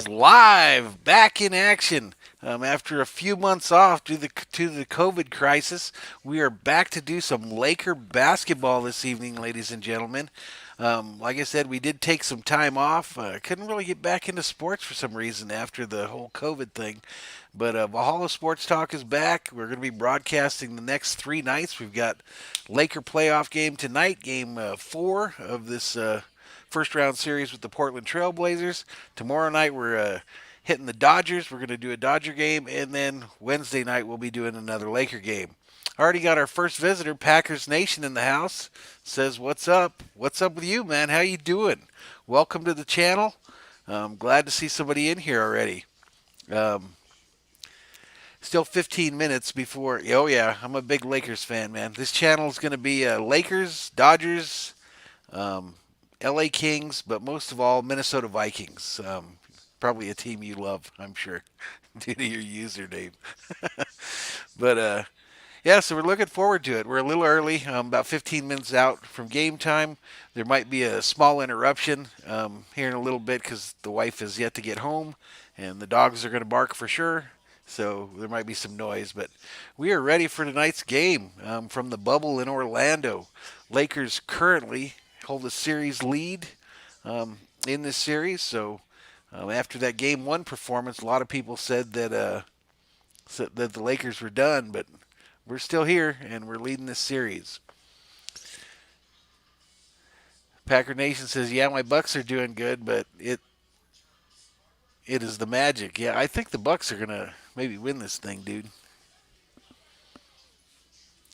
is live, back in action. After a few months off due to the COVID crisis, we are back to do some Laker basketball this evening, ladies and gentlemen. Like I said, we did take some time off. Couldn't really get back into sports for some reason after the whole COVID thing. But Valhalla Sports Talk is back. We're going to be broadcasting the next 3 nights. We've got Laker playoff game tonight, game 4 of this first round series with the Portland Trailblazers. Tomorrow night we're hitting the Dodgers. We're going to do a Dodger game, and then Wednesday night we'll be doing another Laker game. Already got our first visitor, Packers Nation, in the house. Says, "What's up? What's up with you, man? How you doing? Welcome to the channel. Glad to see somebody in here already." Um, Still 15 minutes before. Oh yeah, I'm a big Lakers fan, man. This channel is going to be Lakers, Dodgers, um, L.A. Kings, but most of all, Minnesota Vikings. Probably a team you love, I'm sure, due to your username. But yeah, so we're looking forward to it. We're a little early, about 15 minutes out from game time. There might be a small interruption here in a little bit because the wife is yet to get home, and the dogs are going to bark for sure. So there might be some noise, but we are ready for tonight's game from the bubble in Orlando. Lakers currently hold a series lead in this series. So after that game one performance, a lot of people said that the Lakers were done, but we're still here and we're leading this series. Packer Nation says, "Yeah, my Bucks are doing good, but it is the Magic." Yeah, I think the Bucks are gonna maybe win this thing, dude.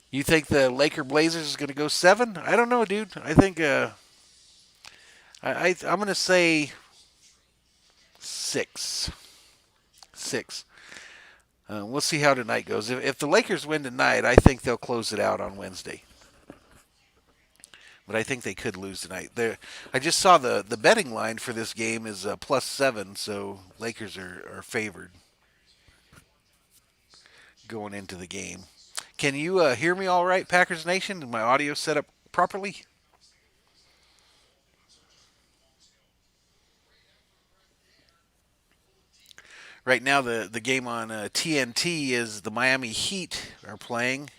You think the Laker Blazers is gonna go 7? I don't know, dude. I think I'm gonna say 6. 6. We'll see how tonight goes. If the Lakers win tonight, I think they'll close it out on Wednesday. But I think they could lose tonight. I just saw the betting line for this game is +7, so Lakers are favored going into the game. Can you hear me all right, Packers Nation? Is my audio set up properly? Right now, the game on TNT is the Miami Heat are playing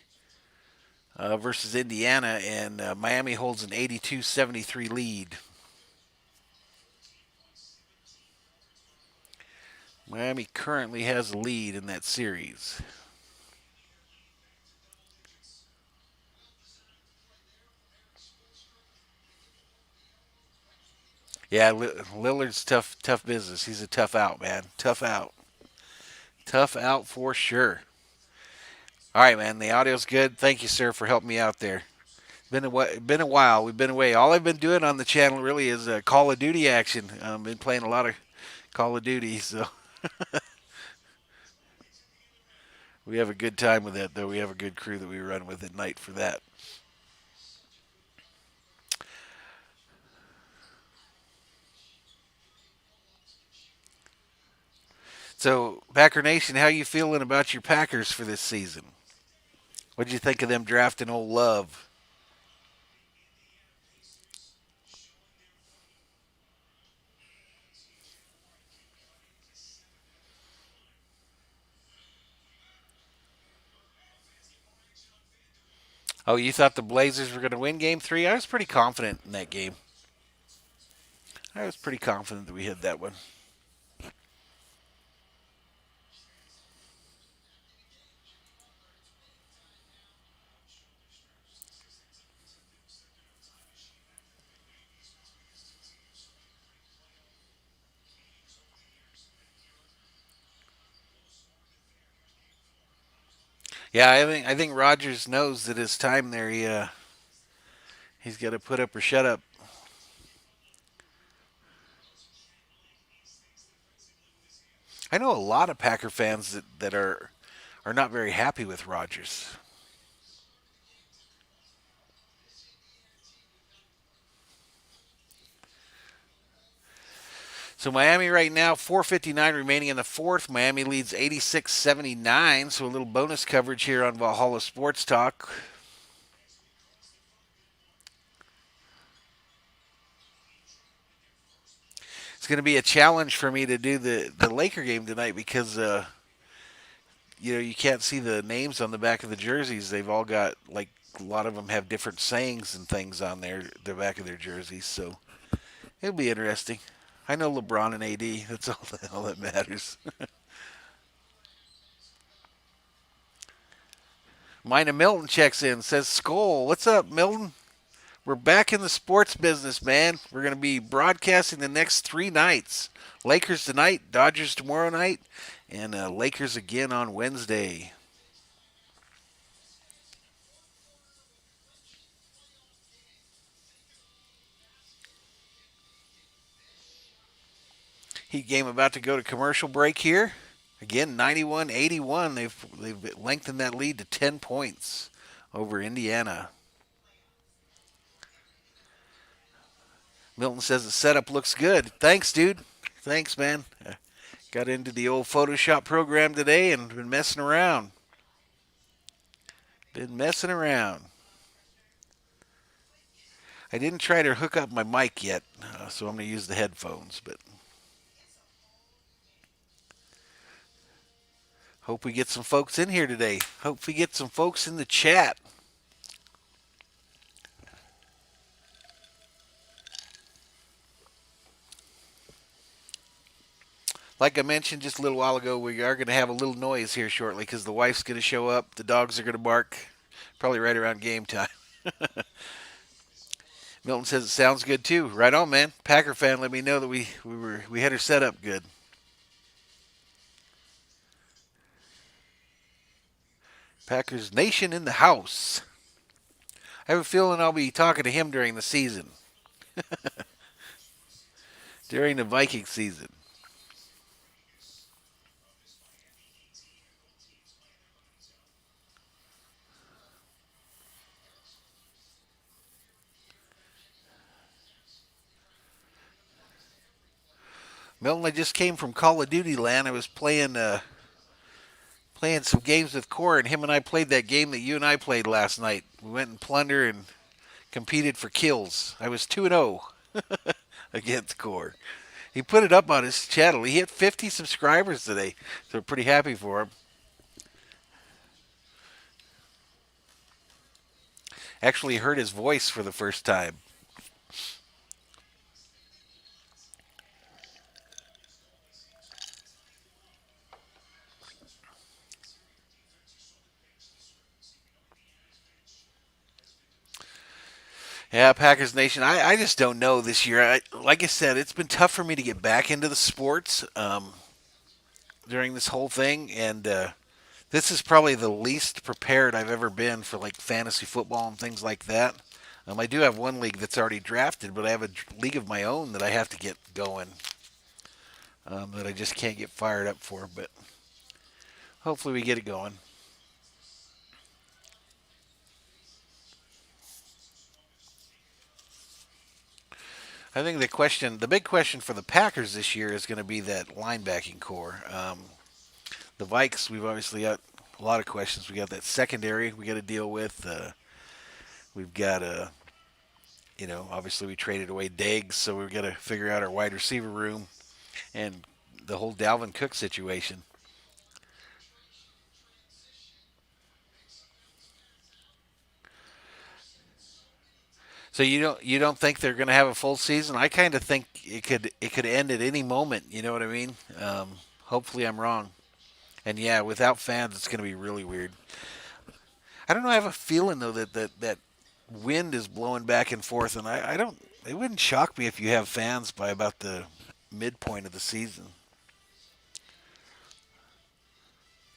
versus Indiana, and Miami holds an 82-73 lead. Miami currently has a lead in that series. Yeah, Lillard's tough business. He's a tough out, man. Tough out for sure. All right, man. The audio's good. Thank you, sir, for helping me out there. Been a while. We've been away. All I've been doing on the channel really is Call of Duty action. Been playing a lot of Call of Duty, so we have a good time with that. Though we have a good crew that we run with at night for that. So, Packer Nation, how you feeling about your Packers for this season? What'd you think of them drafting old Love? Oh, you thought the Blazers were going to win Game 3? I was pretty confident in that game. I was pretty confident that we hit that one. Yeah, I think Rogers knows that his time there. He's got to put up or shut up. I know a lot of Packer fans that are not very happy with Rogers. So Miami right now, 4:59 remaining in the fourth. Miami leads 86-79. So a little bonus coverage here on Valhalla Sports Talk. It's going to be a challenge for me to do the Laker game tonight because you can't see the names on the back of the jerseys. They've all got like a lot of them have different sayings and things on the back of their jerseys. So it'll be interesting. I know LeBron and AD. That's all that matters. Mina Milton checks in, says, "SKOL, what's up, Milton? We're back in the sports business, man. We're going to be broadcasting the next 3 nights. Lakers tonight, Dodgers tomorrow night, and Lakers again on Wednesday." Heat game about to go to commercial break here. Again, 91-81. They've lengthened that lead to 10 points over Indiana. Milton says the setup looks good. Thanks, dude. Thanks, man. Got into the old Photoshop program today and been messing around. Been messing around. I didn't try to hook up my mic yet, so I'm going to use the headphones. But hope we get some folks in here today. Hope we get some folks in the chat. Like I mentioned just a little while ago, we are going to have a little noise here shortly because the wife's going to show up. The dogs are going to bark, probably right around game time. Milton says it sounds good too. Right on, man. Packer fan, let me know that we had her set up good. Packers Nation in the house. I have a feeling I'll be talking to him during the season. During the Viking season. Milton, I just came from Call of Duty land. I was playing some games with Core, and him and I played that game that you and I played last night. We went and plunder and competed for kills. I was 2-0 against Core. He put it up on his channel. He hit 50 subscribers today, so we're pretty happy for him. Actually heard his voice for the first time. Yeah, Packers Nation. I just don't know this year. Like I said, it's been tough for me to get back into the sports during this whole thing, and this is probably the least prepared I've ever been for like fantasy football and things like that. I do have one league that's already drafted, but I have a league of my own that I have to get going that I just can't get fired up for. But hopefully we get it going. I think the big question for the Packers this year is going to be that linebacking core. The Vikes, we've obviously got a lot of questions. We got that secondary we got to deal with. We've got obviously we traded away Diggs, so we've got to figure out our wide receiver room and the whole Dalvin Cook situation. So you don't think they're going to have a full season? I kind of think it could end at any moment. You know what I mean? Hopefully I'm wrong. And yeah, without fans, it's going to be really weird. I don't know. I have a feeling though that wind is blowing back and forth, and I don't. It wouldn't shock me if you have fans by about the midpoint of the season.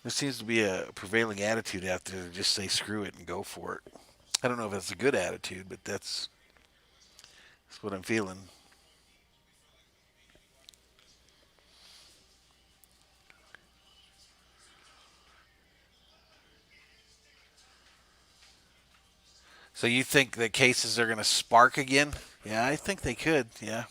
There seems to be a prevailing attitude out there to just say screw it and go for it. I don't know if that's a good attitude, but that's what I'm feeling. So you think the cases are going to spark again? Yeah, I think they could. Yeah.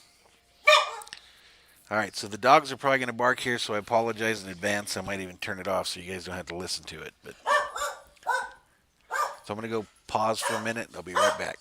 All right. So the dogs are probably going to bark here, so I apologize in advance. I might even turn it off so you guys don't have to listen to it. But so I'm going to go pause for a minute. I'll be right back.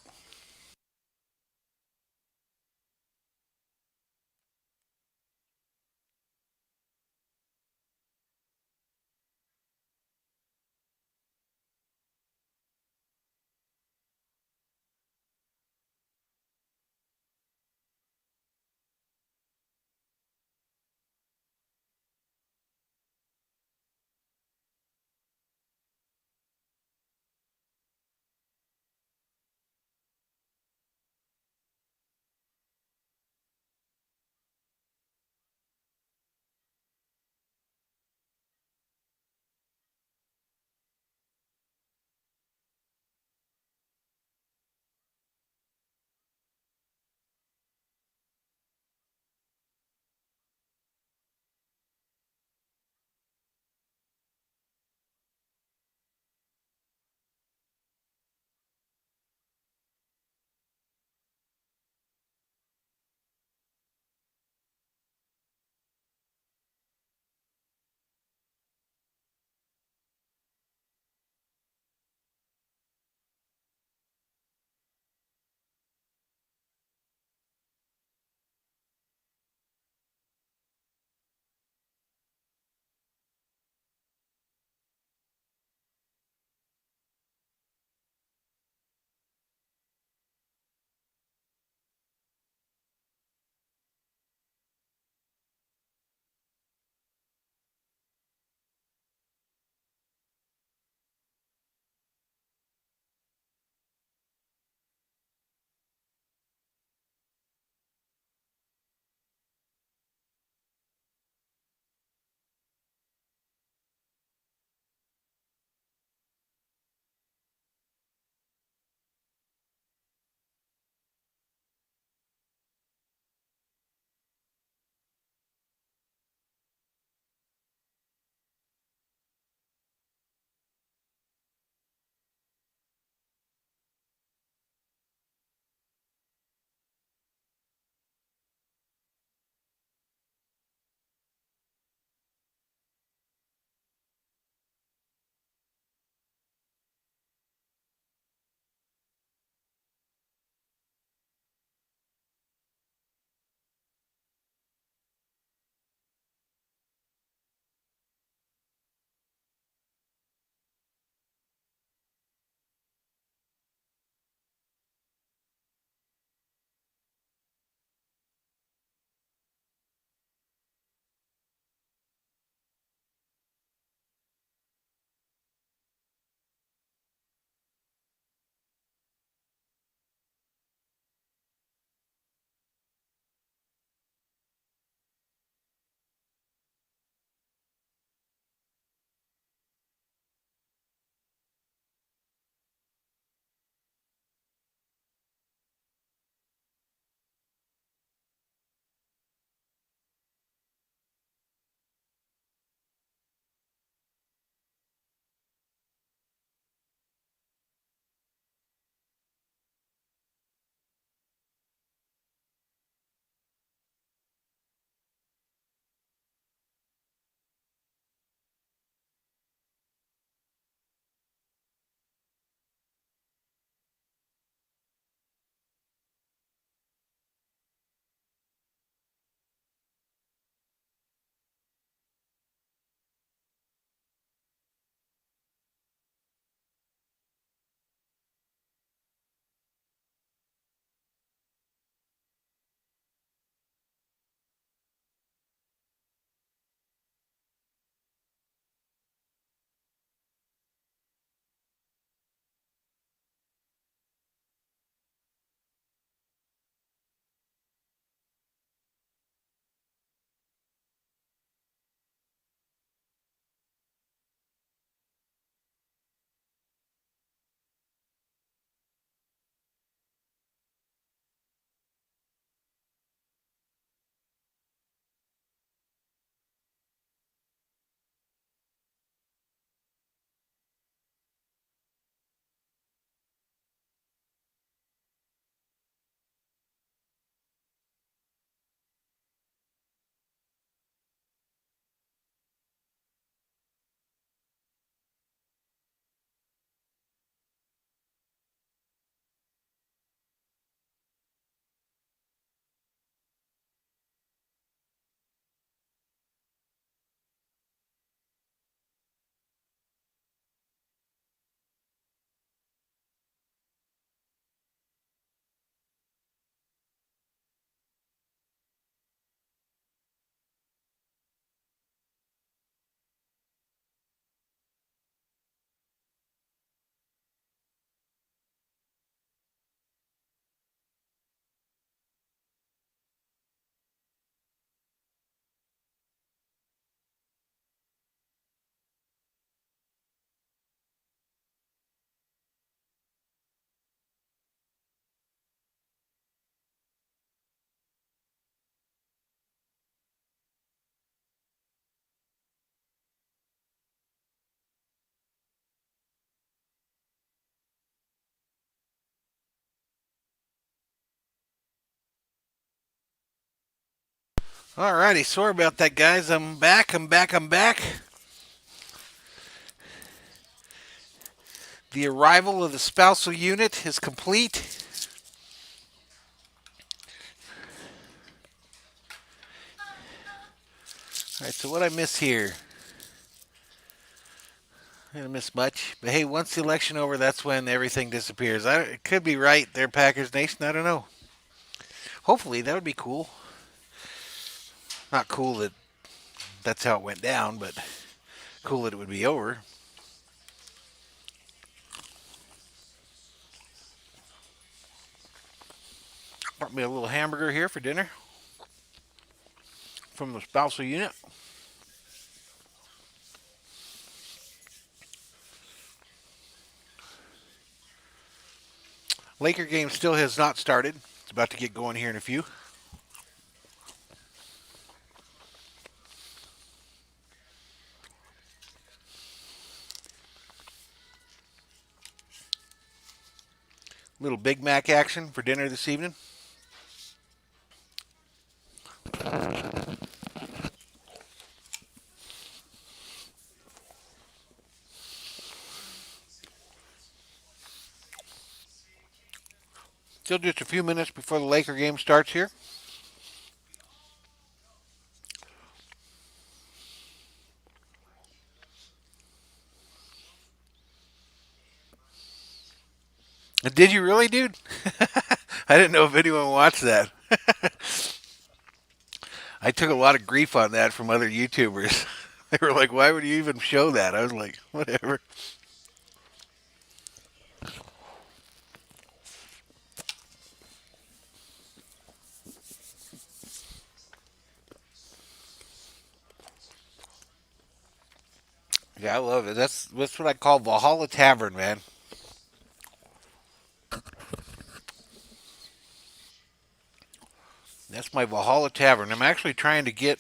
Alrighty, sorry about that, guys. I'm back. I'm back. I'm back. The arrival of the spousal unit is complete. All right, so what I miss here? I didn't miss much. But hey, once the election over, that's when everything disappears. It could be right. They're Packers Nation. I don't know. Hopefully, that would be cool. Not cool that that's how it went down, but cool that it would be over. Brought me a little hamburger here for dinner from the spousal unit. Laker game still has not started. It's about to get going here in a few. Little Big Mac action for dinner this evening. Still just a few minutes before the Laker game starts here. Did you really, dude? I didn't know if anyone watched that. I took a lot of grief on that from other YouTubers. They were like, why would you even show that? I was like, whatever. Yeah, I love it. That's what I call Valhalla Tavern, man. That's my Valhalla Tavern. I'm actually trying to get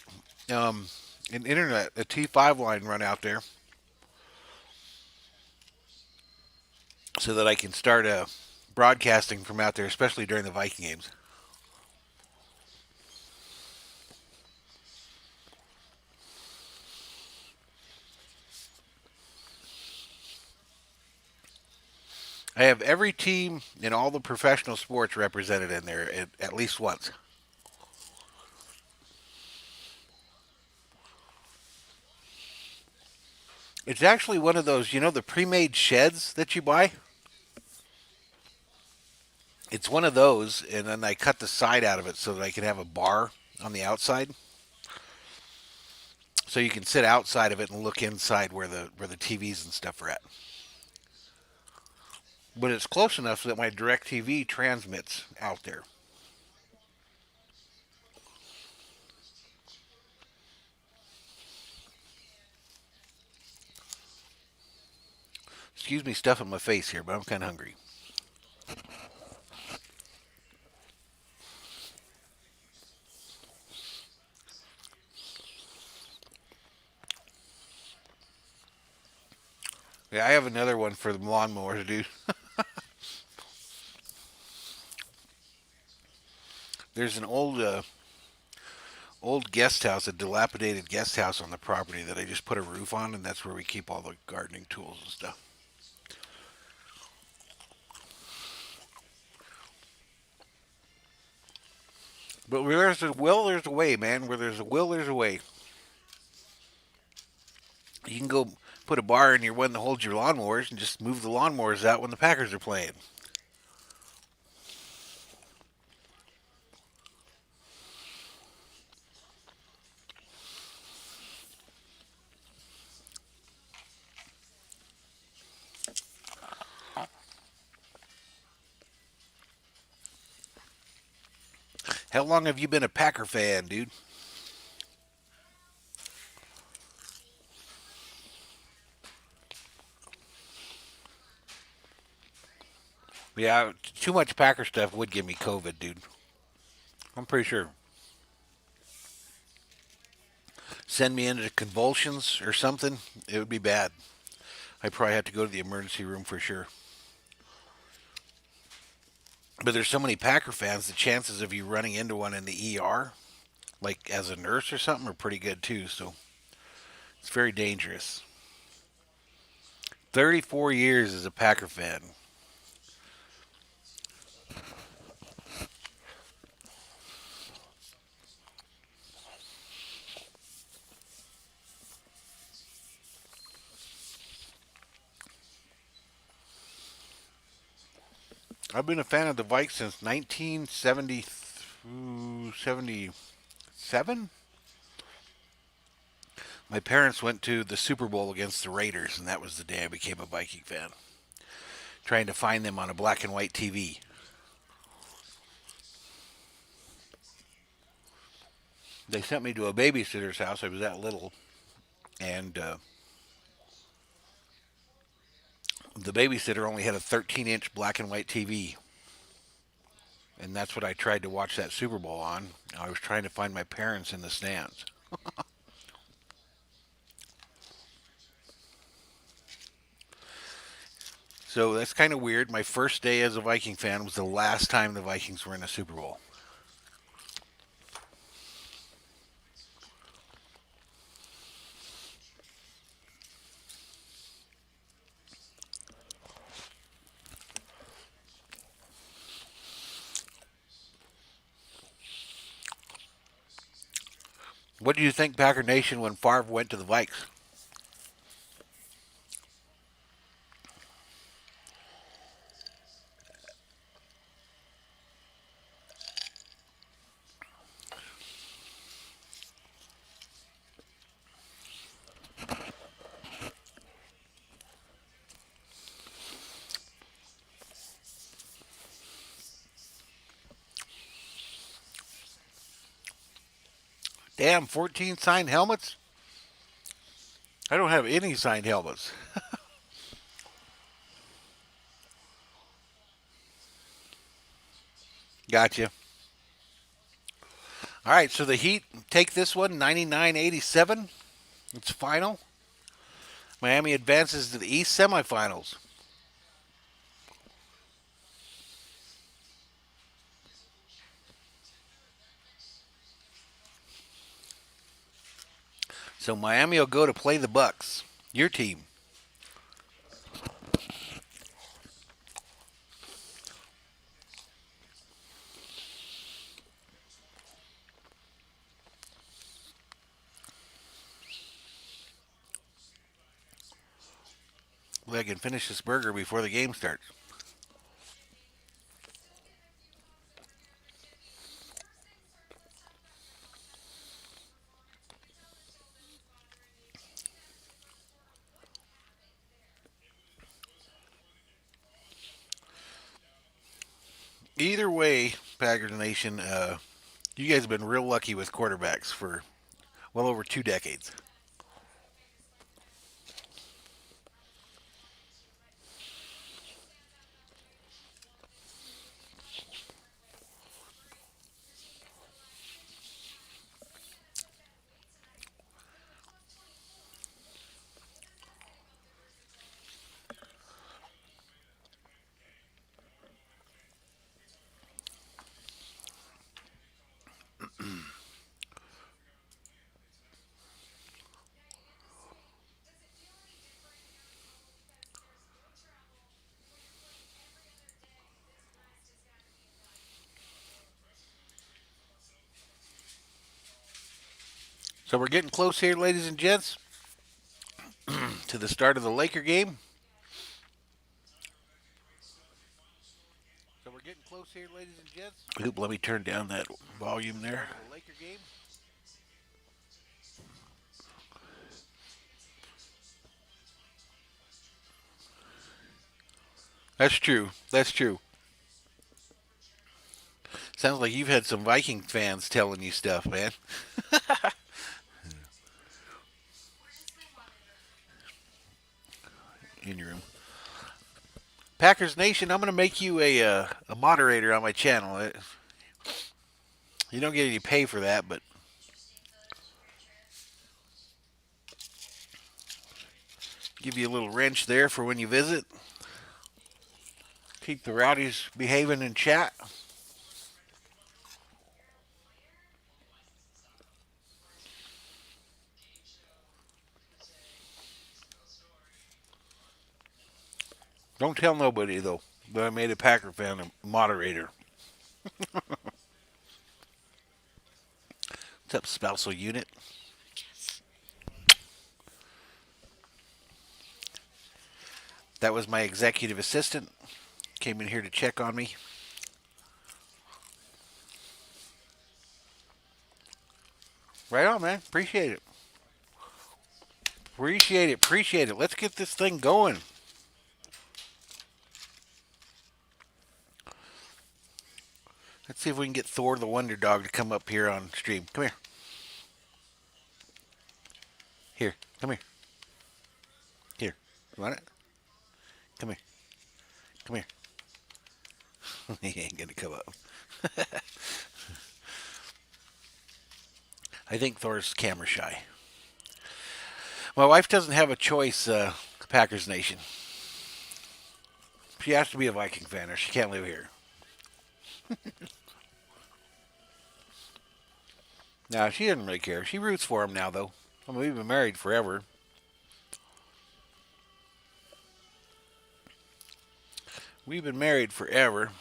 um, an internet, a T5 line run out there so that I can start broadcasting from out there, especially during the Viking games. I have every team in all the professional sports represented in there at least once. It's actually one of those, the pre-made sheds that you buy. It's one of those, and then I cut the side out of it so that I can have a bar on the outside, so you can sit outside of it and look inside where the TVs and stuff are at. But it's close enough so that my direct TV transmits out there. Excuse me stuffing my face here, but I'm kind of hungry. Yeah, I have another one for the lawnmower to do. There's an old guest house, a dilapidated guest house on the property that I just put a roof on, and that's where we keep all the gardening tools and stuff. But where there's a will, there's a way, man. Where there's a will, there's a way. You can go put a bar in your one that holds your lawnmowers and just move the lawnmowers out when the Packers are playing. How long have you been a Packer fan, dude? Yeah, too much Packer stuff would give me COVID, dude. I'm pretty sure. Send me into convulsions or something, it would be bad. I'd probably have to go to the emergency room for sure. But there's so many Packer fans, the chances of you running into one in the ER, like as a nurse or something, are pretty good too. So it's very dangerous. 34 years as a Packer fan. I've been a fan of the Vikes since 1977. My parents went to the Super Bowl against the Raiders, and that was the day I became a Viking fan. Trying to find them on a black and white TV. They sent me to a babysitter's house. I was that little, and the babysitter only had a 13-inch black and white TV, and that's what I tried to watch that Super Bowl on. I was trying to find my parents in the stands. So that's kind of weird. My first day as a Viking fan was the last time the Vikings were in a Super Bowl. What do you think, Packer Nation, when Favre went to the Vikes? Damn, 14 signed helmets? I don't have any signed helmets. Gotcha. All right, so the Heat take this one 99-87. It's final. Miami advances to the East semifinals. So Miami will go to play the Bucks. Your team. Well, I can finish this burger before the game starts. Either way, Packers Nation, you guys have been real lucky with quarterbacks for well over 2 decades. So we're getting close here, ladies and gents, to the start of the Laker game. So we're getting close here, ladies and gents. Oop, let me turn down that volume there. The Laker game. That's true. That's true. Sounds like you've had some Viking fans telling you stuff, man. In your room. Packers Nation, I'm going to make you a moderator on my channel. You don't get any pay for that, but give you a little wrench there for when you visit. Keep the rowdies behaving in chat. Don't tell nobody though that I made a Packer fan a moderator. What's up, spousal unit? That was my executive assistant. Came in here to check on me. Right on, man. Appreciate it. Appreciate it. Appreciate it. Let's get this thing going. Let's see if we can get Thor the Wonder Dog to come up here on stream. Come here. Here. Come here. Here. You want it? Come here. Come here. He ain't going to come up. I think Thor's camera shy. My wife doesn't have a choice, Packers Nation. She has to be a Viking fan or she can't live here. No, she doesn't really care. She roots for him now, though. I mean, we've been married forever. We've been married forever.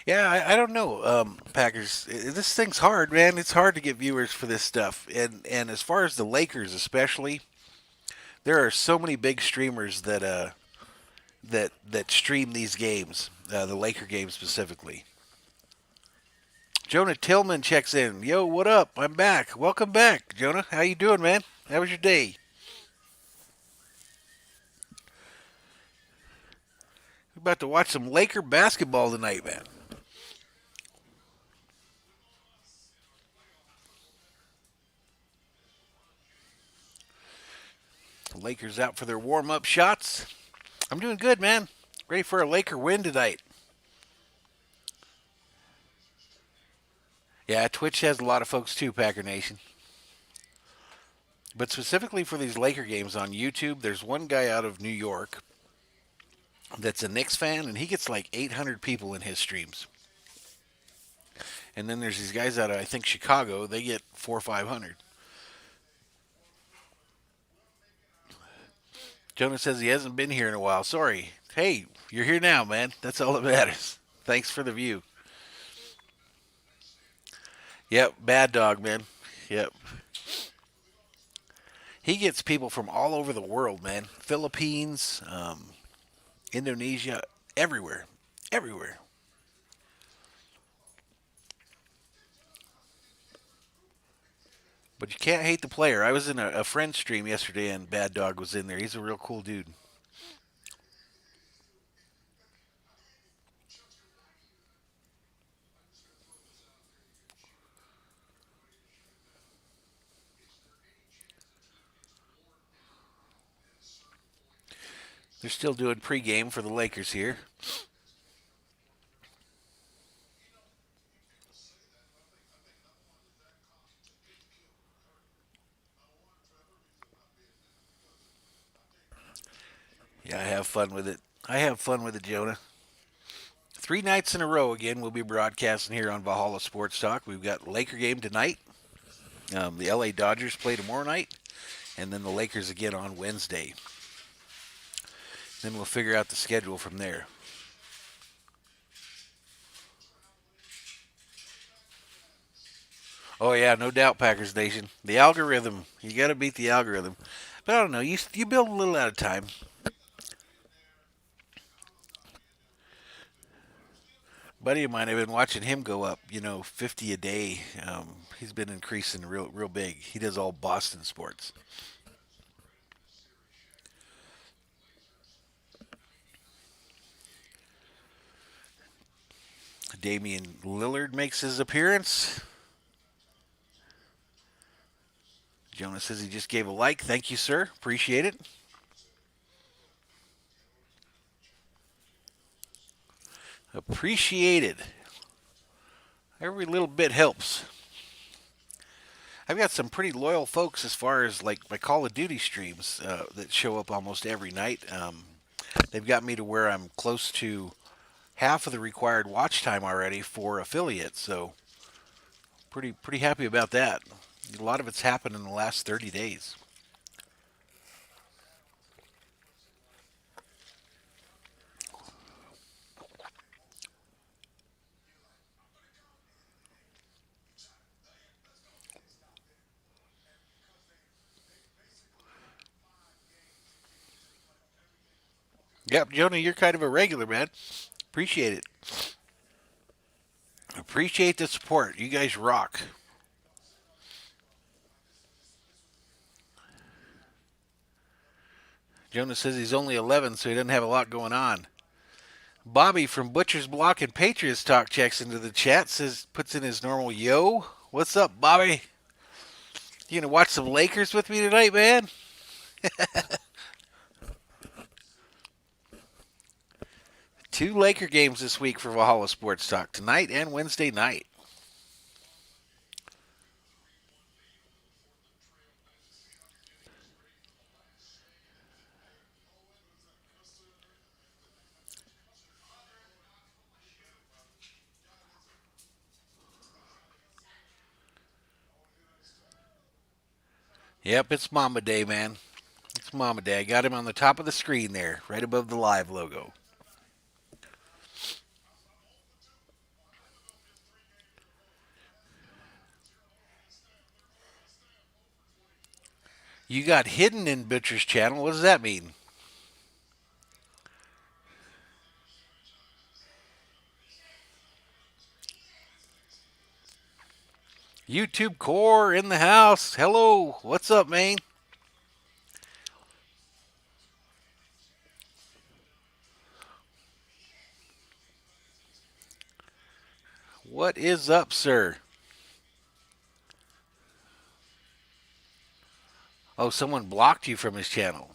Yeah, I don't know, Packers. This thing's hard, man. It's hard to get viewers for this stuff. And as far as the Lakers, especially, there are so many big streamers that stream these games, the Laker games specifically. Jonah Tillman checks in. Yo, what up? I'm back. Welcome back, Jonah. How you doing, man? How was your day? We're about to watch some Laker basketball tonight, man. The Lakers out for their warm-up shots. I'm doing good, man. Ready for a Laker win tonight. Yeah, Twitch has a lot of folks too, Packer Nation. But specifically for these Laker games on YouTube, there's one guy out of New York that's a Knicks fan, and he gets like 800 people in his streams. And then there's these guys out of, I think, Chicago. They get 400 or 500. Jonah says he hasn't been here in a while. Sorry. Hey, you're here now, man. That's all that matters. Thanks for the view. Yep, bad dog, man. Yep. He gets people from all over the world, man. Philippines, Indonesia, everywhere. Everywhere. But you can't hate the player. I was in a friend's stream yesterday and Bad Dog was in there. He's a real cool dude. They're still doing pregame for the Lakers here. Yeah, I have fun with it. I have fun with it, Jonah. 3 nights in a row again. We'll be broadcasting here on Valhalla Sports Talk. We've got Laker game tonight. The LA Dodgers play tomorrow night, and then the Lakers again on Wednesday. Then we'll figure out the schedule from there. Oh yeah, no doubt, Packers Nation. The algorithm, you got to beat the algorithm. But I don't know. You build a little at a time. Buddy of mine, I've been watching him go up. 50 a day. He's been increasing real big. He does all Boston sports. Damian Lillard makes his appearance. Jonas says he just gave a like. Thank you, sir. Appreciate it. Appreciated. Every little bit helps. I've got some pretty loyal folks as far as like my Call of Duty streams that show up almost every night. They've got me to where I'm close to half of the required watch time already for affiliates. So Pretty happy about that. A lot of it's happened in the last 30 days. Yep, Jonah, you're kind of a regular, man. Appreciate it. Appreciate the support. You guys rock. Jonah says he's only 11, so he doesn't have a lot going on. Bobby from Butcher's Block and Patriots Talk checks into the chat, says puts in his normal yo. What's up, Bobby? You gonna watch some Lakers with me tonight, man? Two Laker games this week for Valhalla Sports Talk, tonight and Wednesday night. Yep, it's Mama Day, man. It's Mama Day. I got him on the top of the screen there, right above the live logo. You got hidden in Butcher's channel. What does that mean? YouTube Core in the house. Hello. What's up, man? What is up, sir? Oh, someone blocked you from his channel.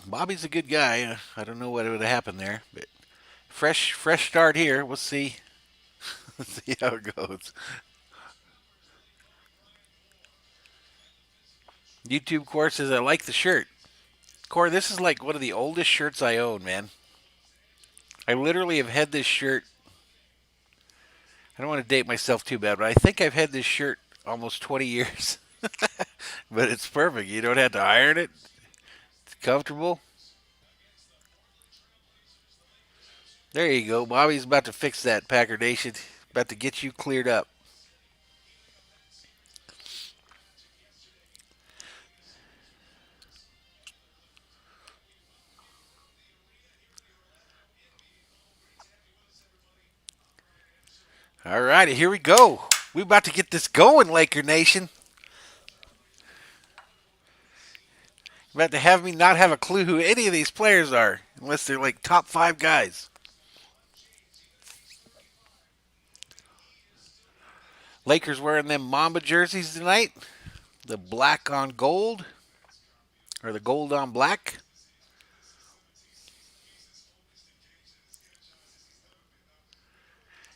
Bobby's a good guy. I don't know what would have happened there, but fresh start here. We'll see. Let's see how it goes. YouTube Core says I like the shirt. Core, this is like one of the oldest shirts I own, man. I literally have had this shirt. I don't want to date myself too bad, but I think I've had this shirt almost 20 years. But it's perfect. You don't have to iron it. It's comfortable. There you go. Bobby's about to fix that, Packer Nation. About to get you cleared up. All righty, here we go. We're about to get this going, Laker Nation. You're about to have me not have a clue who any of these players are, unless they're like top 5 guys. Lakers wearing them Mamba jerseys tonight. The black on gold, or the gold on black.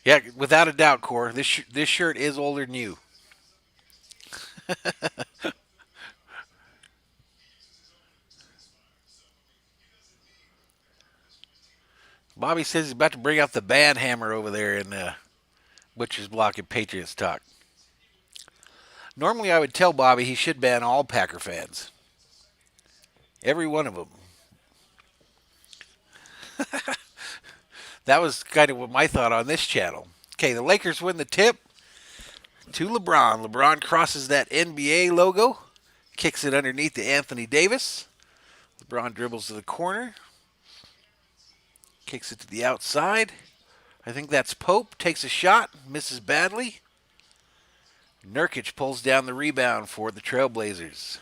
Yeah, without a doubt, Core. This shirt is older than you. Bobby says he's about to bring out the band hammer over there in Butcher's Block and Patriots Talk. Normally, I would tell Bobby he should ban all Packer fans. Every one of them. That was kind of what my thought on this channel. Okay, the Lakers win the tip to LeBron. LeBron crosses that NBA logo, kicks it underneath to Anthony Davis. LeBron dribbles to the corner, kicks it to the outside. I think that's Pope, takes a shot, misses badly. Nurkic pulls down the rebound for the Trailblazers.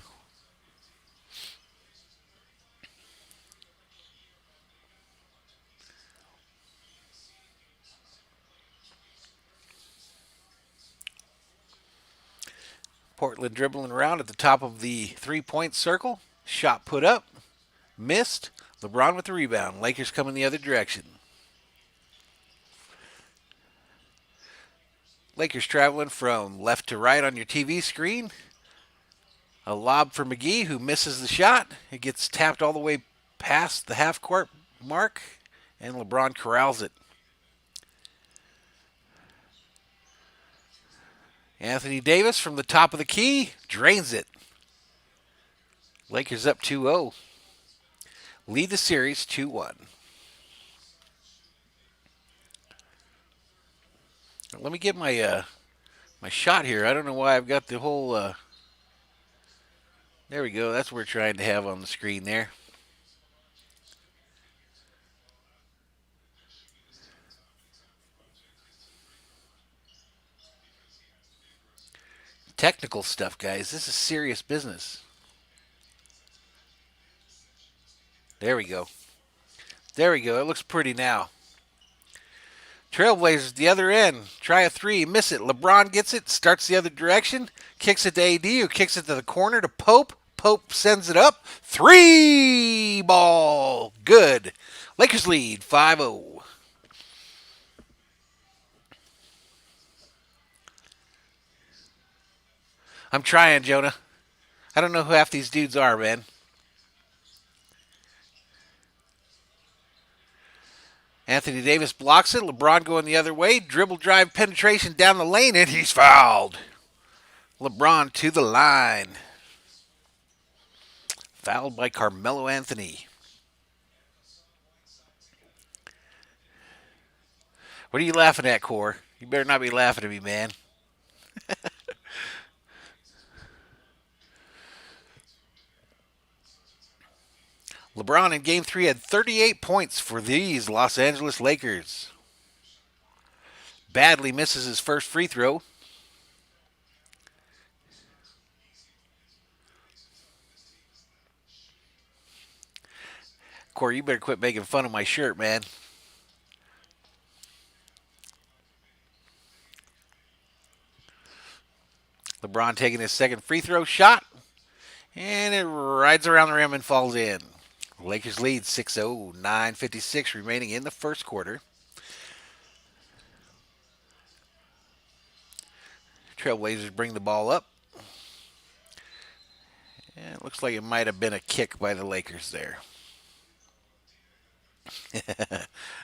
Portland dribbling around at the top of the three-point circle. Shot put up. Missed. LeBron with the rebound. Lakers coming the other direction. Lakers traveling from left to right on your TV screen. A lob for Mcgee, who misses the shot. It gets tapped all the way past the half-court mark, and LeBron corrals it. Anthony Davis from the top of the key drains it. Lakers up 2-0. Lead the series 2-1. Let me get my shot here. I don't know why I've got the whole. There we go. That's what we're trying to have on the screen there. Technical stuff, guys. This is serious business. There we go. There we go. It looks pretty now. Trailblazers, the other end. Try a three, miss it. LeBron gets it, starts the other direction, kicks it to AD, who kicks it to the corner to Pope. Pope sends it up. Three ball. Good. Lakers lead 5-0. I'm trying, Jonah. I don't know who half these dudes are, man. Anthony Davis blocks it. LeBron going the other way. Dribble drive penetration down the lane, and he's fouled. LeBron to the line. Fouled by Carmelo Anthony. What are you laughing at, Core? You better not be laughing at me, man. LeBron in Game 3 had 38 points for these Los Angeles Lakers. Badly misses his first free throw. Corey, you better quit making fun of my shirt, man. LeBron taking his second free throw shot, and it rides around the rim and falls in. Lakers lead 6-0, 9:56 remaining in the first quarter. Trailblazers bring the ball up. And it looks like it might have been a kick by the Lakers there.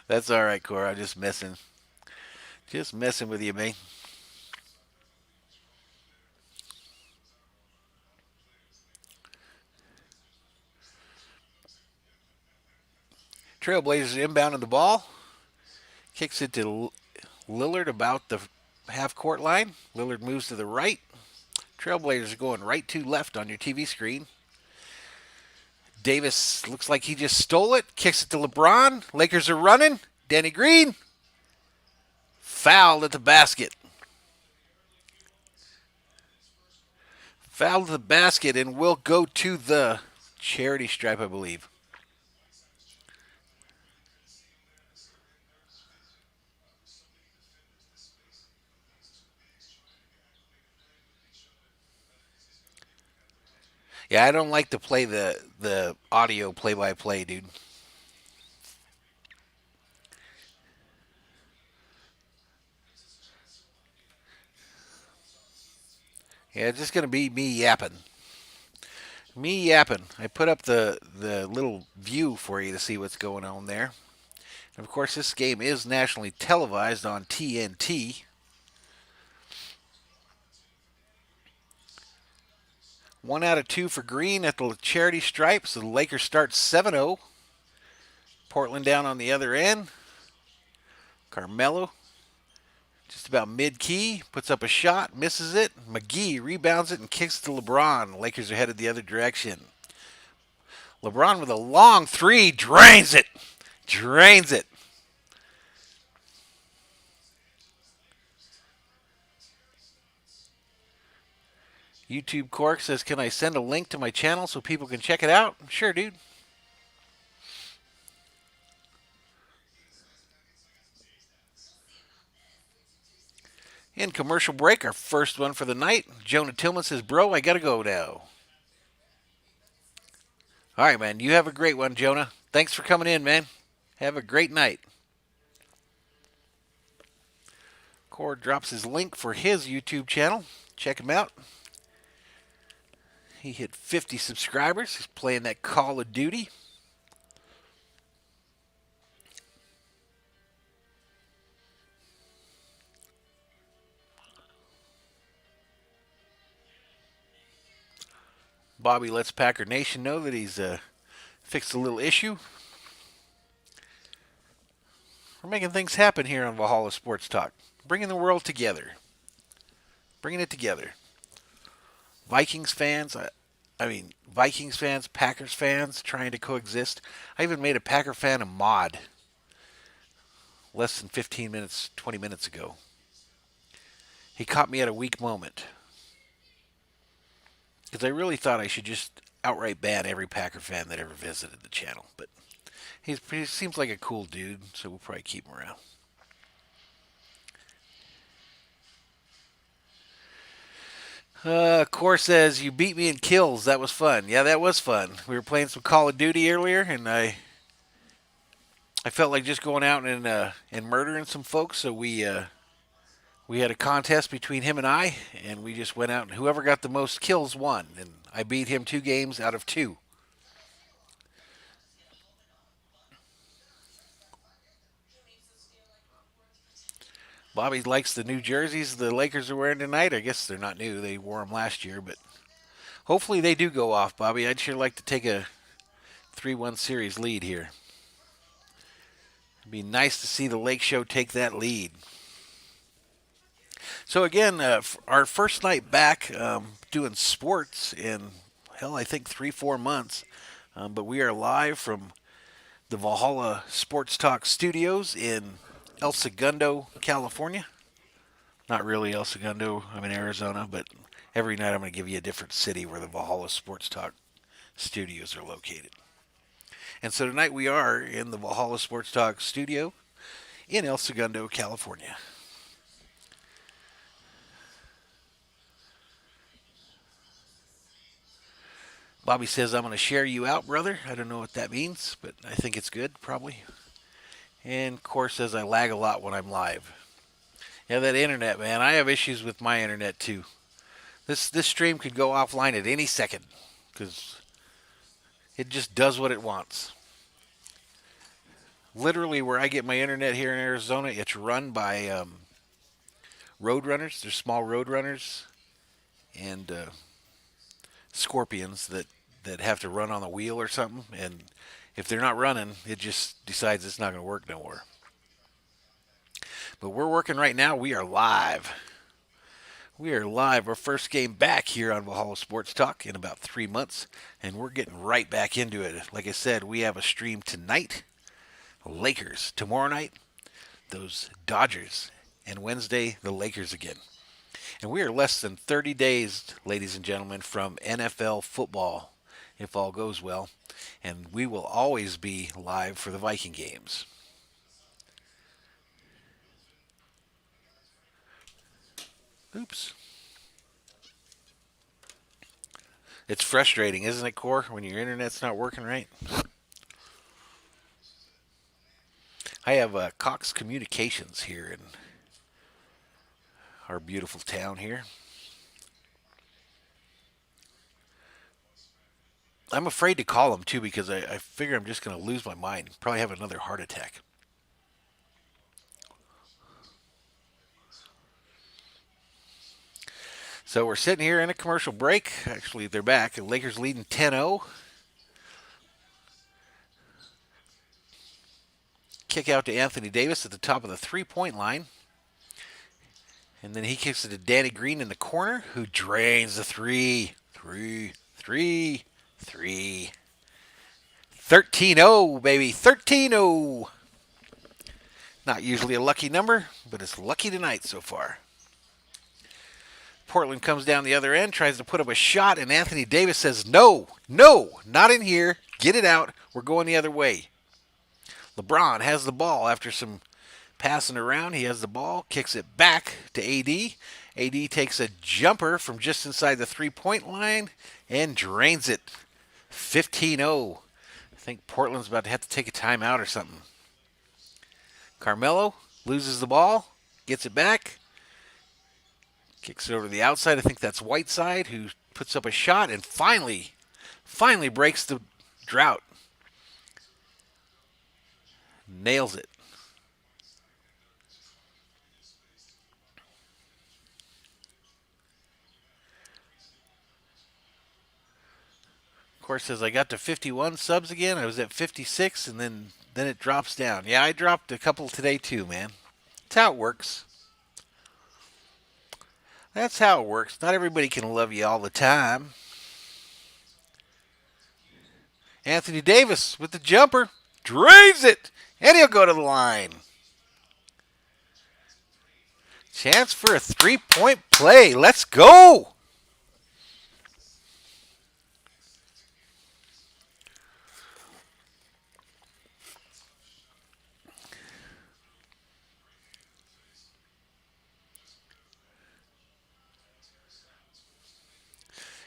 That's all right, Cora. I'm just messing. Just messing with you, man. Trailblazers inbounding the ball. Kicks it to Lillard about the half court line. Lillard moves to the right. Trailblazers are going right to left on your TV screen. Davis looks like he just stole it. Kicks it to LeBron. Lakers are running. Danny Green. Fouled at the basket. Fouled at the basket and will go to the charity stripe, I believe. Yeah, I don't like to play the audio play-by-play, dude. Yeah, it's just going to be me yapping. Me yapping. I put up the little view for you to see what's going on there. And of course, this game is nationally televised on TNT. 1 out of 2 for Green at the charity stripe. So the Lakers start 7-0. Portland down on the other end. Carmelo just about mid-key, puts up a shot, misses it. Mcgee rebounds it and kicks it to LeBron. Lakers are headed the other direction. LeBron with a long three, drains it. Drains it. YouTube Cork says, can I send a link to my channel so people can check it out? Sure, dude. In commercial break, our first one for the night. Jonah Tillman says, bro, I got to go now. All right, man. You have a great one, Jonah. Thanks for coming in, man. Have a great night. Cord drops his link for his YouTube channel. Check him out. He hit 50 subscribers. He's playing that Call of Duty. Bobby lets Packer Nation know that he's fixed a little issue. We're making things happen here on Valhalla Sports Talk. Bringing the world together. Bringing it together. Vikings fans, Vikings fans, Packers fans trying to coexist. I even made a Packer fan a mod less than 15 minutes, 20 minutes ago. He caught me at a weak moment. Because I really thought I should just outright ban every Packer fan that ever visited the channel. But he seems like a cool dude, so we'll probably keep him around. Core says, you beat me in kills. That was fun. Yeah, that was fun. We were playing some Call of Duty earlier, and I felt like just going out and murdering some folks, so we had a contest between him and we just went out, and whoever got the most kills won, and I beat him 2 games out of 2. Bobby likes the new jerseys the Lakers are wearing tonight. I guess they're not new. They wore them last year, but hopefully they do go off, Bobby. I'd sure like to take a 3-1 series lead here. It'd be nice to see the Lake Show take that lead. So again, our first night back doing sports in, I think 3-4 months. But we are live from the Valhalla Sports Talk studios in El Segundo, California. Not really El Segundo, I'm in Arizona, but every night I'm going to give you a different city where the Valhalla Sports Talk studios are located. And so tonight we are in the Valhalla Sports Talk studio in El Segundo, California. Bobby says, I'm going to share you out, brother. I don't know what that means, but I think it's good, probably. And Core says, I lag a lot when I'm live. Yeah, that internet, man. I have issues with my internet, too. This stream could go offline at any second because it just does what it wants. Literally, where I get my internet here in Arizona, it's run by road runners. They're small road runners and scorpions that have to run on the wheel or something. And if they're not running, it just decides it's not going to work no more. But we're working right now. We are live. We are live. Our first game back here on Valhalla Sports Talk in about 3 months, and we're getting right back into it. Like I said, we have a stream tonight. Lakers tomorrow night. Those Dodgers. And Wednesday, the Lakers again. And we are less than 30 days, ladies and gentlemen, from NFL football, if all goes well. And we will always be live for the Viking games. Oops. It's frustrating, isn't it, Core, when your internet's not working right? I have Cox Communications here in our beautiful town here. I'm afraid to call them, too, because I figure I'm just going to lose my mind. Probably have another heart attack. So we're sitting here in a commercial break. Actually, they're back. The Lakers leading 10-0. Kick out to Anthony Davis at the top of the three-point line. And then he kicks it to Danny Green in the corner, who drains the three. 13-0, baby. 13-0. Not usually a lucky number, but it's lucky tonight so far. Portland comes down the other end, tries to put up a shot, and Anthony Davis says, no, not in here. Get it out. We're going the other way. Lebron has the ball after some passing around. He has the ball, kicks it back to AD. AD takes a jumper from just inside the three-point line and drains it. 15-0. I think Portland's about to have to take a timeout or something. Carmelo loses the ball, gets it back, kicks it over to the outside. I think that's Whiteside, who puts up a shot and finally breaks the drought. Nails it. Course says I got to 51 subs again. I was at 56, and then it drops down. Yeah, I dropped a couple today too, man. That's how it works. That's how it works. Not everybody can love you all the time. Anthony Davis with the jumper. Drains it. And he'll go to the line. Chance for a three-point play. Let's go.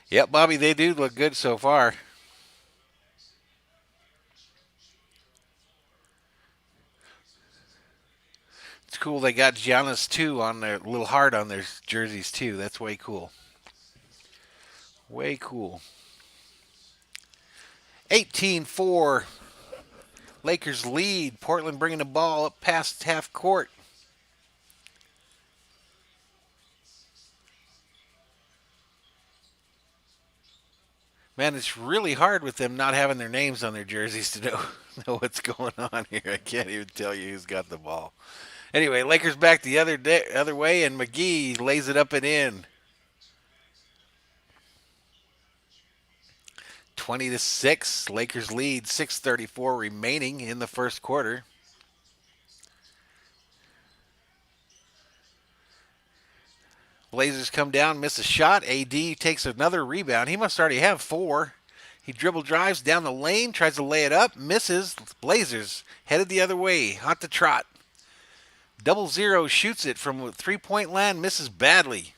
Yep, Bobby, they do look good so far. It's cool they got Giannis too on their little heart on their jerseys too. That's way cool. Way cool. 18-4. Lakers lead. Portland bringing the ball up past half court. Man, it's really hard with them not having their names on their jerseys to know what's going on here. I can't even tell you who's got the ball. Anyway, Lakers back the other way, and Mcgee lays it up and in. 20-6. Lakers lead. 6:34 remaining in the first quarter. Blazers come down, miss a shot. AD takes another rebound. He must already have 4. He dribble drives down the lane, tries to lay it up, misses. Blazers headed the other way. Hot to trot. 0-0 shoots it from three-point land, misses badly.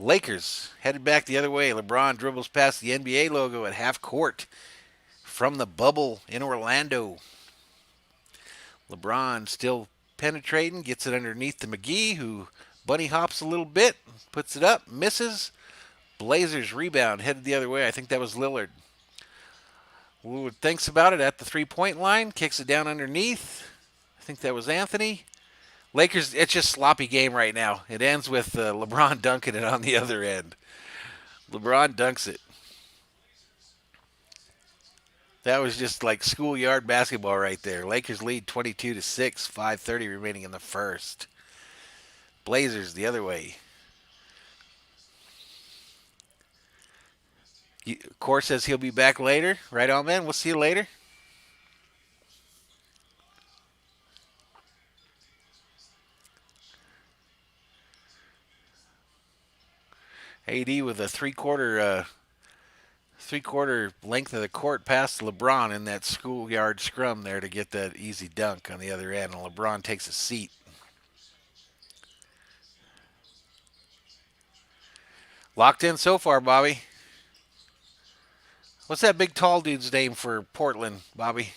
Lakers headed back the other way. Lebron dribbles past the NBA logo at half court from the bubble in Orlando. LeBron still penetrating, gets it underneath to Mcgee, who bunny hops a little bit, puts it up, misses. Blazers rebound, headed the other way. I think that was Lillard. Lillard thinks about it at the three-point line, kicks it down underneath. I think that was Anthony. Lakers, it's just sloppy game right now. It ends with LeBron dunking it on the other end. LeBron dunks it. That was just like schoolyard basketball right there. Lakers lead 22-6, 5:30 remaining in the first. Blazers the other way. Core says he'll be back later. Right on, man. We'll see you later. AD with a three-quarter length of the court past LeBron in that schoolyard scrum there to get that easy dunk on the other end. And LeBron takes a seat. Locked in so far, Bobby. What's that big tall dude's name for Portland, Bobby?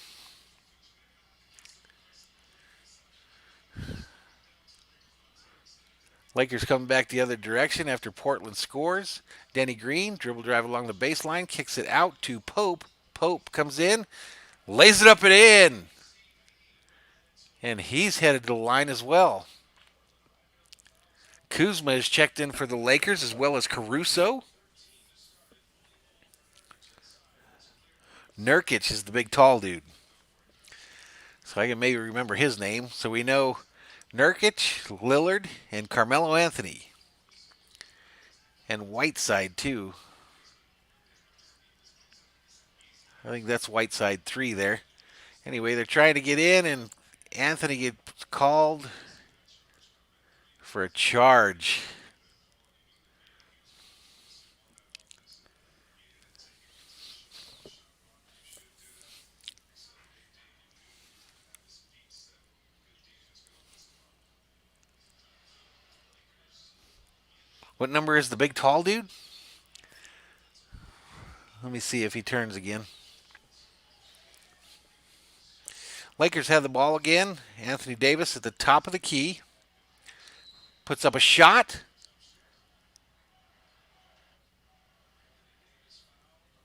Lakers coming back the other direction after Portland scores. Denny Green, dribble drive along the baseline, kicks it out to Pope. Pope comes in, lays it up and in. And he's headed to the line as well. Kuzma is checked in for the Lakers as well as Caruso. Nurkic is the big tall dude. So I can maybe remember his name. So we know Nurkic, Lillard, and Carmelo Anthony. And Whiteside, too. I think that's Whiteside 3 there. Anyway, they're trying to get in, and Anthony gets called for a charge. What number is the big tall dude? Let me see if he turns again. Lakers have the ball again. Anthony Davis at the top of the key. Puts up a shot.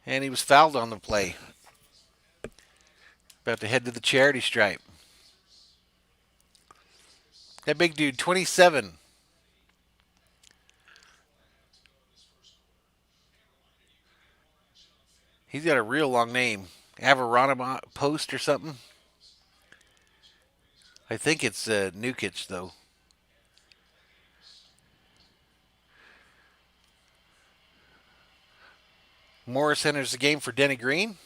And he was fouled on the play. About to head to the charity stripe. That big dude, 27. He's got a real long name. Avaronima Post or something. I think it's Nukic, though. Morris enters the game for Denny Green.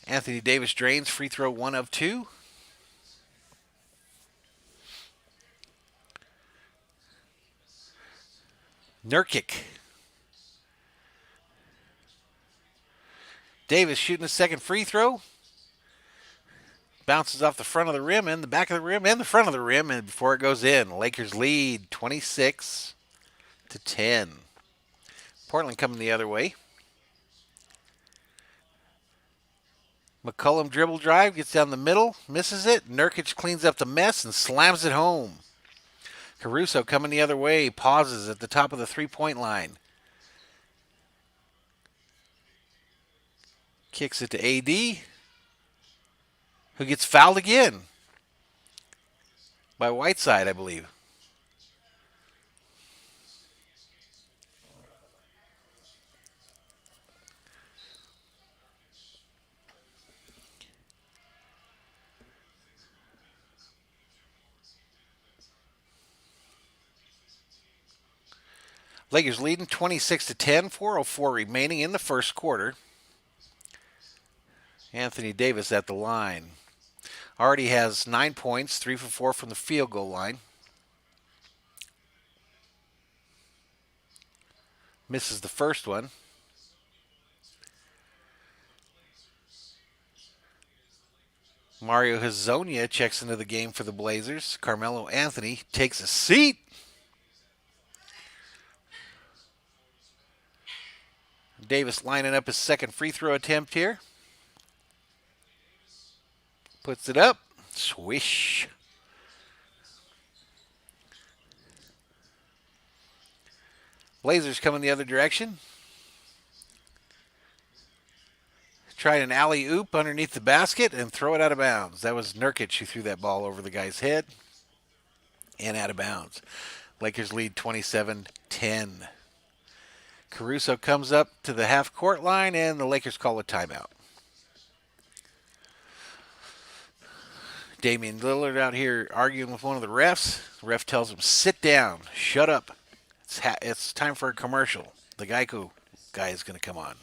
Anthony Davis drains free throw 1 of 2. Nurkic. Davis shooting a second free throw. Bounces off the front of the rim and the back of the rim and the front of the rim, and before it goes in, Lakers lead 26-10. Portland coming the other way. McCollum dribble drive, gets down the middle, misses it. Nurkic cleans up the mess and slams it home. Caruso coming the other way, pauses at the top of the three-point line. Kicks it to AD, who gets fouled again by Whiteside, I believe. Lakers leading 26-10, 4:04 remaining in the first quarter. Anthony Davis at the line. Already has 9 points, 3 for 4 from the field goal line. Misses the first one. Mario Hezonja checks into the game for the Blazers. Carmelo Anthony takes a seat. Davis lining up his second free throw attempt here. Puts it up. Swish. Blazers coming the other direction. Tried an alley-oop underneath the basket and throw it out of bounds. That was Nurkic who threw that ball over the guy's head and out of bounds. Lakers lead 27-10. Caruso comes up to the half-court line, and the Lakers call a timeout. Damian Lillard out here arguing with one of the refs. The ref tells him, sit down, shut up. It's time for a commercial. The Geico guy is going to come on.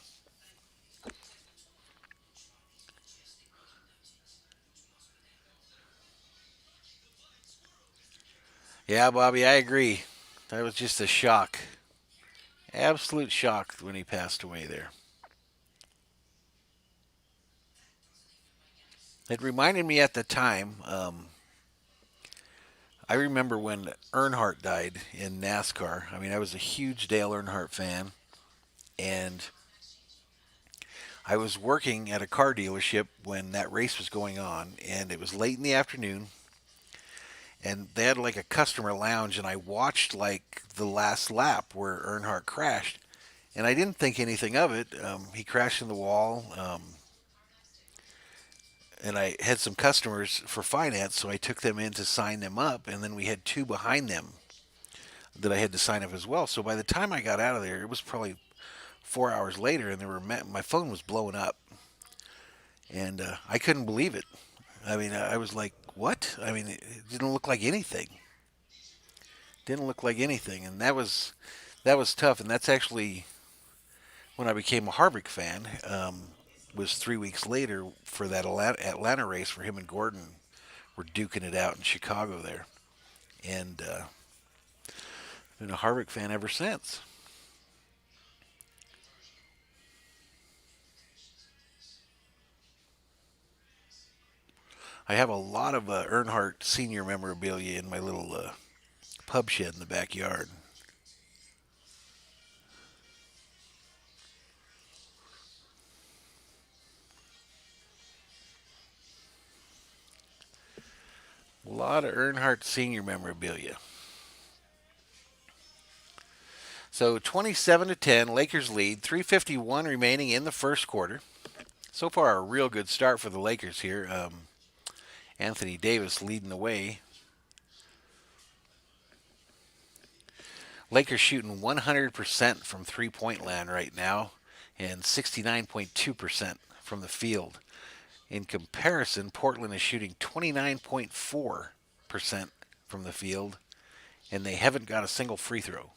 Yeah, Bobby, I agree. That was just a shock. Absolute shock when he passed away there. It reminded me at the time, I remember when Earnhardt died in NASCAR. I mean, I was a huge Dale Earnhardt fan, and I was working at a car dealership when that race was going on, and it was late in the afternoon, and they had like a customer lounge, and I watched like the last lap where Earnhardt crashed, and I didn't think anything of it. He crashed in the wall, and I had some customers for finance, so I took them in to sign them up, and then we had two behind them that I had to sign up as well. So by the time I got out of there, it was probably 4 hours later, and my phone was blowing up, and I couldn't believe it. I mean, I was like, "What?" I mean, it didn't look like anything. Didn't look like anything, and that was tough. And that's actually when I became a Harvick fan. Was 3 weeks later for that Atlanta race where him and Gordon were duking it out in Chicago there, and been a Harvick fan ever since. I have a lot of Earnhardt Senior memorabilia in my little pub shed in the backyard. A lot of Earnhardt Senior memorabilia. So 27-10, Lakers lead. 3:51 remaining in the first quarter. So far, a real good start for the Lakers here. Anthony Davis leading the way. Lakers shooting 100% from three-point land right now and 69.2% from the field. In comparison, Portland is shooting 29.4% from the field, and they haven't got a single free throw.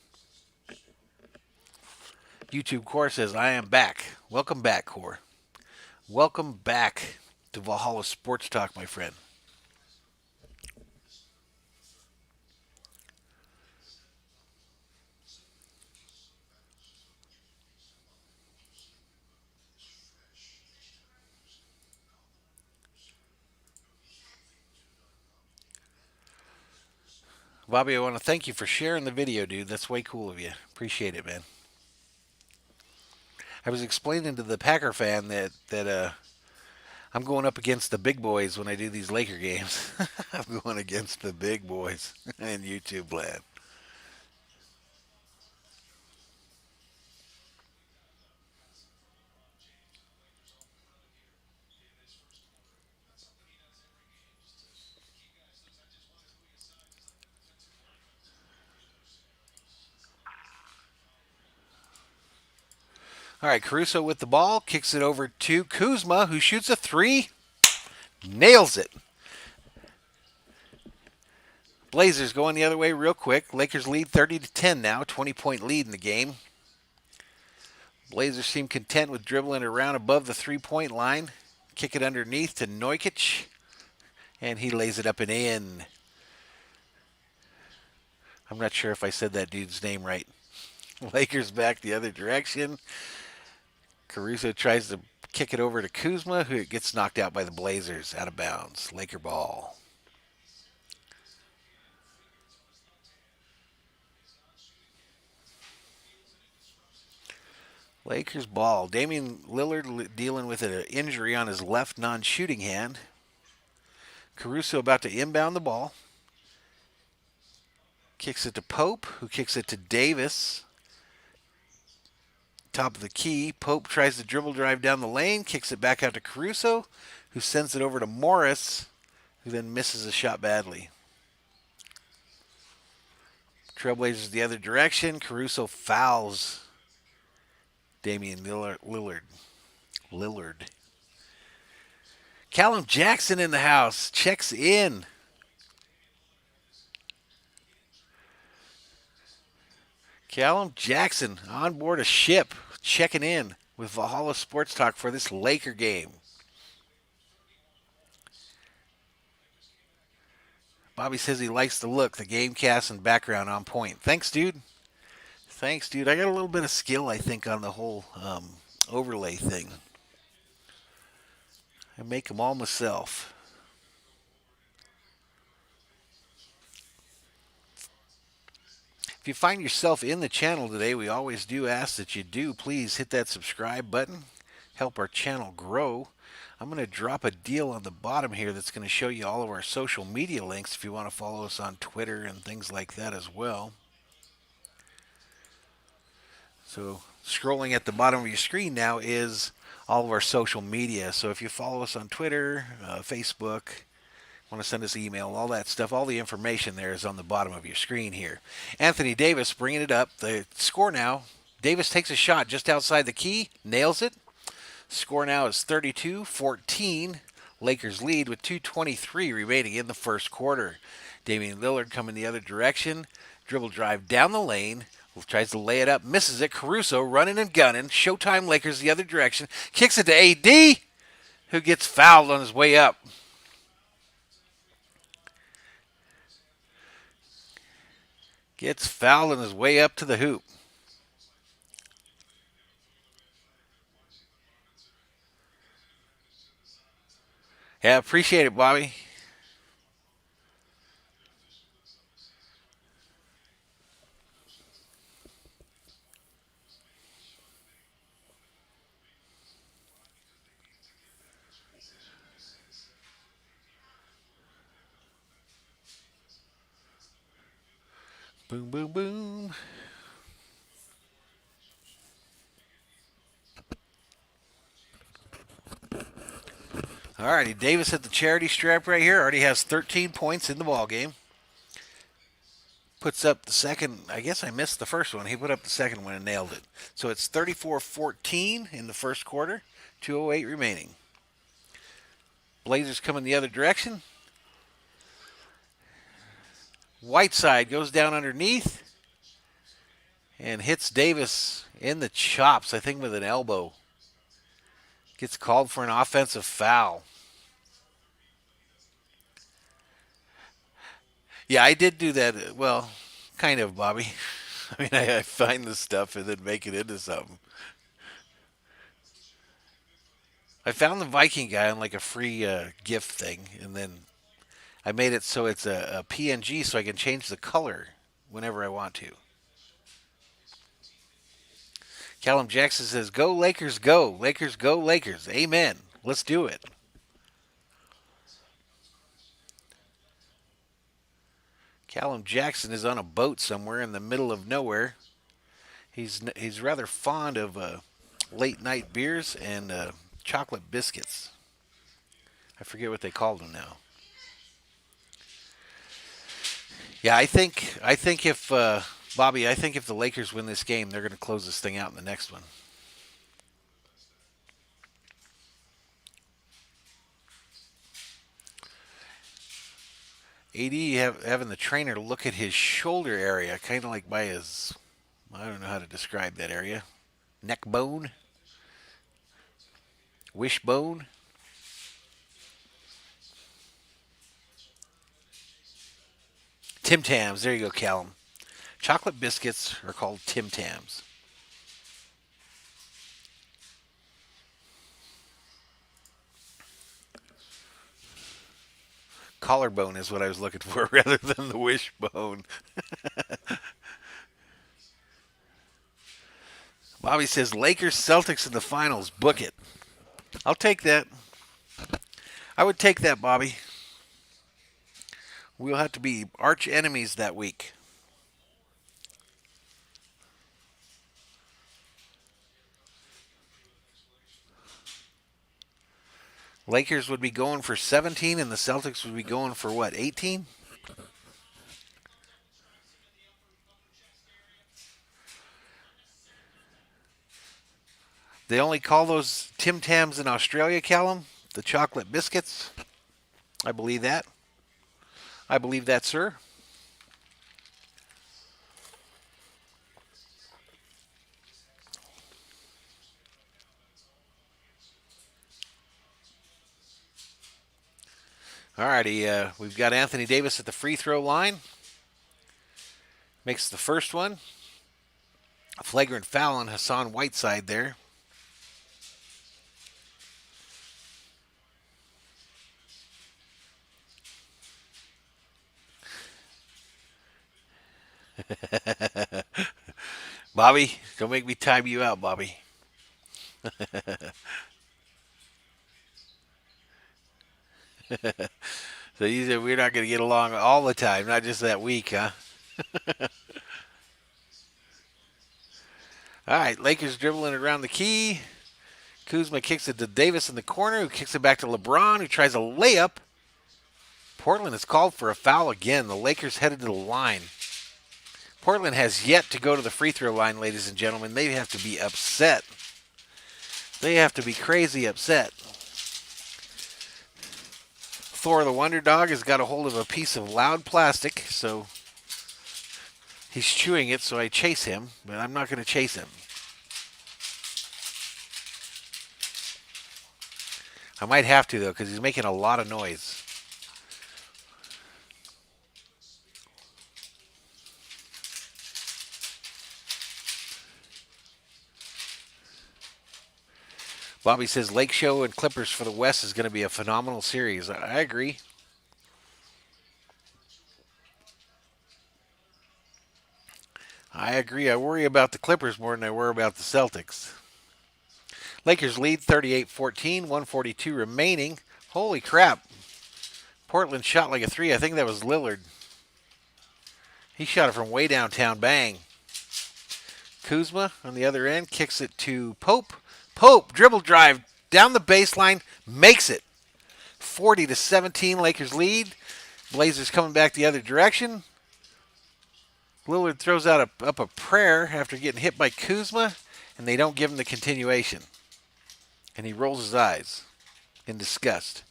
YouTube Core says, I am back. Welcome back, Core. Welcome back to Valhalla Sports Talk, my friend. Bobby, I want to thank you for sharing the video, dude. That's way cool of you. Appreciate it, man. I was explaining to the Packer fan that I'm going up against the big boys when I do these Laker games. I'm going against the big boys in YouTube land. All right, Caruso with the ball, kicks it over to Kuzma, who shoots a three, nails it. Blazers going the other way real quick. Lakers lead 30-10 now, 20-point lead in the game. Blazers seem content with dribbling around above the three-point line. Kick it underneath to Nurkic, and he lays it up and in. I'm not sure if I said that dude's name right. Lakers back the other direction. Caruso tries to kick it over to Kuzma, who gets knocked out by the Blazers out of bounds. Laker ball. Lakers ball. Damian Lillard dealing with an injury on his left non-shooting hand. Caruso about to inbound the ball. Kicks it to Pope, who kicks it to Davis. Top of the key. Pope tries to dribble drive down the lane, kicks it back out to Caruso, who sends it over to Morris, who then misses a shot badly. Trailblazers the other direction. Caruso fouls Damian Lillard. Callum Jackson in the house. Checks in. Callum Jackson on board a ship, checking in with Valhalla Sports Talk for this Laker game. Bobby says he likes the look, the game cast and background on point. Thanks, dude. Thanks, dude. I got a little bit of skill, I think, on the whole overlay thing. I make them all myself. If you find yourself in the channel today, we always do ask that you do please hit that subscribe button. Help our channel grow. I'm going to drop a deal on the bottom here that's going to show you all of our social media links if you want to follow us on Twitter and things like that as well. So scrolling at the bottom of your screen now is all of our social media. So if you follow us on Twitter, Facebook, want to send us email, all that stuff, all the information there is on the bottom of your screen here. Anthony Davis bringing it up. The score now, Davis takes a shot just outside the key, nails it. Score now is 32-14. Lakers lead with 2:23 remaining in the first quarter. Damian Lillard coming the other direction. Dribble drive down the lane. Tries to lay it up, misses it. Caruso running and gunning. Showtime Lakers the other direction. Kicks it to AD, who gets fouled on his way up. Gets fouled on his way up to the hoop. Yeah, appreciate it, Bobby. Boom, boom, boom. All righty, Davis at the charity stripe right here. Already has 13 points in the ball game. puts up the second. I guess I missed the first one. He put up the second one and nailed it. So it's 34-14 in the first quarter. 2:08 remaining. Blazers coming the other direction. Whiteside goes down underneath and hits Davis in the chops, I think with an elbow. Gets called for an offensive foul. Yeah, I did do that. Well, kind of, Bobby. I mean, I find the stuff and then make it into something. I found the Viking guy on like a free GIF thing, and then I made it so it's a PNG so I can change the color whenever I want to. Callum Jackson says, "Go Lakers, go Lakers, go Lakers." Amen. Let's do it. Callum Jackson is on a boat somewhere in the middle of nowhere. He's rather fond of late night beers and chocolate biscuits. I forget what they called them now. Yeah, I think if Bobby, I think if the Lakers win this game, they're going to close this thing out in the next one. AD having the trainer look at his shoulder area, kind of like by his, I don't know how to describe that area, neck bone, wishbone. Tim Tams, there you go, Callum. Chocolate biscuits are called Tim Tams. Collarbone is what I was looking for rather than the wishbone. Bobby says Lakers Celtics in the finals. Book it. I'll take that. I would take that, Bobby. We'll have to be arch enemies that week. Lakers would be going for 17 and the Celtics would be going for what, 18? They only call those Tim Tams in Australia, Callum? The chocolate biscuits? I believe that. I believe that, sir. Alrighty, we've got Anthony Davis at the free throw line. Makes the first one. A flagrant foul on Hassan Whiteside there. Bobby, don't make me time you out, Bobby. So you said we're not going to get along all the time, not just that week, huh? All right, Lakers dribbling around the key. Kuzma kicks it to Davis in the corner, who kicks it back to LeBron, who tries a layup. Portland is called for a foul again. The Lakers headed to the line. Portland has yet to go to the free throw line, ladies and gentlemen. They have to be upset. They have to be crazy upset. Thor the Wonder Dog has got a hold of a piece of loud plastic, so he's chewing it, so I chase him, but I'm not going to chase him. I might have to, though, because he's making a lot of noise. Bobby says Lake Show and Clippers for the West is going to be a phenomenal series. I agree. I agree. I worry about the Clippers more than I worry about the Celtics. Lakers lead 38-14, 142 remaining. Holy crap. Portland shot like a three. I think that was Lillard. He shot it from way downtown. Bang. Kuzma on the other end kicks it to Pope. Pope, dribble drive down the baseline, makes it. 40-17, Lakers lead. Blazers coming back the other direction. Lillard throws up a prayer after getting hit by Kuzma, and they don't give him the continuation. And he rolls his eyes in disgust.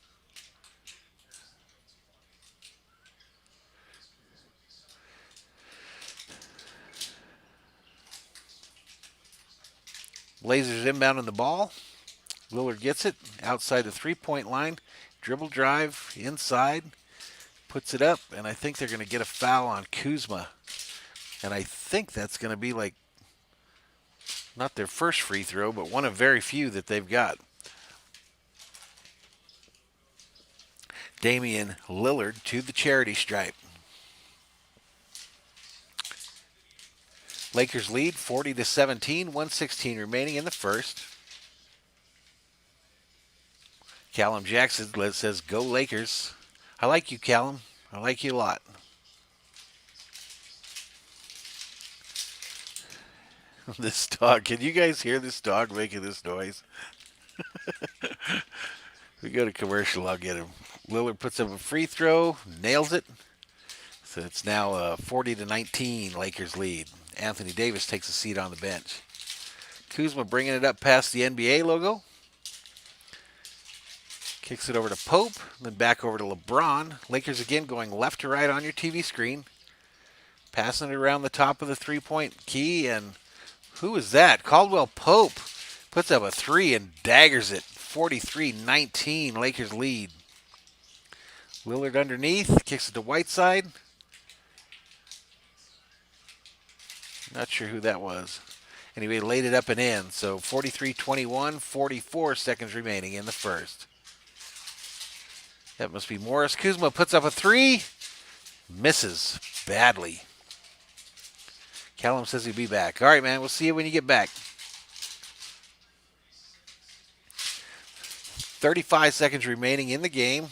Blazers inbounding the ball. Lillard gets it outside the three-point line. Dribble drive inside. Puts it up, and I think they're going to get a foul on Kuzma. And I think that's going to be like not their first free throw, but one of very few that they've got. Damian Lillard to the charity stripe. Lakers lead 40-17, 1:16 remaining in the first. Callum Jackson says, "Go Lakers." I like you, Callum. I like you a lot. This dog, can you guys hear this dog making this noise? We go to commercial, I'll get him. Lillard puts up a free throw, nails it. So it's now 40-19, Lakers lead. Anthony Davis takes a seat on the bench. Kuzma bringing it up past the NBA logo. Kicks it over to Pope, then back over to LeBron. Lakers again going left to right on your TV screen. Passing it around the top of the three-point key, and who is that? Caldwell Pope puts up a three and daggers it. 43-19, Lakers lead. Lillard underneath, kicks it to Whiteside. Not sure who that was. Anyway, laid it up and in. So 43-21, 44 seconds remaining in the first. That must be Morris. Kuzma puts up a three. Misses badly. Callum says he'll be back. All right, man. We'll see you when you get back. 35 seconds remaining in the game.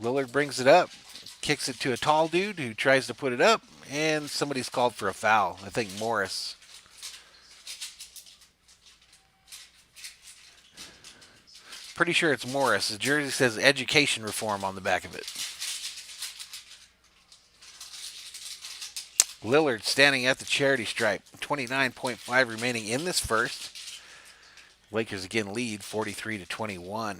Lillard brings it up. Kicks it to a tall dude who tries to put it up. And somebody's called for a foul. I think Morris. Pretty sure it's Morris. The jersey says education reform on the back of it. Lillard standing at the charity stripe. 29.5 remaining in this first. Lakers again lead 43-21.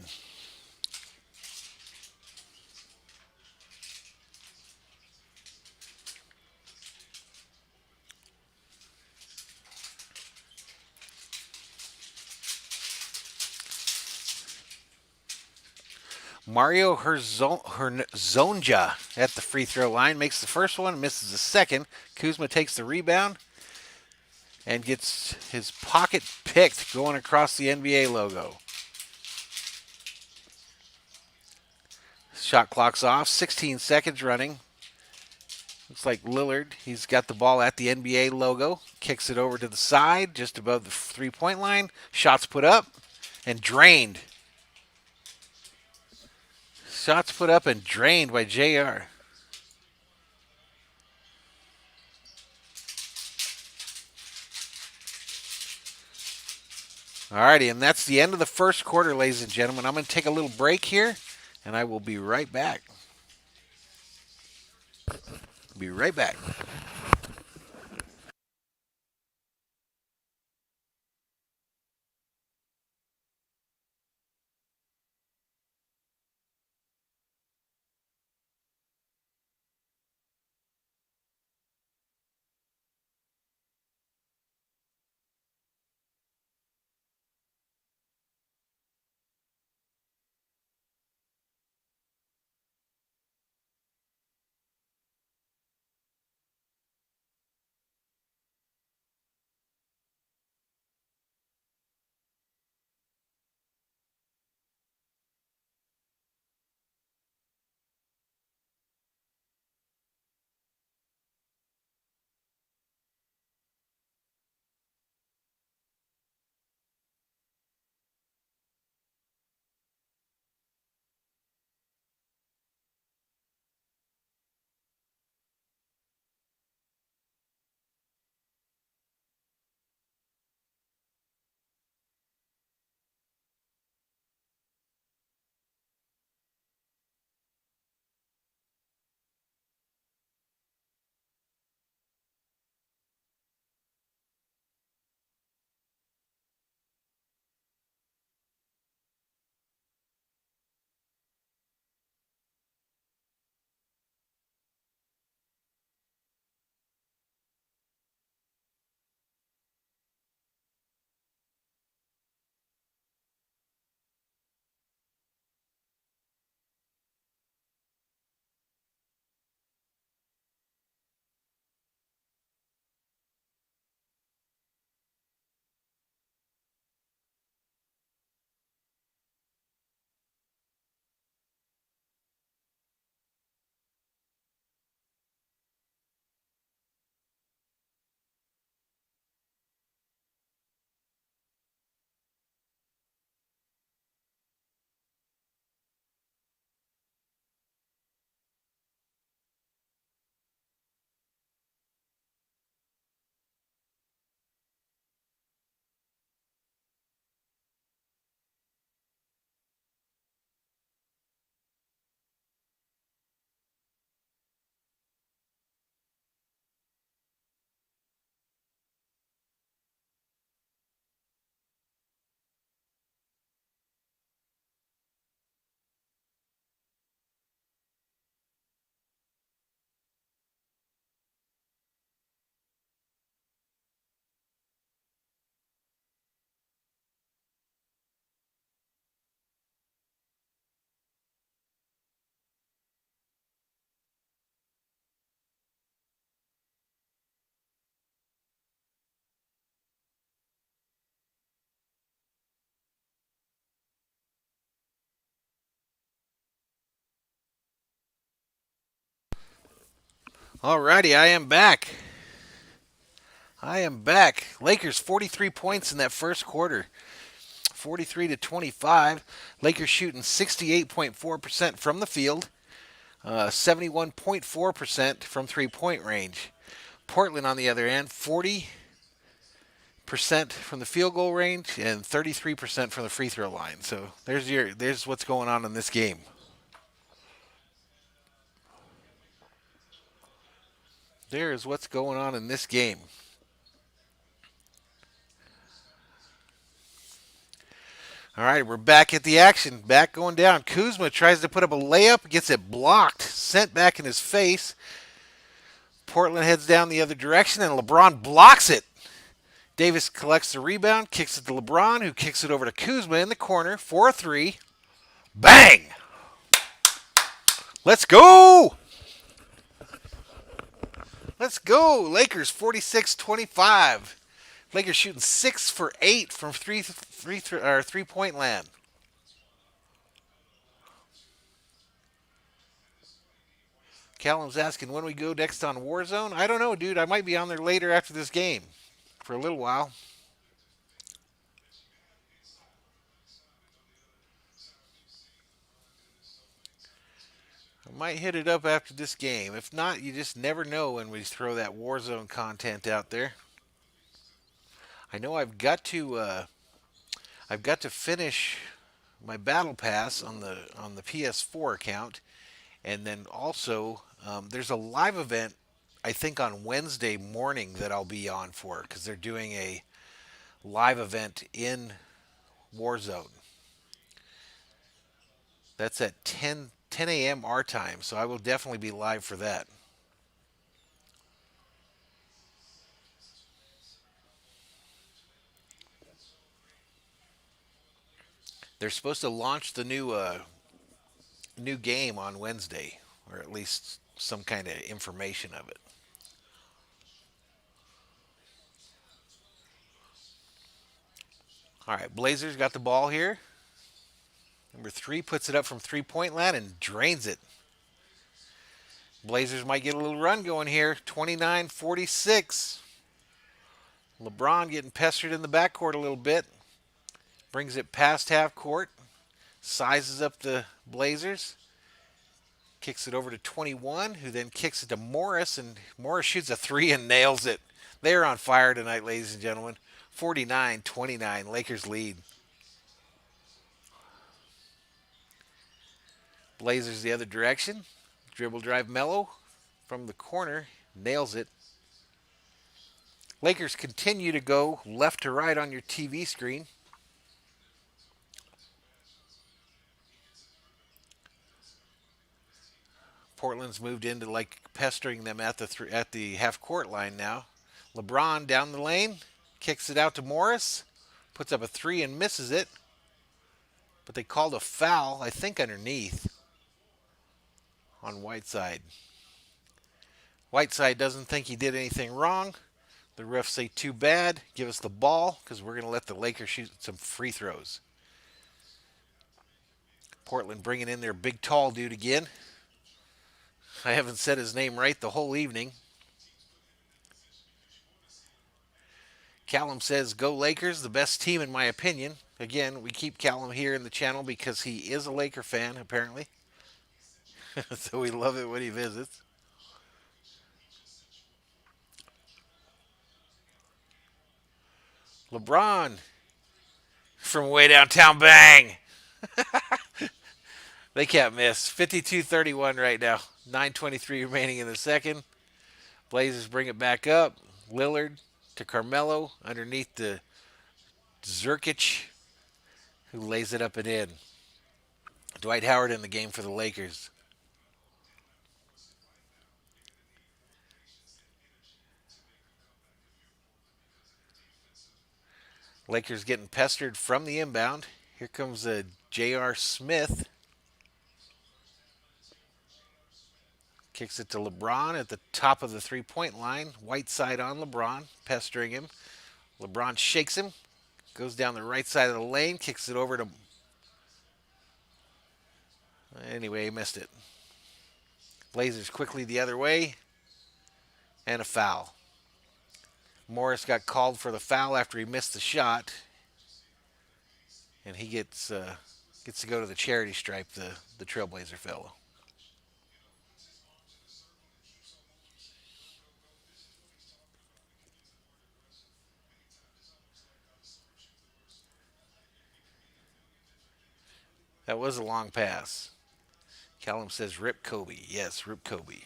Mario Herzonja at the free throw line makes the first one, misses the second. Kuzma takes the rebound and gets his pocket picked going across the NBA logo. Shot clock's off, 16 seconds running. Looks like Lillard, he's got the ball at the NBA logo, kicks it over to the side just above the three-point line. Shots put up and drained. Shots put up and drained by JR. Alrighty, and that's the end of the first quarter, ladies and gentlemen. I'm going to take a little break here, and I will be right back. Be right back. Alrighty, I am back. I am back. Lakers 43 points in that first quarter. 43 to 25. Lakers shooting 68.4% from the field, 71.4% from three-point range. Portland, on the other end, 40% from the field goal range and 33% from the free throw line. So there's what's going on in this game. There's what's going on in this game. All right, we're back at the action. Back going down. Kuzma tries to put up a layup, gets it blocked, sent back in his face. Portland heads down the other direction, and LeBron blocks it. Davis collects the rebound, kicks it to LeBron, who kicks it over to Kuzma in the corner for a three. Bang! Let's go! Let's go! Lakers 46-25. Lakers shooting 6 for 8 from three-point land. Callum's asking when we go next on Warzone. I don't know, dude. I might be on there later after this game for a little while. I might hit it up after this game. If not, you just never know when we throw that Warzone content out there. I know I've got to finish my battle pass on the PS4 account, and then also there's a live event I think on Wednesday morning that I'll be on for because they're doing a live event in Warzone. That's at 10 a.m. our time, so I will definitely be live for that. They're supposed to launch the new game on Wednesday, or at least some kind of information of it. All right, Blazers got the ball here. Number three puts it up from three-point land and drains it. Blazers might get a little run going here. 29-46. LeBron getting pestered in the backcourt a little bit. Brings it past half court. Sizes up the Blazers. Kicks it over to 21, who then kicks it to Morris, and Morris shoots a three and nails it. They're on fire tonight, ladies and gentlemen. 49-29, Lakers lead. Blazers the other direction. Dribble drive Mello from the corner. Nails it. Lakers continue to go left to right on your TV screen. Portland's moved into like pestering them at the half court line now. LeBron down the lane, kicks it out to Morris, puts up a three and misses it. But they called a foul, I think underneath, on Whiteside. Whiteside doesn't think he did anything wrong. The refs say too bad, give us the ball because we're going to let the Lakers shoot some free throws. Portland bringing in their big tall dude again. I haven't said his name right the whole evening. Callum says, go Lakers, the best team in my opinion. Again, we keep Callum here in the channel because he is a Laker fan, apparently. So we love it when he visits. LeBron from way downtown, bang! They can't miss. 52-31 right now. 9:23 remaining in the second. Blazers bring it back up. Lillard to Carmelo underneath the Zerkic, who lays it up and in. Dwight Howard in the game for the Lakers. Lakers getting pestered from the inbound. Here comes J.R. Smith. Kicks it to LeBron at the top of the three-point line. Whiteside on LeBron, pestering him. LeBron shakes him. Goes down the right side of the lane. Kicks it over to... Anyway, he missed it. Blazers quickly the other way. and a foul. Morris got called for the foul after he missed the shot, and he gets to go to the charity stripe. The Trailblazer fellow. That was a long pass. Callum says, "Rip Kobe." Yes, rip Kobe.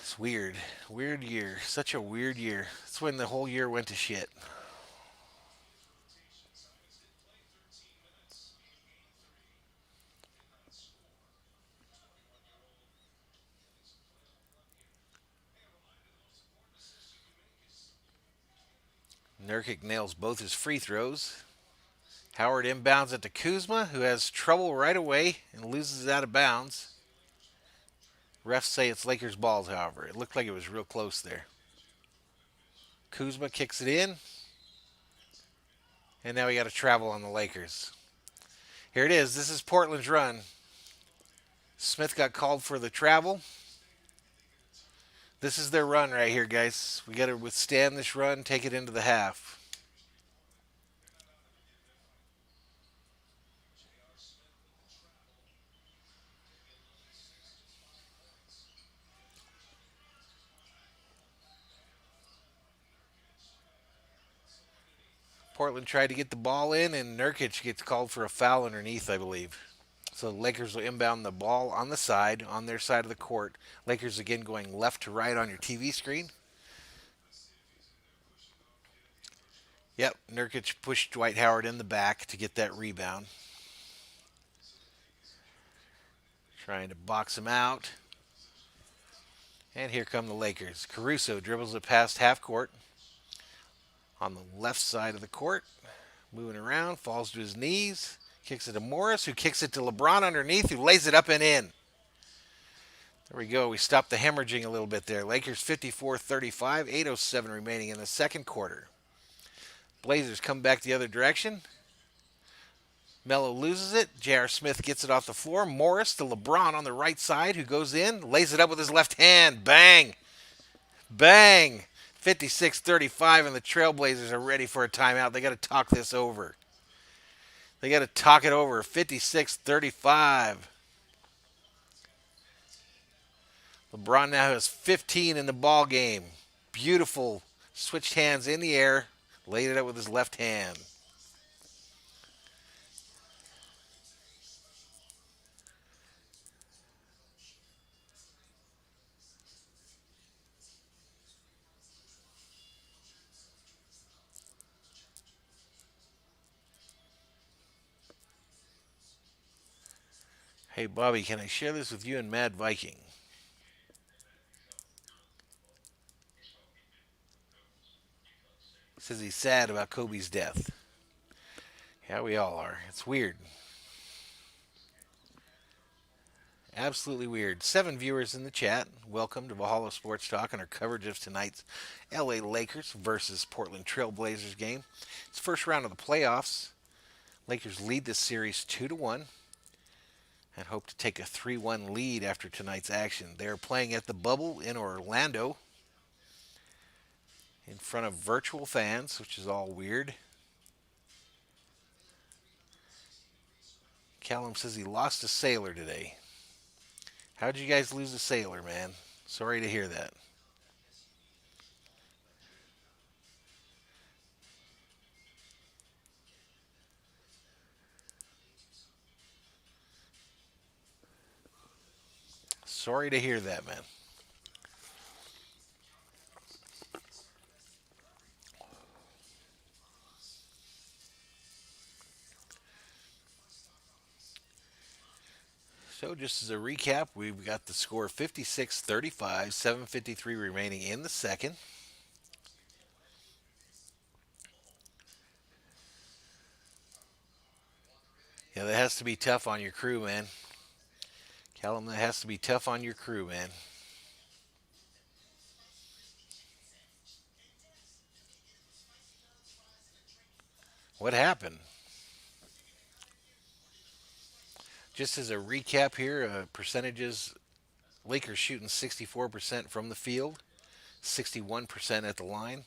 It's weird. Weird year. Such a weird year. It's when the whole year went to shit. Nurkic nails both his free throws. Howard inbounds it to Kuzma, who has trouble right away and loses it out of bounds. Refs say it's Lakers balls, however. It looked like it was real close there. Kuzma kicks it in, and now we got to travel on the Lakers. Here it is. This is Portland's run. Smith got called for the travel. This is their run right here, guys. We got to withstand this run, take it into the half. Portland tried to get the ball in, and Nurkic gets called for a foul underneath, I believe. So the Lakers will inbound the ball on the side, on their side of the court. Lakers again going left to right on your TV screen. Yep, Nurkic pushed Dwight Howard in the back to get that rebound. Trying to box him out. And here come the Lakers. Caruso dribbles it past half court. On the left side of the court. Moving around, falls to his knees. Kicks it to Morris, who kicks it to LeBron underneath, who lays it up and in. There we go. We stopped the hemorrhaging a little bit there. Lakers 54-35, 8:07 remaining in the second quarter. Blazers come back the other direction. Melo loses it. J.R. Smith gets it off the floor. Morris to LeBron on the right side, who goes in, lays it up with his left hand. Bang! Bang! 56-35, and the Trailblazers are ready for a timeout. They got to talk this over. They got to talk it over. 56-35. LeBron now has 15 in the ball game. Beautiful. Switched hands in the air. Laid it up with his left hand. Hey, Bobby, can I share this with you and Mad Viking? Says he's sad about Kobe's death. Yeah, we all are. It's weird. Absolutely weird. 7 viewers in the chat. Welcome to Valhalla Sports Talk and our coverage of tonight's LA Lakers versus Portland Trailblazers game. It's first round of the playoffs. Lakers lead this series 2-1 and hope to take a 3-1 lead after tonight's action. They are playing at the Bubble in Orlando in front of virtual fans, which is all weird. Callum says he lost a sailor today. How'd you guys lose a sailor, man? Sorry to hear that. Sorry to hear that, man. So just as a recap, we've got the score 56-35, 7:53 remaining in the second. Yeah, that has to be tough on your crew, man. Callum, that has to be tough on your crew, man. What happened? Just as a recap here, percentages Lakers shooting 64% from the field, 61% at the line.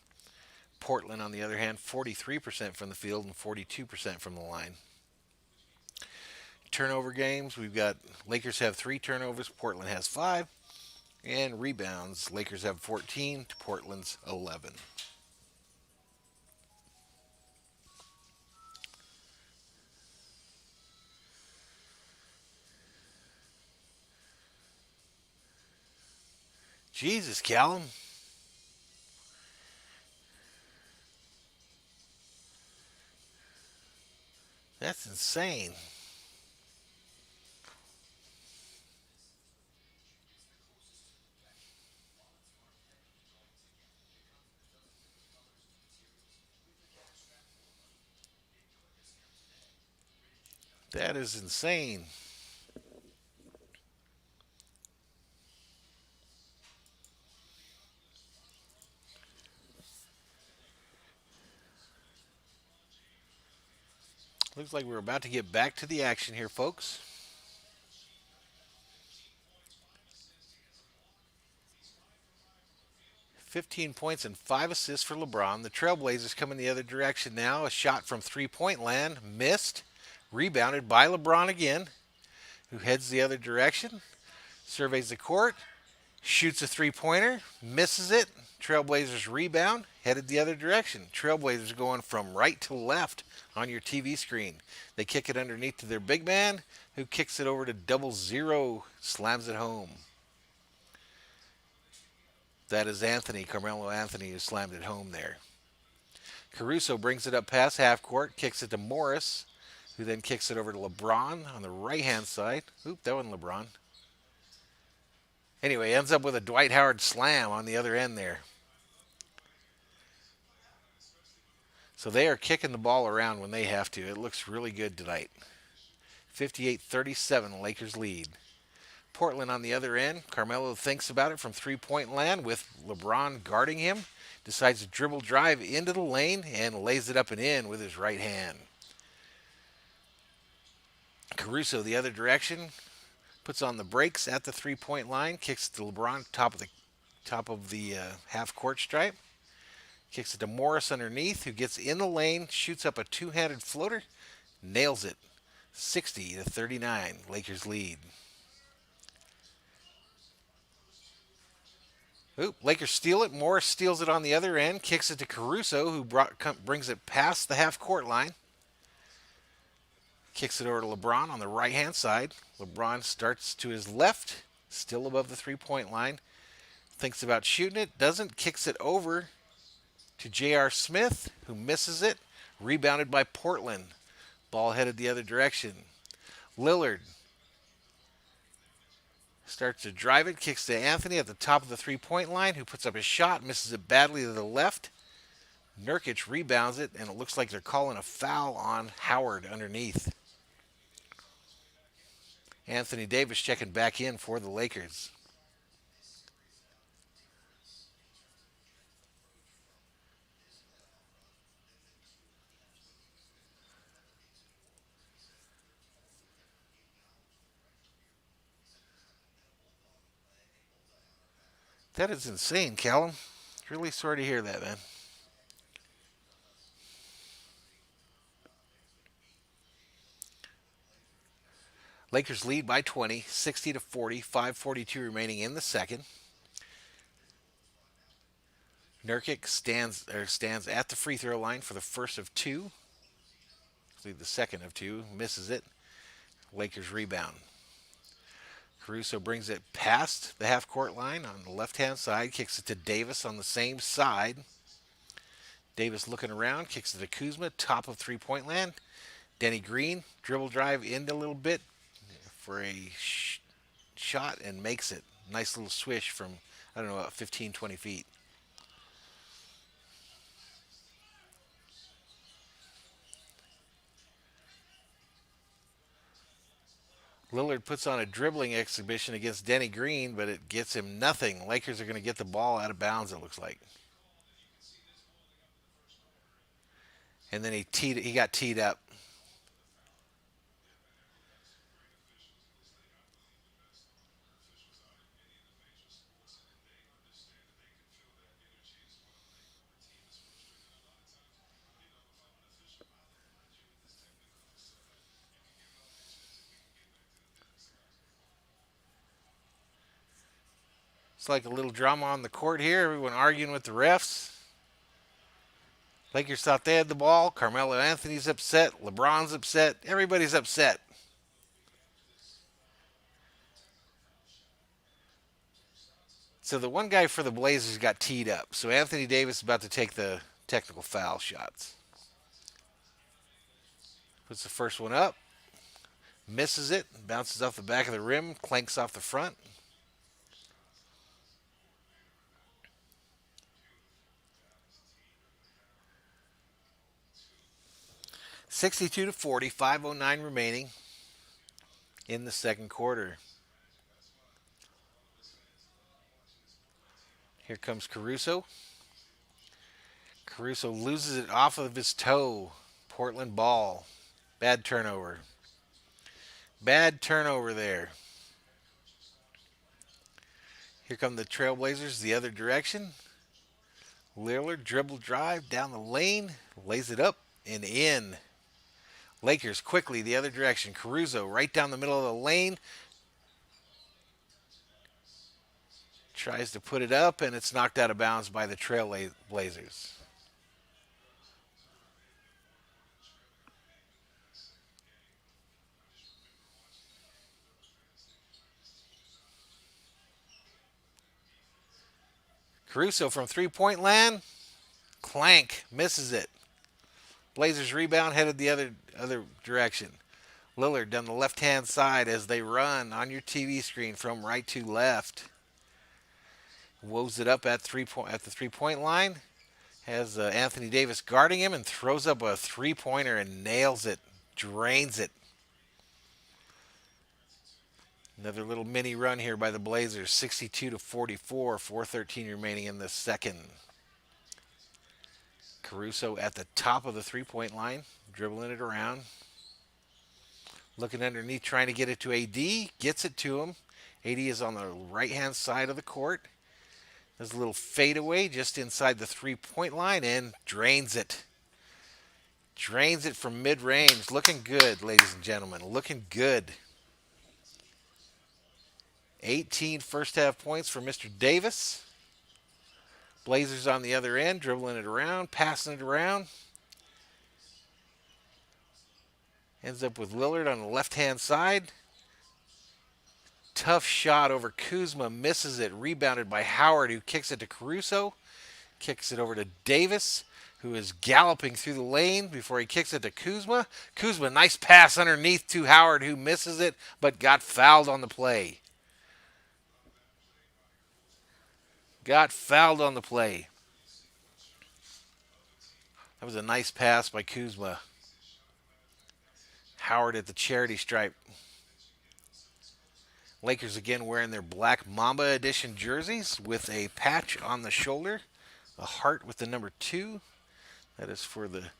Portland, on the other hand, 43% from the field and 42% from the line. Turnover games, we've got Lakers have 3 turnovers, Portland has 5. And rebounds, Lakers have 14 to Portland's 11. Jesus, Callum. That's insane. That is insane. Looks like we're about to get back to the action here, folks. 15 points and 5 assists for Lebron. The Trailblazers coming the other direction now. A shot from 3-point land, missed. Rebounded by Lebron again, who heads the other direction. Surveys the court, shoots a 3-pointer, misses it. Trailblazers rebound, headed the other direction. Trailblazers going from right to left on your TV screen. They kick it underneath to their big man, who kicks it over to 0-0, slams it home. That is Anthony, Carmelo Anthony, who slammed it home there. Caruso brings it up past half court, kicks it to Morris, who then kicks it over to LeBron on the right-hand side. Oop, that wasn't LeBron. Anyway, ends up with a Dwight Howard slam on the other end there. So they are kicking the ball around when they have to. It looks really good tonight. 58-37, Lakers lead. Portland on the other end. Carmelo thinks about it from 3-point land with LeBron guarding him. Decides to dribble drive into the lane and lays it up and in with his right hand. Caruso the other direction. Puts on the brakes at the 3-point line. Kicks it to LeBron, top of the half court stripe. Kicks it to Morris underneath, who gets in the lane, shoots up a two-handed floater, nails it. 60-39, Lakers lead. Oop, Lakers steal it. Morris steals it on the other end, kicks it to Caruso, who brings it past the half-court line. Kicks it over to LeBron on the right-hand side. LeBron starts to his left, still above the 3-point line. Thinks about shooting it, doesn't, kicks it over to J.R. Smith, who misses it. Rebounded by Portland. Ball headed the other direction. Lillard starts to drive it, kicks to Anthony at the top of the 3-point line, who puts up a shot, misses it badly to the left. Nurkic rebounds it, and it looks like they're calling a foul on Howard underneath. Anthony Davis checking back in for the Lakers. That is insane, Callum. Really sorry to hear that, man. Lakers lead by 20, 60-40, 5:42 remaining in the second. Nurkic stands at the free throw line for the first of two. The second of two, misses it. Lakers rebound. Caruso brings it past the half-court line on the left-hand side, kicks it to Davis on the same side. Davis looking around, kicks it to Kuzma, top of 3-point land. Denny Green, dribble drive in a little bit for a shot and makes it. Nice little swish from, I don't know, about 15, 20 feet. Lillard puts on a dribbling exhibition against Denny Green, but it gets him nothing. Lakers are going to get the ball out of bounds, it looks like. And then he got teed up. It's like a little drama on the court here. Everyone arguing with the refs. Lakers thought they had the ball. Carmelo Anthony's upset. LeBron's upset. Everybody's upset. So the one guy for the Blazers got teed up. So Anthony Davis is about to take the technical foul shots. Puts the first one up. Misses it. Bounces off the back of the rim. Clanks off the front. (62-40). 5:09 remaining in the second quarter. Here comes Caruso. Caruso loses it off of his toe. Portland ball. Bad turnover. Bad turnover there. Here come the Trailblazers the other direction. Lillard dribble drive down the lane. Lays it up and in. Lakers quickly the other direction. Caruso right down the middle of the lane. Tries to put it up, and it's knocked out of bounds by the Trailblazers. Caruso from three-point land. Clank. Misses it. Blazers rebound headed the other direction. Lillard down the left-hand side as they run on your TV screen from right to left. Woes it up at the three-point line. Has Anthony Davis guarding him and throws up a three-pointer and nails it. Drains it. Another little mini run here by the Blazers. 62-44. 4:13 remaining in the second. Caruso at the top of the three-point line. Dribbling it around. Looking underneath, trying to get it to AD. Gets it to him. AD is on the right-hand side of the court. There's a little fadeaway just inside the three-point line and drains it. Drains it from mid-range. Looking good, ladies and gentlemen. Looking good. 18 first-half points for Mr. Davis. Blazers on the other end, dribbling it around, passing it around. Ends up with Lillard on the left-hand side. Tough shot over Kuzma. Misses it. Rebounded by Howard, who kicks it to Caruso. Kicks it over to Davis, who is galloping through the lane before he kicks it to Kuzma. Kuzma, nice pass underneath to Howard, who misses it, but got fouled on the play. Got fouled on the play. That was a nice pass by Kuzma. Howard at the charity stripe. Lakers again wearing their black Mamba edition jerseys with a patch on the shoulder. A heart with the number 2. That is for the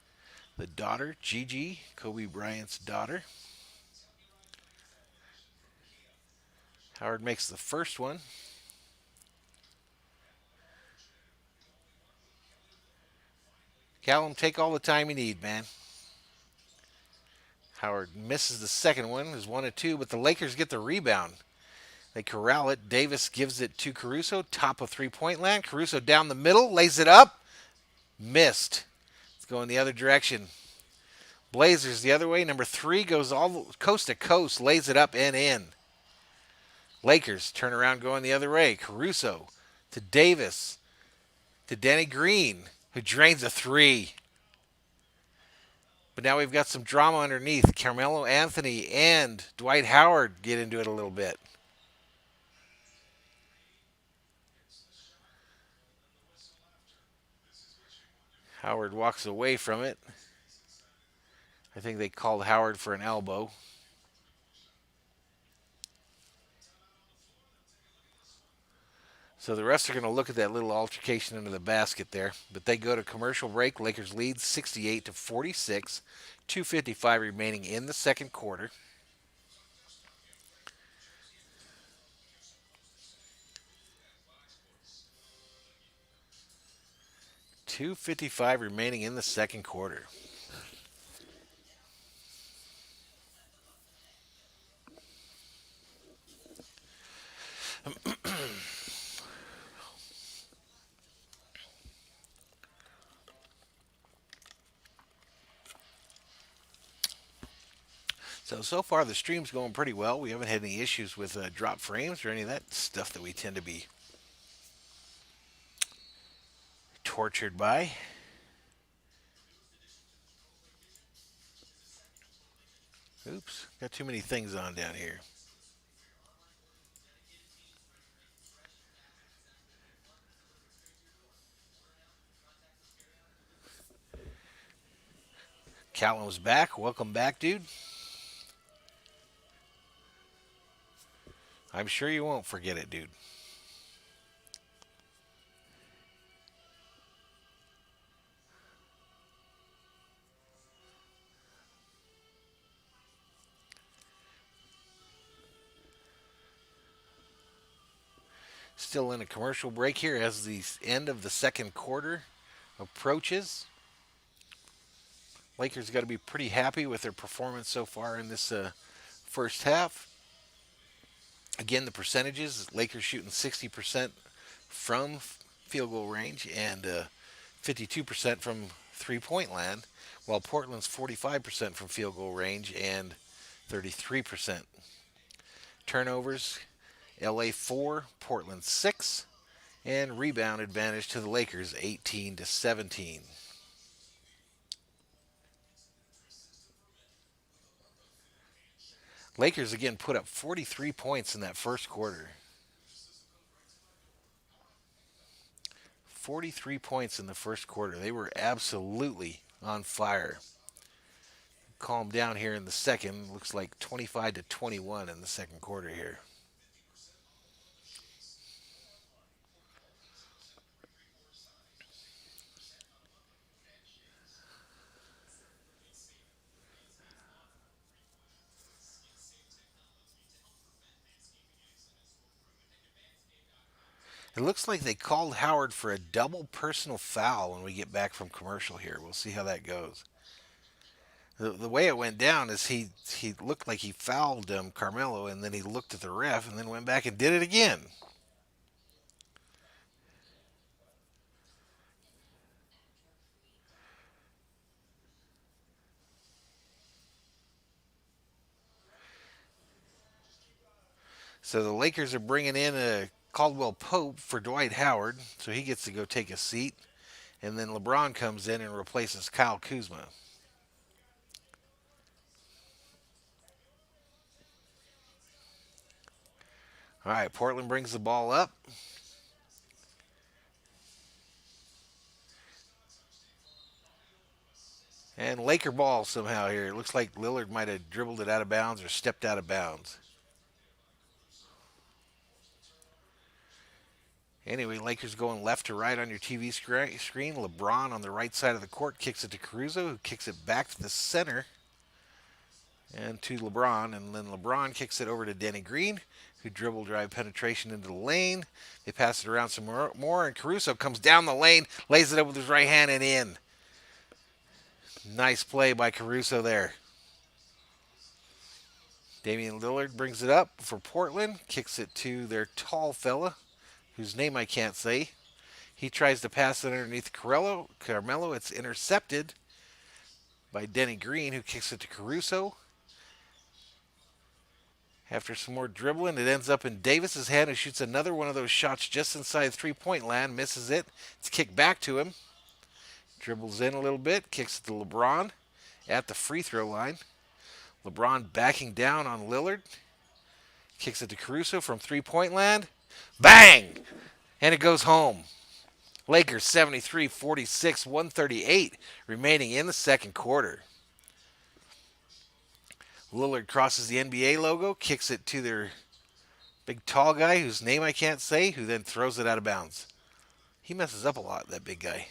daughter, Gigi, Kobe Bryant's daughter. Howard makes the first one. Callum, take all the time you need, man. Howard misses the second one. Is 1-2, but the Lakers get the rebound. They corral it. Davis gives it to Caruso. Top of three-point land. Caruso down the middle. Lays it up. Missed. It's going the other direction. Blazers the other way. Number 3 goes all coast to coast. Lays it up and in. Lakers turn around going the other way. Caruso to Davis. To Danny Green, who drains a 3. But now we've got some drama underneath. Carmelo Anthony and Dwight Howard get into it a little bit. Howard walks away from it. I think they called Howard for an elbow. So the refs are going to look at that little altercation into the basket there. But they go to commercial break. Lakers lead 68-46. 2:55 remaining in the second quarter. .255 remaining in the second quarter. So far the stream's going pretty well. We haven't had any issues with drop frames or any of that stuff that we tend to be tortured by. Oops, got too many things on down here. Callum's back. Welcome back, dude. I'm sure you won't forget it, dude. Still in a commercial break here as the end of the second quarter approaches. Lakers got to be pretty happy with their performance so far in this first half. Again, the percentages: Lakers shooting 60% from field goal range and 52% from three-point land, while Portland's 45% from field goal range and 33%. Turnovers: LA 4, Portland 6, and rebound advantage to the Lakers 18-17. Lakers again put up 43 points in that first quarter. 43 points in the first quarter. They were absolutely on fire. Calm down here in the second. Looks like 25-21 in the second quarter here. It looks like they called Howard for a double personal foul when we get back from commercial here. We'll see how that goes. The way it went down is he looked like he fouled Carmelo, and then he looked at the ref and then went back and did it again. So the Lakers are bringing in a Caldwell Pope for Dwight Howard, so he gets to go take a seat. And then LeBron comes in and replaces Kyle Kuzma. All right, Portland brings the ball up. And Laker ball somehow here. It looks like Lillard might have dribbled it out of bounds or stepped out of bounds. Anyway, Lakers going left to right on your TV screen. LeBron on the right side of the court kicks it to Caruso, who kicks it back to the center and to LeBron. And then LeBron kicks it over to Denny Green, who dribble drive penetration into the lane. They pass it around some more, and Caruso comes down the lane, lays it up with his right hand and in. Nice play by Caruso there. Damian Lillard brings it up for Portland, kicks it to their tall fella, whose name I can't say. He tries to pass it underneath Carmelo. It's intercepted by Denny Green, who kicks it to Caruso. After some more dribbling, it ends up in Davis's hand, who shoots another one of those shots just inside three-point land, misses it. It's kicked back to him. Dribbles in a little bit, kicks it to LeBron at the free throw line. LeBron backing down on Lillard. Kicks it to Caruso from three-point land. Bang! And it goes home. Lakers 73-46, 138 remaining in the second quarter. Lillard crosses the NBA logo, kicks it to their big tall guy whose name I can't say, who then throws it out of bounds. He messes up a lot, that big guy.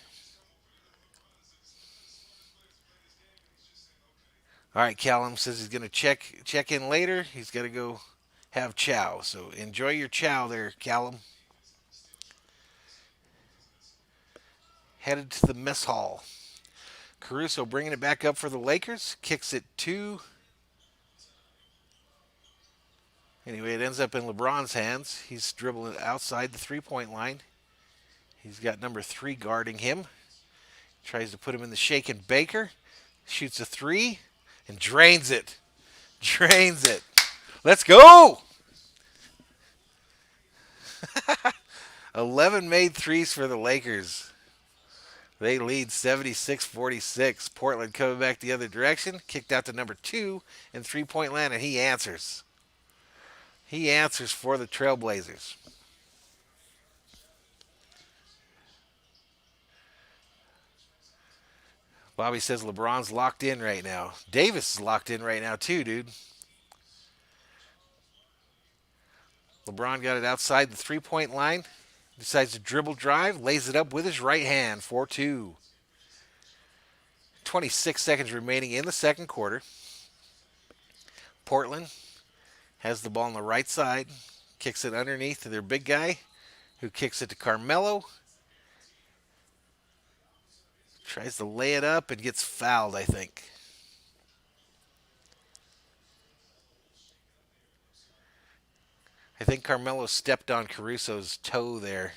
All right, Callum says he's going to check in later. He's got to go have chow. So enjoy your chow there, Callum. Headed to the mess hall. Caruso bringing it back up for the Lakers. Kicks it to... Anyway, it ends up in LeBron's hands. He's dribbling outside the three-point line. He's got number 3 guarding him. Tries to put him in the shake and baker. Shoots a 3 and drains it. Drains it. Let's go. 11 made threes for the Lakers. They lead 76-46. Portland coming back the other direction. Kicked out to number 2 in three-point land, and he answers. He answers for the Trailblazers. Bobby says LeBron's locked in right now. Davis is locked in right now too, dude. LeBron got it outside the three-point line. Decides to dribble drive, lays it up with his right hand, 4-2. 26 seconds remaining in the second quarter. Portland has the ball on the right side, kicks it underneath to their big guy, who kicks it to Carmelo. Tries to lay it up and gets fouled, I think. I think Carmelo stepped on Caruso's toe there.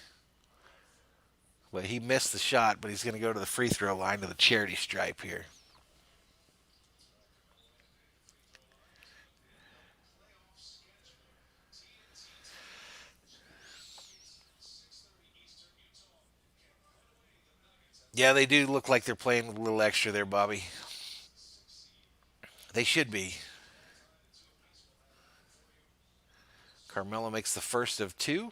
But he missed the shot, but he's going to go to the free throw line to the charity stripe here. Yeah, they do look like they're playing with a little extra there, Bobby. They should be. Carmelo makes the first of two.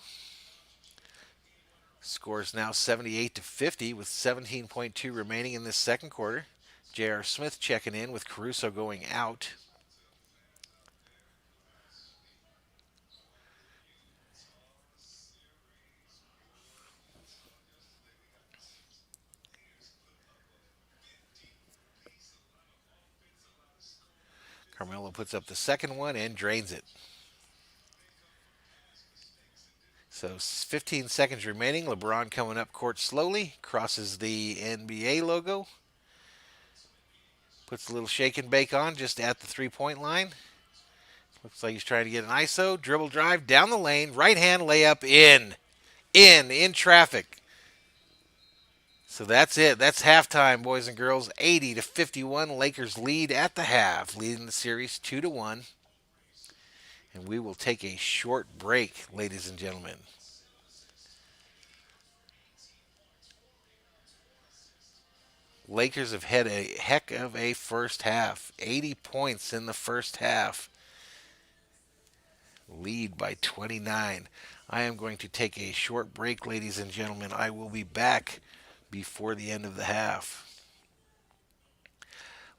Scores now 78-50 with 17.2 remaining in this second quarter. J.R. Smith checking in with Caruso going out. Carmelo puts up the second one and drains it. So 15 seconds remaining. LeBron coming up court slowly. Crosses the NBA logo. Puts a little shake and bake on just at the three-point line. Looks like he's trying to get an ISO. Dribble drive down the lane. Right hand layup in. In traffic. So that's it. That's halftime, boys and girls. 80-51. Lakers lead at the half, leading the series 2-1. And we will take a short break, ladies and gentlemen. Lakers have had a heck of a first half. 80 points in the first half. Lead by 29. I am going to take a short break, ladies and gentlemen. I will be back before the end of the half.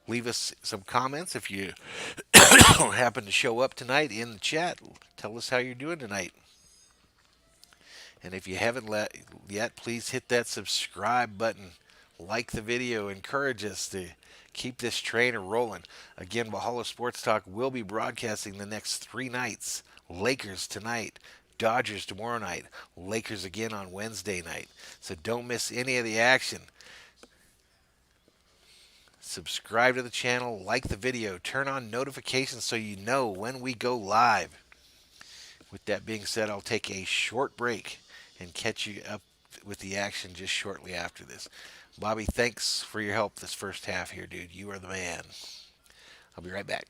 Leave us some comments if you happen to show up tonight in the chat. Tell us how you're doing tonight. And if you haven't yet, please hit that subscribe button. Like the video. Encourage us to keep this train rolling. Again, Valhalla Sports Talk will be broadcasting the next 3 nights. Lakers tonight. Dodgers tomorrow night. Lakers again on Wednesday night. So don't miss any of the action. Subscribe to the channel, like the video, turn on notifications so you know when we go live. With that being said, I'll take a short break and catch you up with the action just shortly after this. Bobby, thanks for your help this first half here, dude. You are the man. I'll be right back.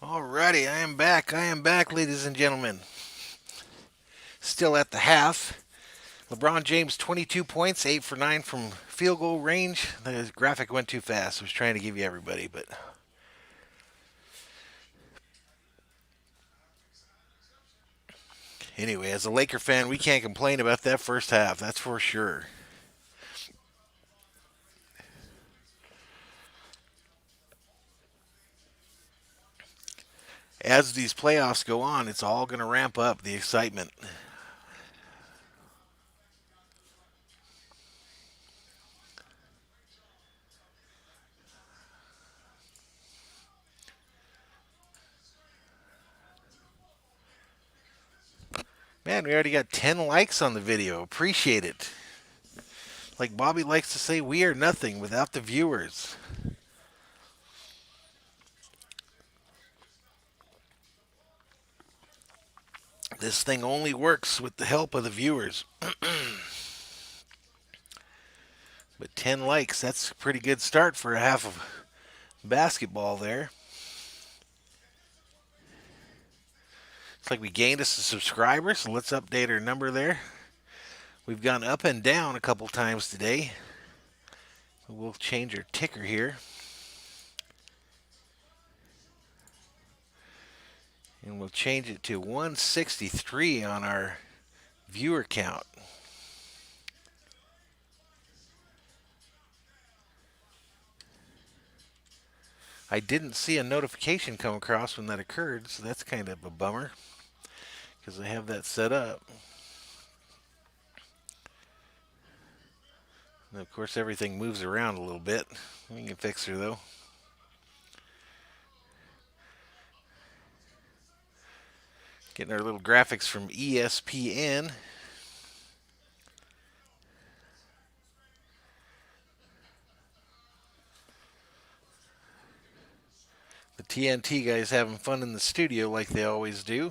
Alrighty, I am back. I am back, ladies and gentlemen. Still at the half. LeBron James, 22 points, 8 for 9 from field goal range. The graphic went too fast. I was trying to give you everybody, but anyway, as a Laker fan, we can't complain about that first half. That's for sure. As these playoffs go on, it's all going to ramp up the excitement. Man, we already got 10 likes on the video. Appreciate it. Like Bobby likes to say, we are nothing without the viewers. This thing only works with the help of the viewers. But 10 likes, that's a pretty good start for a half of basketball there. It's like we gained us a subscriber, so let's update our number there. We've gone up and down a couple times today. We'll change our ticker here. And we'll change it to 163 on our viewer count. I didn't see a notification come across when that occurred, so that's kind of a bummer because I have that set up. And of course, everything moves around a little bit. We can fix her though. Getting our little graphics from ESPN. The TNT guys having fun in the studio like they always do.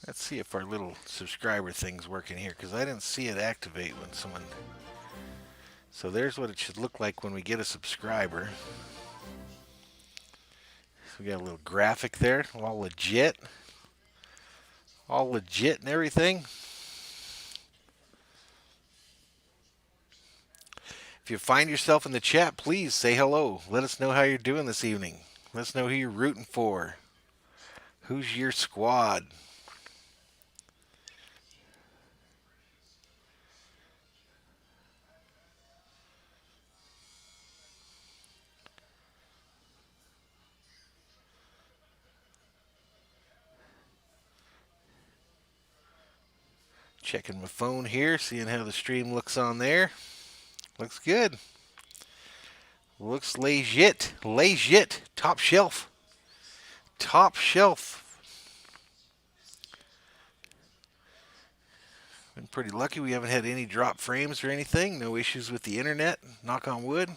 Let's see if our little subscriber thing's working here because I didn't see it activate when someone. So there's what it should look like when we get a subscriber. So we got a little graphic there, all legit. All legit and everything. If you find yourself in the chat, please say hello. Let us know how you're doing this evening. Let us know who you're rooting for. Who's your squad? Checking my phone here, seeing how the stream looks on there. Looks good. Looks legit. Legit. Top shelf. Top shelf. Been pretty lucky. We haven't had any drop frames or anything. No issues with the internet. Knock on wood.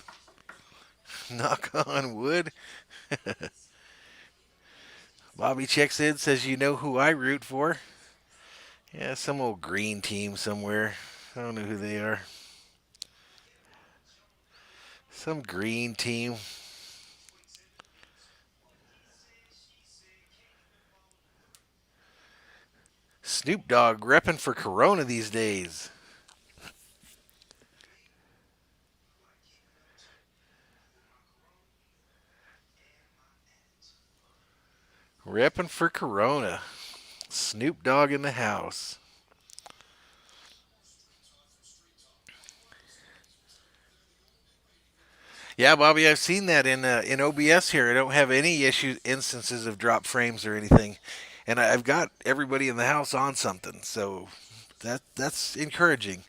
Knock on wood. Bobby checks in, says you know who I root for. Yeah, some old green team somewhere. I don't know who they are. Some green team. Snoop Dogg repping for Corona these days. Repping for Corona. Snoop Dogg in the house. Yeah, Bobby, I've seen that in OBS here. I don't have any instances of drop frames or anything, and I've got everybody in the house on something, so that's encouraging.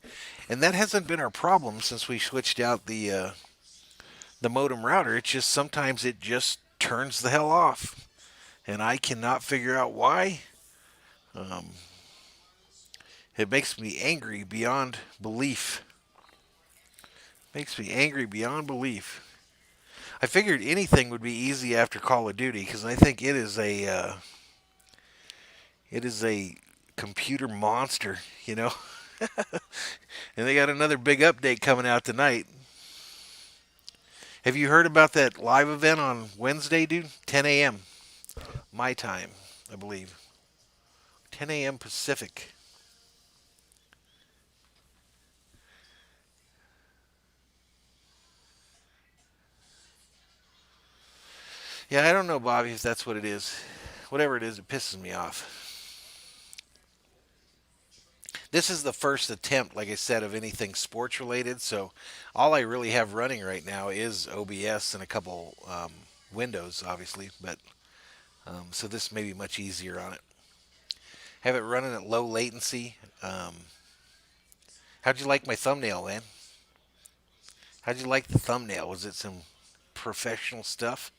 And that hasn't been our problem since we switched out the modem router. It's just sometimes it just turns the hell off, and I cannot figure out why. Um, it makes me angry beyond belief. Makes me angry beyond belief. I figured anything would be easy after Call of Duty because I think it is a computer monster, you know. And they got another big update coming out tonight. Have you heard about that live event on Wednesday, dude? 10 a.m. my time, I believe. 10 a.m. Pacific. Yeah, I don't know, Bobby, if that's what it is. Whatever it is, it pisses me off. This is the first attempt, like I said, of anything sports related. So all I really have running right now is OBS and a couple windows, obviously. But so this may be much easier on it. Have it running at low latency. How'd you like my thumbnail, man? How'd you like the thumbnail? Was it some professional stuff?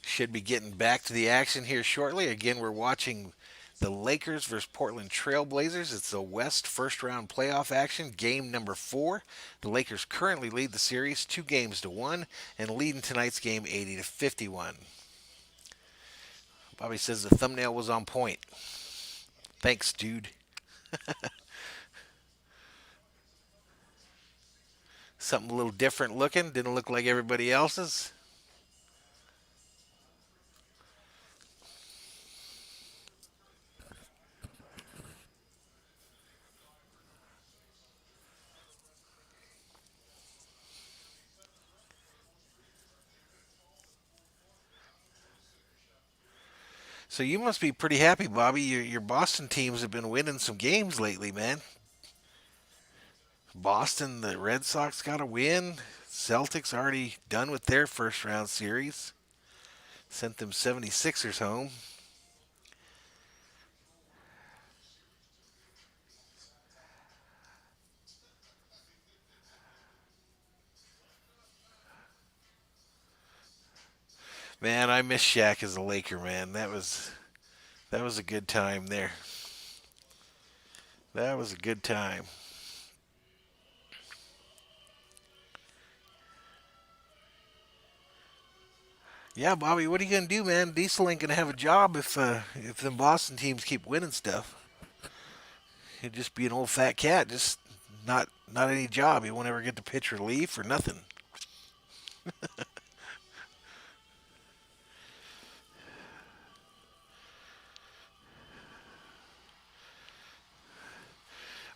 Should be getting back to the action here shortly. Again, we're watching the Lakers versus Portland Trailblazers. It's the West first round playoff action, game number 4. The Lakers currently lead the series 2-1 and leading tonight's game 80-51. Bobby says the thumbnail was on point. Thanks, dude. Something a little different looking. Didn't look like everybody else's. So you must be pretty happy, Bobby. Your Boston teams have been winning some games lately, man. Boston, the Red Sox got a win. Celtics already done with their first round series. Sent them 76ers home. Man, I miss Shaq as a Laker, man. That was a good time there. That was a good time. Yeah, Bobby, what are you gonna do, man? Diesel ain't gonna have a job if them Boston teams keep winning stuff. He'd just be an old fat cat, just not any job. He won't ever get to pitch relief or nothing.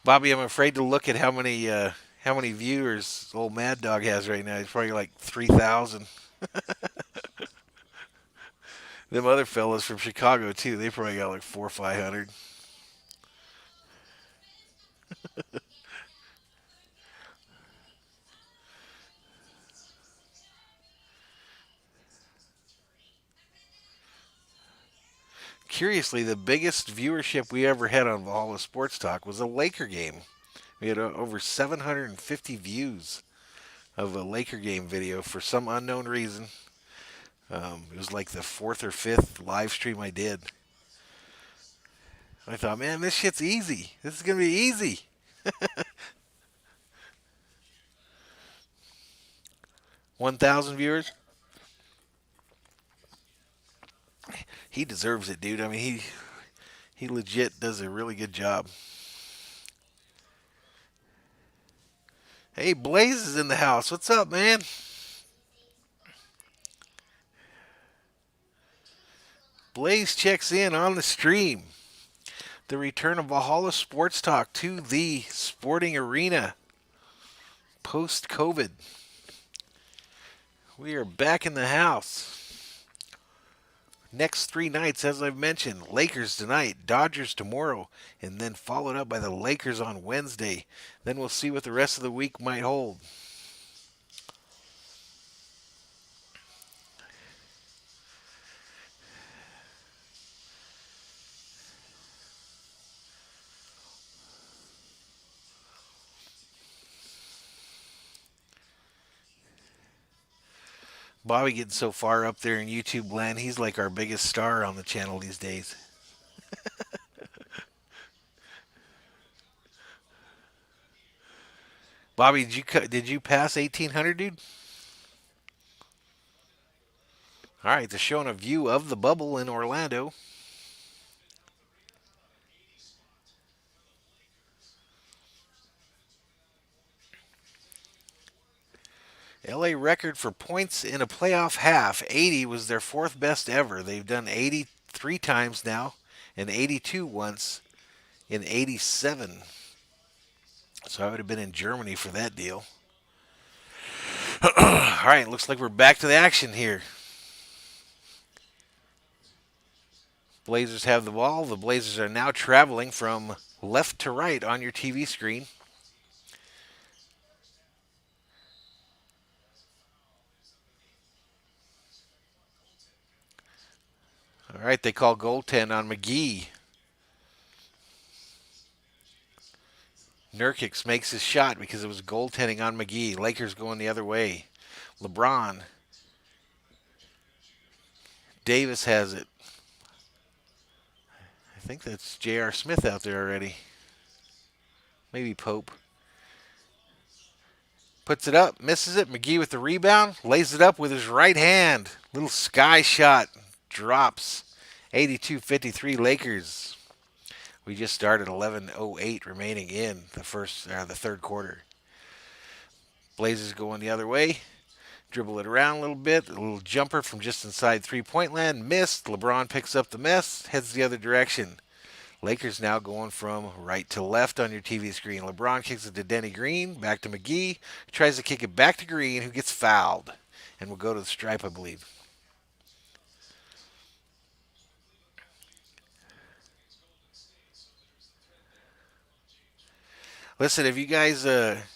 Bobby, I'm afraid to look at how many viewers old Mad Dog has right now. He's probably like 3,000. Them other fellas from Chicago too. They probably got like 400 or 500. Curiously, the biggest viewership we ever had on Valhalla Sports Talk was a Laker game. We had over 750 views of a Laker game video for some unknown reason. It was like the fourth or fifth live stream I did. I thought, man, this shit's easy. This is gonna be easy. 1,000 viewers. He deserves it, dude. I mean, he legit does a really good job. Hey, Blaze is in the house. What's up, man? Blaze checks in on the stream. The return of Valhalla Sports Talk to the sporting arena post COVID. We are back in the house. Next 3 nights, as I've mentioned, Lakers tonight, Dodgers tomorrow, and then followed up by the Lakers on Wednesday. Then we'll see what the rest of the week might hold. Bobby getting so far up there in YouTube land, he's like our biggest star on the channel these days. Bobby, did you pass 1800, dude? All right, they're showing a view of the bubble in Orlando. LA record for points in a playoff half. 80 was their fourth best ever. They've done 83 times now and 82 once in 87. So I would have been in Germany for that deal. All right, looks like we're back to the action here. Blazers have the ball. The Blazers are now traveling from left to right on your TV screen. All right, they call goaltend on Mcgee. Nurkic makes his shot because it was goaltending on Mcgee. Lakers going the other way. Lebron. Davis has it. I think that's J.R. Smith out there already. Maybe Pope. Puts it up, misses it. Mcgee with the rebound, lays it up with his right hand. Little sky shot, drops. 82-53 Lakers. We just started 11:08 remaining in the third quarter. Blazers going the other way. Dribble it around a little bit. A little jumper from just inside three-point land. Missed. LeBron picks up the mess. Heads the other direction. Lakers now going from right to left on your TV screen. LeBron kicks it to Denny Green. Back to Mcgee. Tries to kick it back to Green, who gets fouled. And will go to the stripe, I believe. Listen, if you guys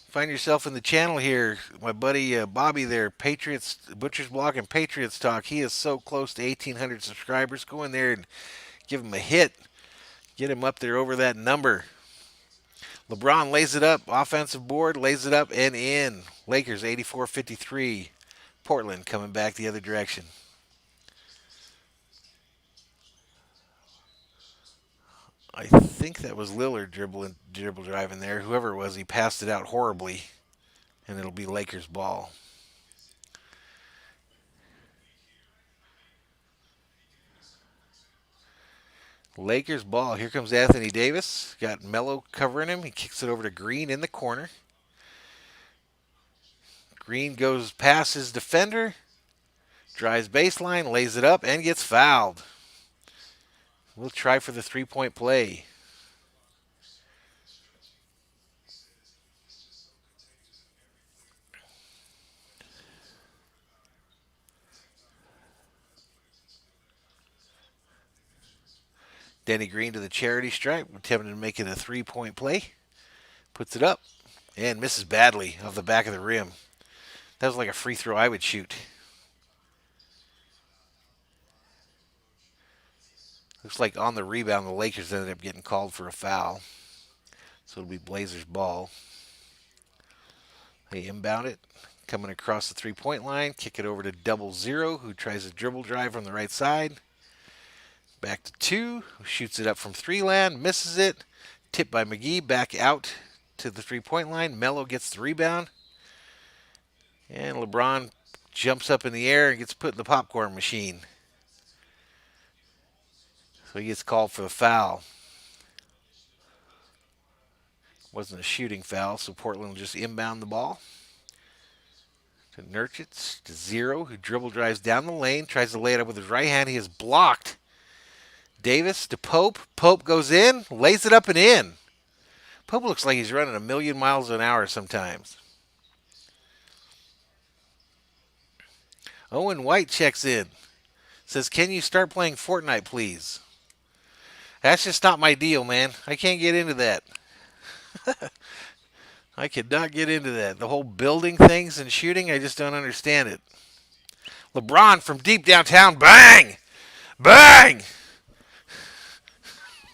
find yourself in the channel here, my buddy Bobby there, Patriots, Butcher's Block and Patriots Talk, he is so close to 1,800 subscribers. Go in there and give him a hit. Get him up there over that number. LeBron lays it up, offensive board, lays it up and in. Lakers 84-53. Portland coming back the other direction. I think that was Lillard dribble driving there. Whoever it was, he passed it out horribly, and it'll be Lakers ball. Lakers ball. Here comes Anthony Davis. Got Melo covering him. He kicks it over to Green in the corner. Green goes past his defender, drives baseline, lays it up, and gets fouled. We'll try for the three-point play. Denny Green to the charity stripe, attempting to make it a three-point play. Puts it up and misses badly off the back of the rim. That was like a free throw I would shoot. Looks like on the rebound, the Lakers ended up getting called for a foul. So it'll be Blazers ball. They inbound it. Coming across the three-point line. Kick it over to 00, who tries a dribble drive on the right side. Back to 2, who shoots it up from 3 land. Misses it. Tipped by Mcgee. Back out to the three-point line. Melo gets the rebound. And LeBron jumps up in the air and gets put in the popcorn machine. So he gets called for the foul. Wasn't a shooting foul, so Portland will just inbound the ball. To Nurkic, to 0, who dribble drives down the lane, tries to lay it up with his right hand. He is blocked. Davis to Pope. Pope goes in, lays it up and in. Pope looks like he's running a million miles an hour sometimes. Owen White checks in. Says, can you start playing Fortnite, please? That's just not my deal, man. I can't get into that. I could not get into that. The whole building things and shooting, I just don't understand it. LeBron from deep downtown, bang! Bang!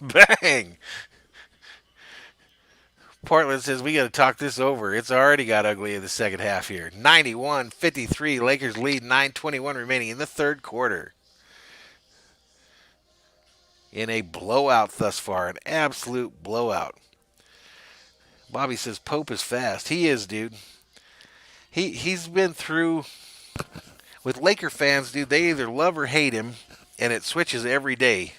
Bang! Portland says we got to talk this over. It's already got ugly in the second half here. 91-53. Lakers lead. 9:21 remaining in the third quarter. In a blowout thus far, an absolute blowout. Bobby says Pope is fast. He is, dude. He's been through with Laker fans, dude. They either love or hate him, and it switches every day.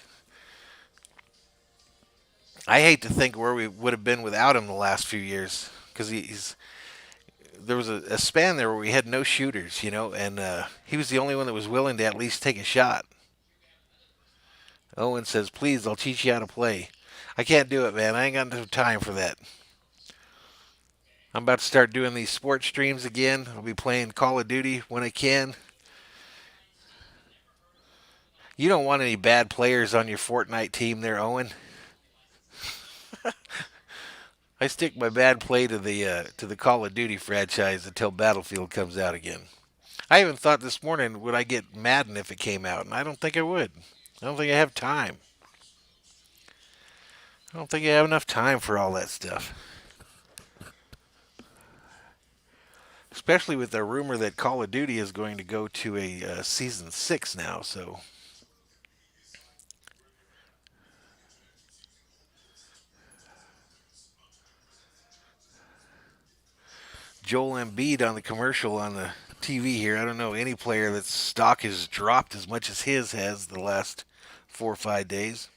I hate to think where we would have been without him the last few years because he's there was a span there where we had no shooters, and he was the only one that was willing to at least take a shot. Owen says, "Please, I'll teach you how to play." I can't do it, man. I ain't got no time for that. I'm about to start doing these sports streams again. I'll be playing Call of Duty when I can. You don't want any bad players on your Fortnite team there, Owen. I stick my bad play to the Call of Duty franchise until Battlefield comes out again. I even thought this morning, would I get Madden if it came out? And I don't think I would. I don't think I have time. I don't think I have enough time for all that stuff. Especially with the rumor that Call of Duty is going to go to a season 6 now, so. Joel Embiid on the commercial on the TV here. I don't know any player that's stock has dropped as much as his has the last 4 or 5 days.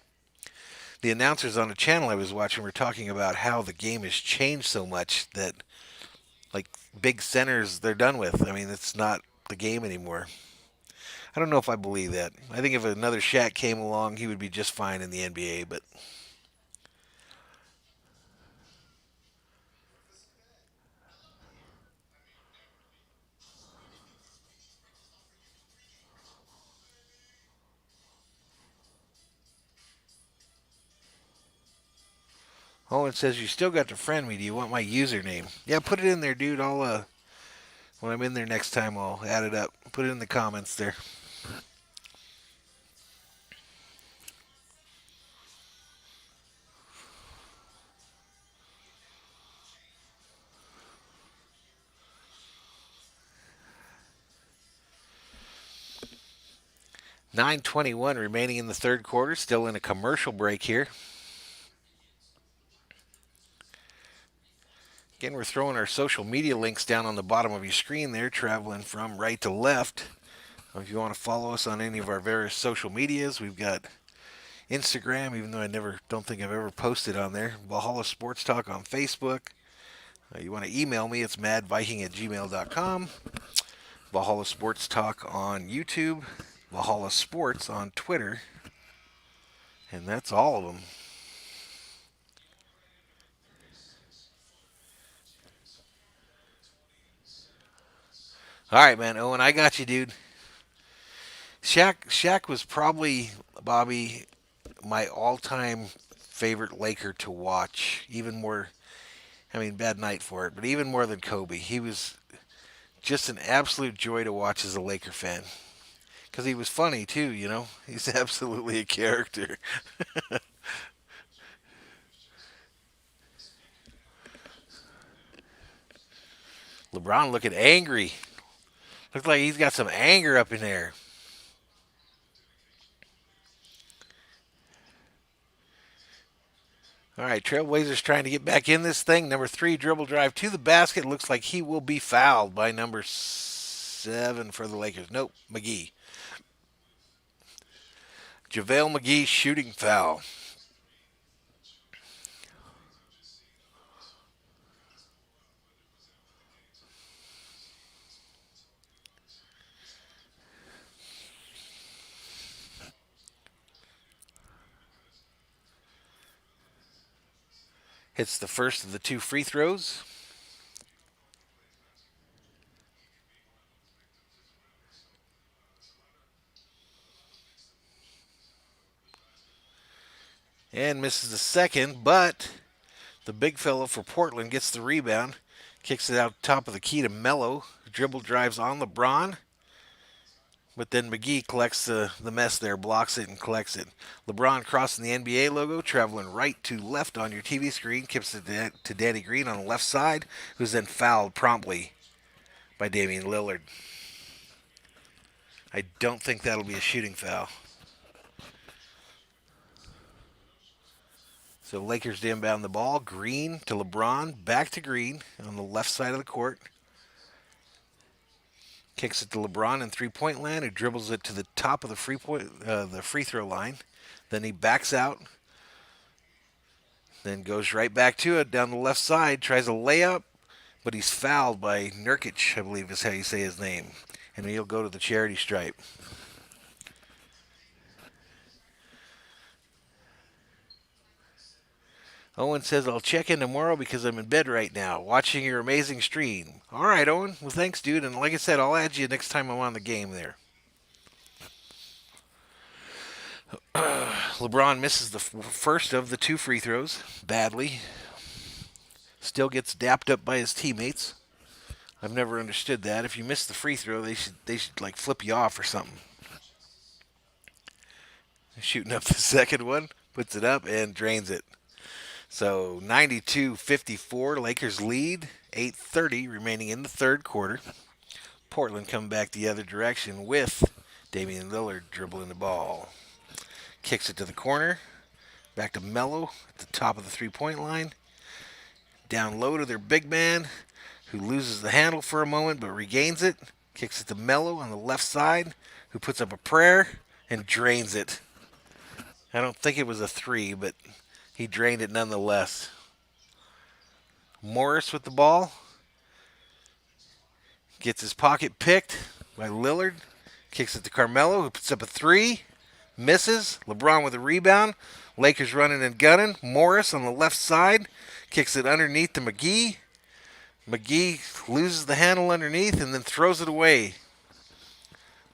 The announcers on the channel I was watching were talking about how the game has changed so much that, like, big centers they're done with. I mean, it's not the game anymore. I don't know if I believe that. I think if another Shaq came along, he would be just fine in the NBA, but Owen says you still got to friend me. Do you want my username? Yeah, put it in there, dude. I'll when I'm in there next time, I'll add it up. Put it in the comments there. $9:21 remaining in the third quarter. Still in a commercial break here. Again, we're throwing our social media links down on the bottom of your screen there, traveling from right to left. If you want to follow us on any of our various social medias, we've got Instagram, even though I don't think I've ever posted on there. Valhalla Sports Talk on Facebook. You want to email me, it's madviking@gmail.com. Valhalla Sports Talk on YouTube. Valhalla Sports on Twitter. And that's all of them. All right, man. Owen, I got you, dude. Shaq was probably, Bobby, my all-time favorite Laker to watch. Even more, I mean, bad night for it, but even more than Kobe. He was just an absolute joy to watch as a Laker fan. Because he was funny, too. He's absolutely a character. LeBron looking angry. Looks like he's got some anger up in there. All right, Trailblazers trying to get back in this thing. Number 3, dribble drive to the basket. Looks like he will be fouled by number 7 for the Lakers. Nope, Mcgee. Javale McGee shooting foul. Hits the first of the 2 free throws. And misses the second, but the big fellow for Portland gets the rebound. Kicks it out top of the key to Mello. Dribble drives on LeBron. But then Mcgee collects the mess there, blocks it, and collects it. LeBron crossing the NBA logo, traveling right to left on your TV screen, kicks it to Danny Green on the left side, who's then fouled promptly by Damian Lillard. I don't think that'll be a shooting foul. So Lakers to inbound the ball. Green to LeBron, back to Green on the left side of the court. Kicks it to LeBron in three-point land, who dribbles it to the top of the free throw line. Then he backs out, then goes right back to it down the left side, tries a layup, but he's fouled by Nurkic, I believe is how you say his name. And he'll go to the charity stripe. Owen says, I'll check in tomorrow because I'm in bed right now, watching your amazing stream. All right, Owen. Well, thanks, dude. And like I said, I'll add you next time I'm on the game there. LeBron misses the first of the two free throws badly. Still gets dapped up by his teammates. I've never understood that. If you miss the free throw, they should like flip you off or something. Shooting up the second one, puts it up and drains it. So 92-54, Lakers lead. 8:30 remaining in the third quarter. Portland come back the other direction with Damian Lillard dribbling the ball. Kicks it to the corner. Back to Melo at the top of the three-point line. Down low to their big man, who loses the handle for a moment but regains it. Kicks it to Melo on the left side, who puts up a prayer and drains it. I don't think it was a three, but he drained it nonetheless. Morris with the ball. Gets his pocket picked by Lillard. Kicks it to Carmelo, who puts up a three. Misses. LeBron with a rebound. Lakers running and gunning. Morris on the left side. Kicks it underneath to Mcgee. Mcgee loses the handle underneath and then throws it away.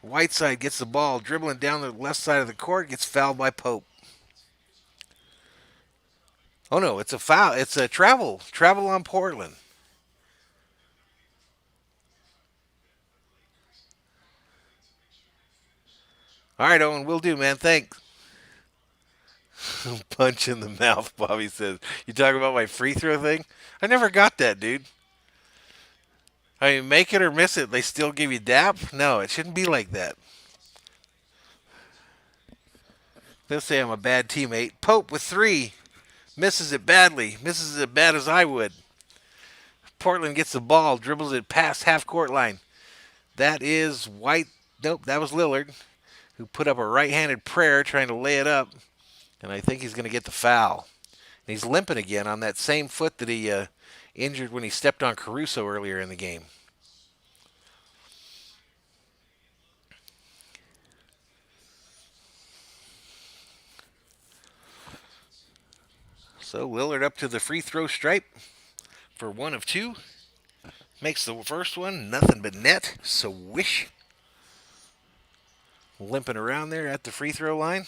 Whiteside gets the ball, dribbling down the left side of the court. Gets fouled by Pope. Oh no, it's a foul. It's a travel. Travel on Portland. All right, Owen, will do, man. Thanks. Punch in the mouth, Bobby says. You talking about my free throw thing? I never got that, dude. I mean, make it or miss it, they still give you dap? No, it shouldn't be like that. They'll say I'm a bad teammate. Pope with three. Misses it badly. Misses it as bad as I would. Portland gets the ball, dribbles it past half court line. That is White. Nope, that was Lillard, who put up a right-handed prayer trying to lay it up. And I think he's going to get the foul. And he's limping again on that same foot that he injured when he stepped on Caruso earlier in the game. So Lillard up to the free throw stripe for one of two. Makes the first one nothing but net. So wish. Limping around there at the free throw line.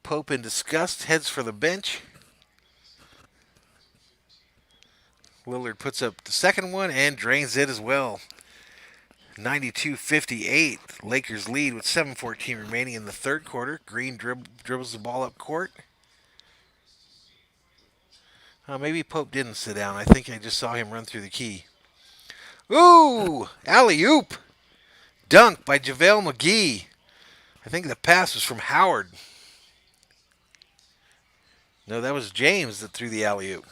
Pope in disgust heads for the bench. Lillard puts up the second one and drains it as well. 92-58. Lakers lead with 7:14 remaining in the third quarter. Green dribbles the ball up court. Maybe Pope didn't sit down. I think I just saw him run through the key. Ooh! Alley-oop! Dunk by Javale Mcgee. I think the pass was from Howard. No, that was James that threw the alley-oop.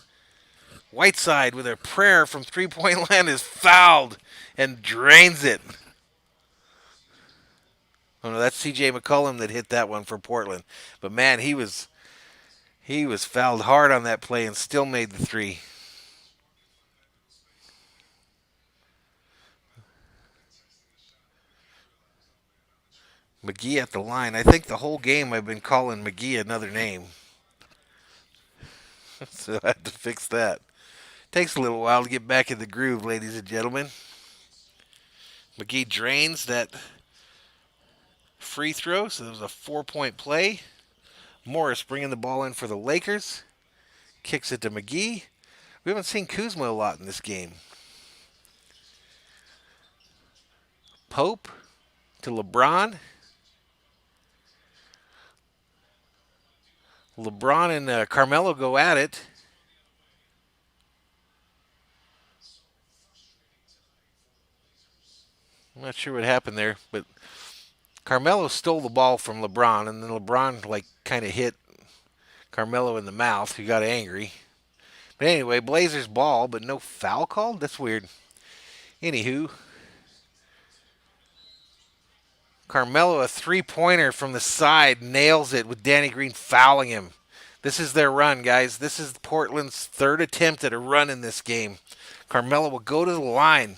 Whiteside with a prayer from three-point land is fouled and drains it. Oh no, that's C.J. McCollum that hit that one for Portland. But man, he was fouled hard on that play and still made the three. Mcgee at the line. I think the whole game I've been calling Mcgee another name. So I had to fix that. Takes a little while to get back in the groove, ladies and gentlemen. Mcgee drains that free throw, so it was a 4-point play. Morris bringing the ball in for the Lakers. Kicks it to Mcgee. We haven't seen Kuzma a lot in this game. hope to LeBron. LeBron and Carmelo go at it. I'm not sure what happened there, but Carmelo stole the ball from LeBron, and then LeBron kind of hit Carmelo in the mouth, who got angry. But anyway, Blazers ball, but no foul called? That's weird. Anywho, Carmelo, a three-pointer from the side, nails it with Danny Green fouling him. This is their run, guys. This is Portland's third attempt at a run in this game. Carmelo will go to the line.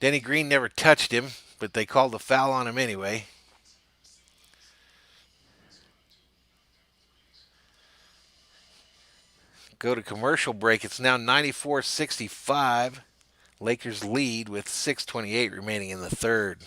Danny Green never touched him, but they called a foul on him anyway. Go to commercial break. It's now 94-65. Lakers lead with 6:28 remaining in the third.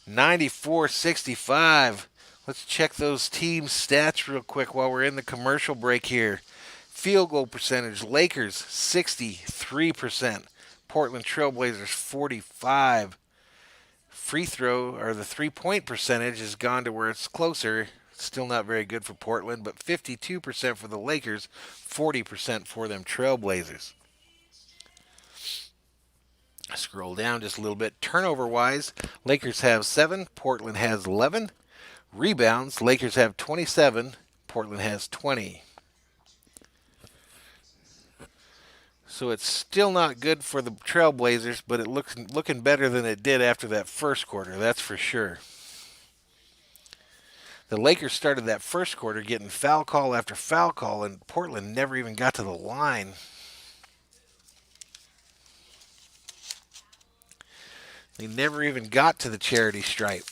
$94-65. Let's check those team stats real quick while we're in the commercial break here. Field goal percentage, Lakers 63%. Portland Trailblazers 45. Free throw, or the three-point percentage, has gone to where it's closer. Still not very good for Portland, but 52% for the Lakers, 40% for them Trailblazers. Scroll down just a little bit. Turnover-wise, Lakers have 7, Portland has 11. Rebounds, Lakers have 27, Portland has 20. So it's still not good for the Trailblazers, but it looking better than it did after that first quarter, that's for sure. The Lakers started that first quarter getting foul call after foul call, and Portland never even got to the line. They never even got to the charity stripe.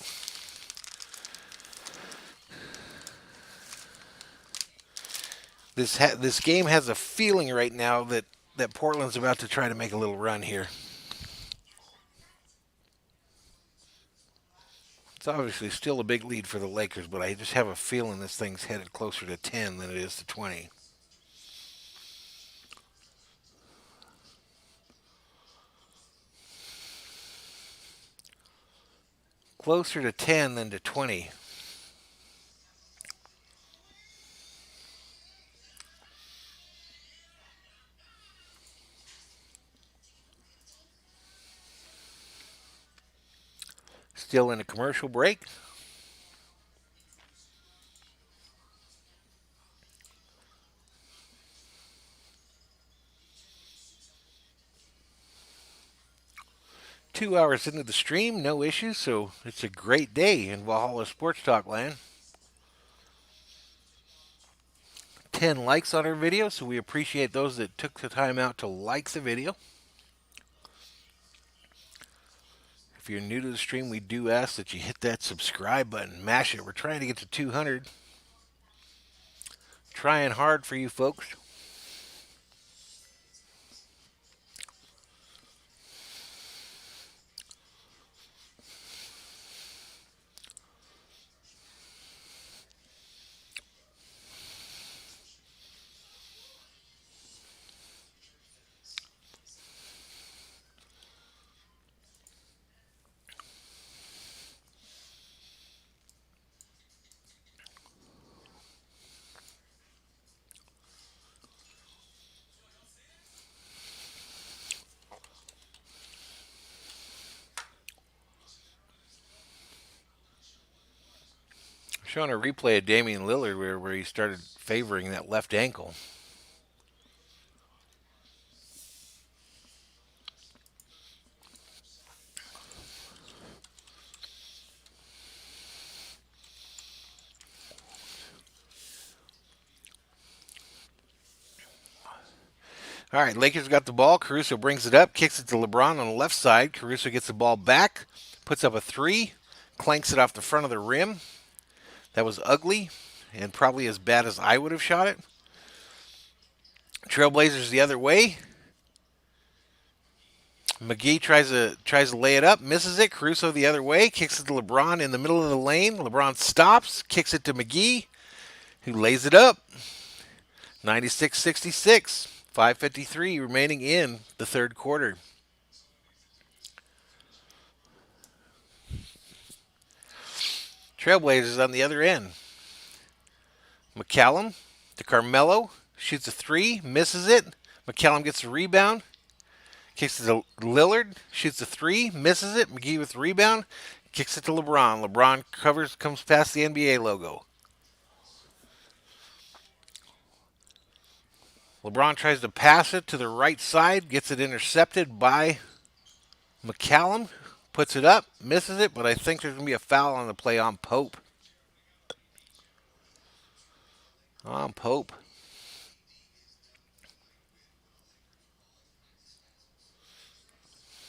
This game has a feeling right now that Portland's about to try to make a little run here. It's obviously still a big lead for the Lakers, but I just have a feeling this thing's headed closer to 10 than it is to 20. Closer to 10 than to 20. Still in a commercial break. Two hours into the stream, no issues, so it's a great day in Valhalla Sports Talk land. 10 likes on our video, so we appreciate those that took the time out to like the video. If you're new to the stream, we do ask that you hit that subscribe button. Mash it. We're trying to get to 200. Trying hard for you folks. Showing a replay of Damian Lillard where he started favoring that left ankle. All right, Lakers got the ball. Caruso brings it up, kicks it to LeBron on the left side. Caruso gets the ball back, puts up a three, clanks it off the front of the rim. That was ugly and probably as bad as I would have shot it. Trailblazers the other way. Mcgee tries to lay it up, misses it. Caruso the other way, kicks it to LeBron in the middle of the lane. LeBron stops, kicks it to Mcgee, who lays it up. 96-66. 5:53 remaining in the third quarter. Trailblazers on the other end. McCallum to Carmelo, shoots a three, misses it. McCallum gets a rebound, kicks it to Lillard, shoots a three, misses it. Mcgee with the rebound, kicks it to LeBron. LeBron comes past the NBA logo. LeBron tries to pass it to the right side, gets it intercepted by McCallum, puts it up, misses it, but I think there's going to be a foul on the play on Pope. On Pope.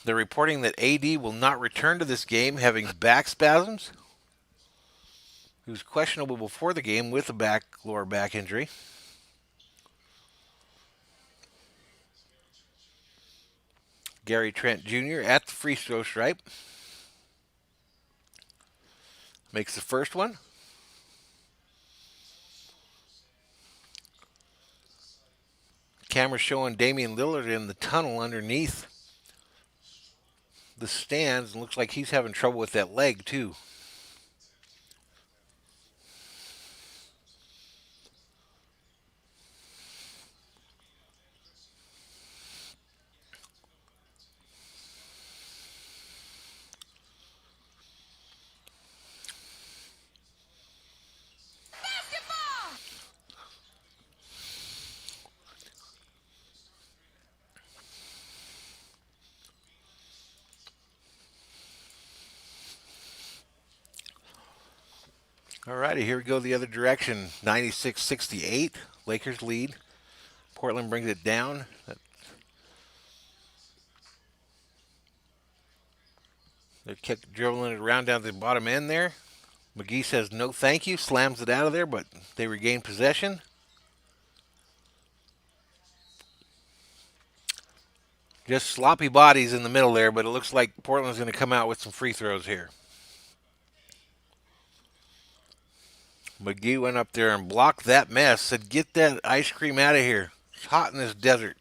They're reporting that AD will not return to this game having back spasms. He was questionable before the game with a lower back injury. Gary Trent Jr. at the free throw stripe. Makes the first one. Camera showing Damian Lillard in the tunnel underneath the stands, and looks like he's having trouble with that leg too. Alrighty, here we go the other direction. 96-68. Lakers lead. Portland brings it down. They're dribbling it around down to the bottom end there. Mcgee says no thank you, slams it out of there, but they regain possession. Just sloppy bodies in the middle there, but it looks like Portland's going to come out with some free throws here. Mcgee went up there and blocked that mess. Said, get that ice cream out of here. It's hot in this desert.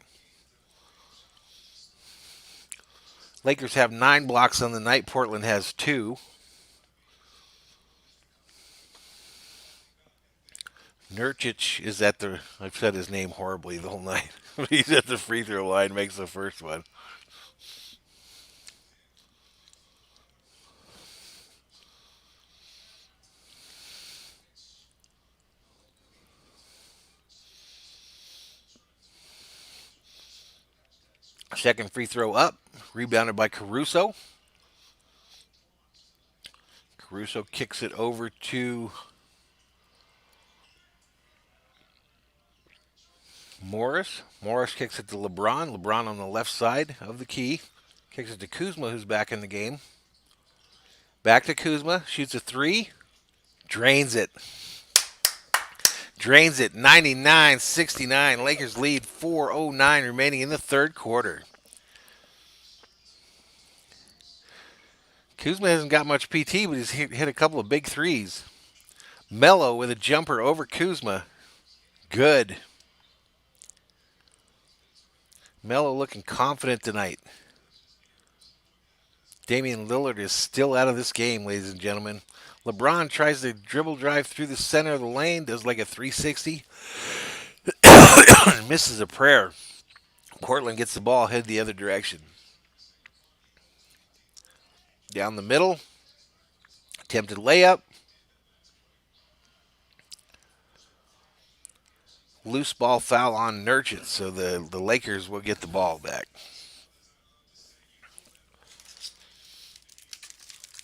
Lakers have 9 blocks on the night. Portland has 2. Nurkic is at the, I've said his name horribly the whole night. He's at the free throw line, makes the first one. Second free throw up, rebounded by Caruso. Caruso kicks it over to Morris. Morris kicks it to LeBron. LeBron on the left side of the key. Kicks it to Kuzma, who's back in the game. Back to Kuzma. Shoots a three. Drains it. Drains it. 99-69. Lakers lead. 4:09 remaining in the third quarter. Kuzma hasn't got much PT, but he's hit a couple of big threes. Melo with a jumper over Kuzma. Good. Melo looking confident tonight. Damian Lillard is still out of this game, ladies and gentlemen. LeBron tries to dribble drive through the center of the lane, does like a 360, and misses a prayer. Portland gets the ball, head the other direction. Down the middle, attempted layup. Loose ball foul on Nurkic, so the Lakers will get the ball back.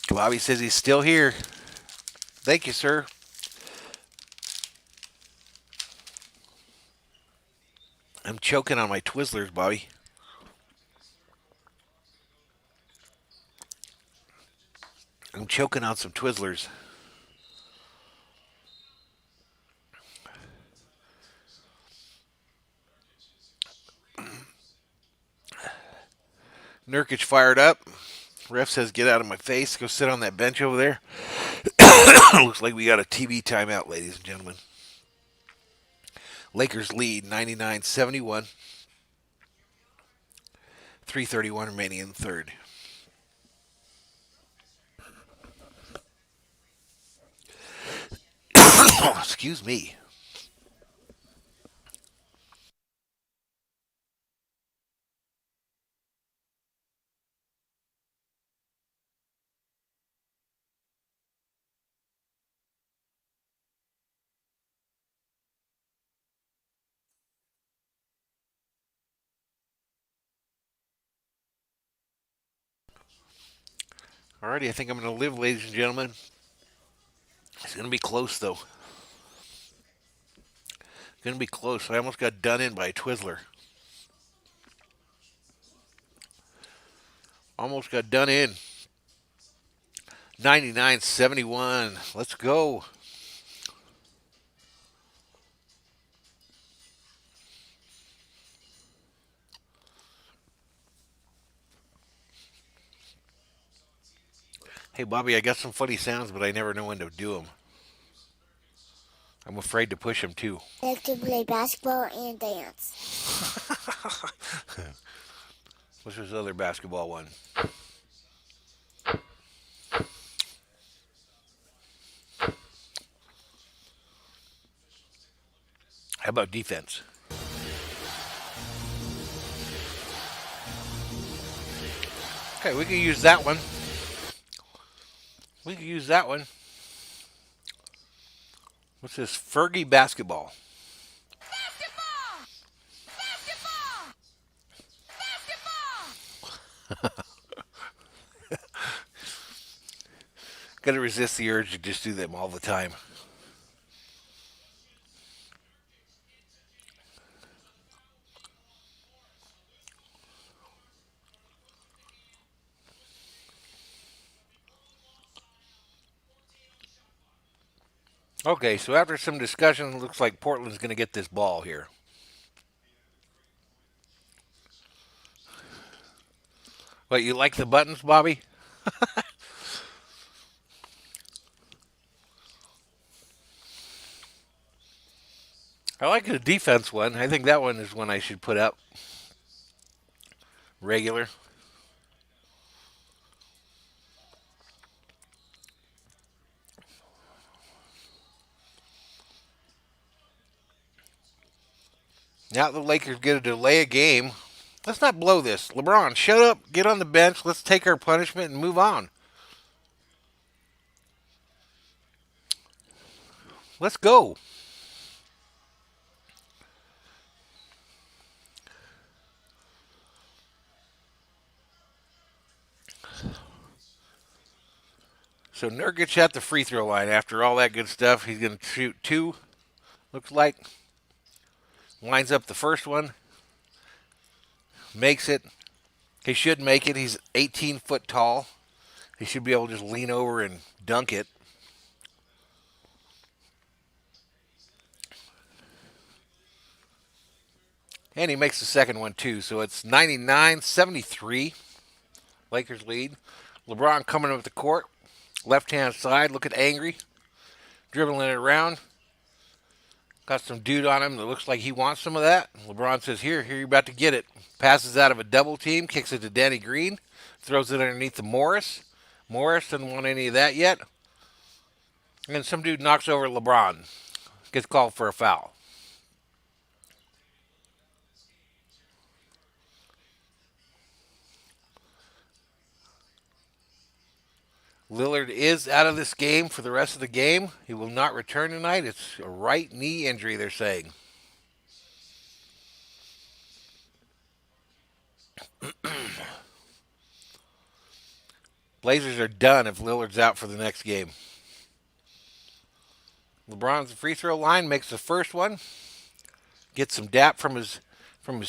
Bobby says he's still here. Thank you, sir. I'm choking on my Twizzlers, Bobby. I'm choking on some Twizzlers. Nurkic fired up. Ref says, get out of my face. Go sit on that bench over there. Looks like we got a TV timeout, ladies and gentlemen. Lakers lead 99-71. 3:31 remaining in the third. Excuse me. Alrighty, I think I'm going to live, ladies and gentlemen. It's going to be close, though. It's going to be close. I almost got done in by a Twizzler. Almost got done in. 99-71. Let's go. Hey, Bobby, I got some funny sounds, but I never know when to do them. I'm afraid to push them, too. I like to play basketball and dance. What's this other basketball one? How about defense? Okay, we can use that one. We can use that one. What's this? Fergie basketball. Basketball! Basketball! Got to resist the urge to just do them all the time. Okay, so after some discussion, it looks like Portland's going to get this ball here. What, you like the buttons, Bobby? I like the defense one. I think that one is one I should put up. Regular. Now the Lakers get to delay a game. Let's not blow this. LeBron, shut up. Get on the bench. Let's take our punishment and move on. Let's go. So Nurkic at the free throw line. After all that good stuff, he's going to shoot two. Looks like. Lines up the first one. Makes it. He should make it. He's 18 foot tall. He should be able to just lean over and dunk it. And he makes the second one too. So it's 99-73. Lakers lead. LeBron coming up the court. Left hand side, looking angry. Dribbling it around. Got some dude on him that looks like he wants some of that. LeBron says, here, you're about to get it. Passes out of a double team, kicks it to Danny Green, throws it underneath to Morris. Morris doesn't want any of that yet. And some dude knocks over LeBron. Gets called for a foul. Lillard is out of this game for the rest of the game. He will not return tonight. It's a right knee injury, they're saying. Blazers are done if Lillard's out for the next game. LeBron's free throw line, makes the first one. Gets some dap from his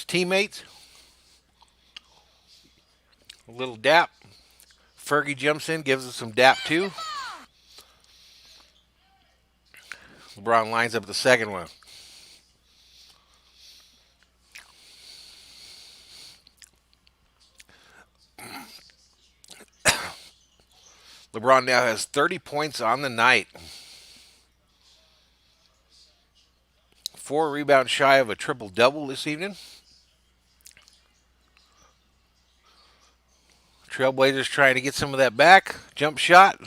teammates. A little dap. Fergie jumps in, gives us some dap too. LeBron lines up the second one. LeBron now has 30 points on the night. 4 rebounds shy of a triple-double this evening. Trailblazers trying to get some of that back. Jump shot.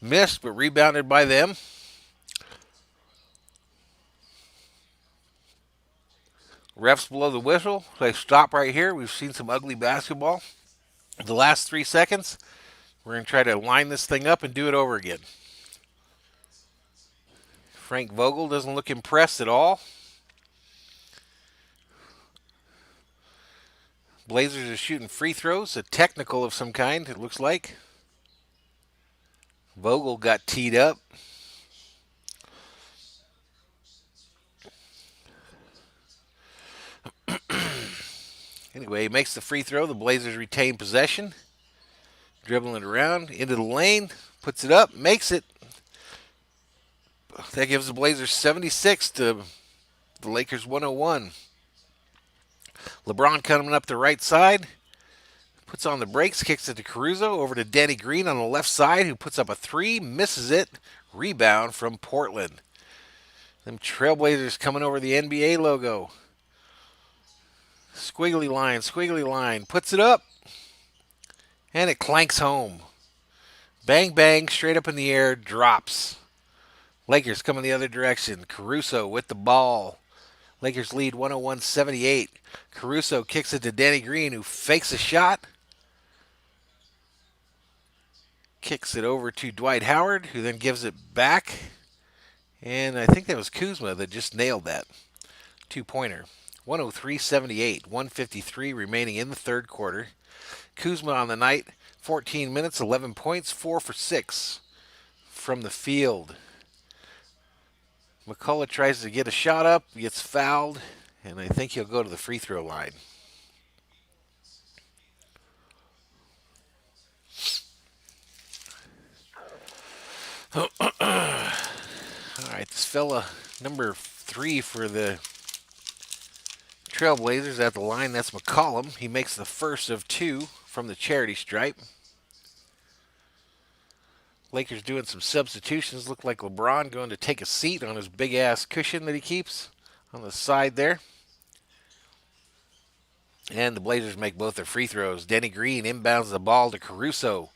Missed, but rebounded by them. Refs blow the whistle. They stop right here. We've seen some ugly basketball. The last 3 seconds, we're going to try to line this thing up and do it over again. Frank Vogel doesn't look impressed at all. Blazers are shooting free throws, a technical of some kind, it looks like. Vogel got teed up. Anyway, he makes the free throw. The Blazers retain possession. Dribbling it around into the lane. Puts it up. Makes it. That gives the Blazers 76 to the Lakers 101. LeBron coming up the right side. Puts on the brakes. Kicks it to Caruso. Over to Danny Green on the left side, who puts up a 3. Misses it. Rebound from Portland. Them Trailblazers coming over the NBA logo. Squiggly line, puts it up, and it clanks home. Bang, bang, straight up in the air, drops. Lakers coming the other direction. Caruso with the ball. Lakers lead 101-78. Caruso kicks it to Danny Green, who fakes a shot. Kicks it over to Dwight Howard, who then gives it back. And I think that was Kuzma that just nailed that. 2-pointer. 103-78, 153 remaining in the third quarter. Kuzma on the night, 14 minutes, 11 points, 4 for 6 from the field. McCullough tries to get a shot up, gets fouled, and I think he'll go to the free throw line. All right, this fella, number 3 for the Trailblazers at the line, that's McCollum. He makes the first of 2 from the charity stripe. Lakers doing some substitutions. Look like LeBron going to take a seat on his big-ass cushion that he keeps on the side there. And the Blazers make both their free throws. Danny Green inbounds the ball to Caruso,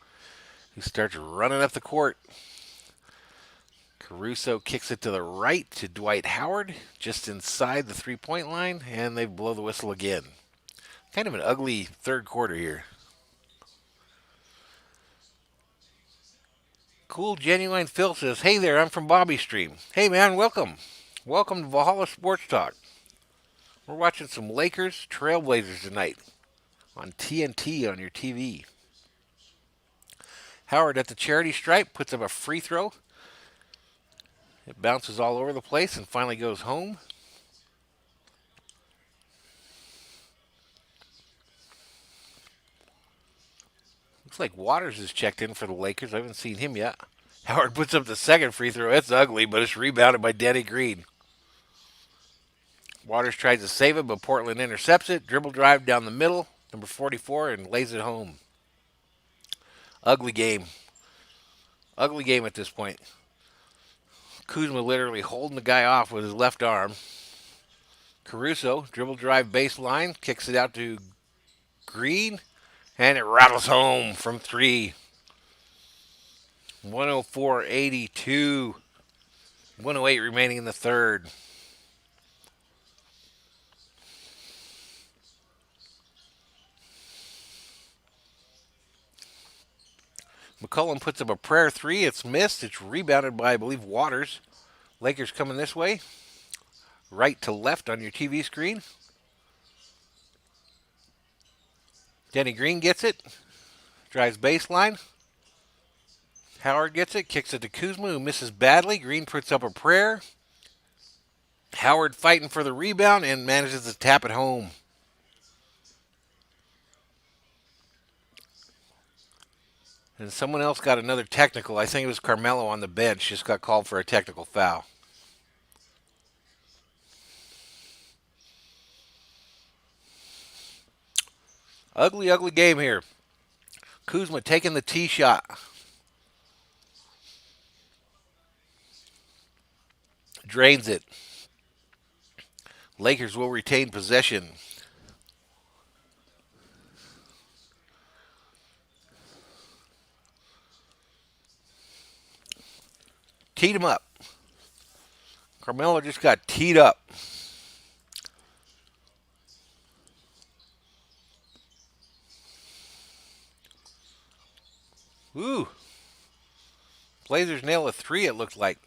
who starts running up the court. Caruso kicks it to the right to Dwight Howard, just inside the three-point line, and they blow the whistle again. Kind of an ugly third quarter here. Cool Genuine Phil says, "Hey there, I'm from Bobby Stream." Hey man, welcome. Welcome to Valhalla Sports Talk. We're watching some Lakers Trailblazers tonight on TNT on your TV. Howard at the charity stripe puts up a free throw. It bounces all over the place and finally goes home. Looks like Waters is checked in for the Lakers. I haven't seen him yet. Howard puts up the second free throw. It's ugly, but it's rebounded by Danny Green. Waters tries to save it, but Portland intercepts it. Dribble drive down the middle, number 44, and lays it home. Ugly game. Ugly game at this point. Kuzma literally holding the guy off with his left arm. Caruso, dribble drive baseline, kicks it out to Green, and it rattles home from 3. 104-82. 108 remaining in the third. McCollum puts up a prayer 3. It's missed. It's rebounded by, I believe, Waters. Lakers coming this way. Right to left on your TV screen. Danny Green gets it. Drives baseline. Howard gets it. Kicks it to Kuzma, who misses badly. Green puts up a prayer. Howard fighting for the rebound and manages to tap it home. And someone else got another technical. I think it was Carmelo on the bench. Just got called for a technical foul. Ugly, ugly game here. Kuzma taking the tee shot. drains it. Lakers will retain possession. Teed him up. Carmelo just got teed up. Ooh. Blazers nail a three, it looked like.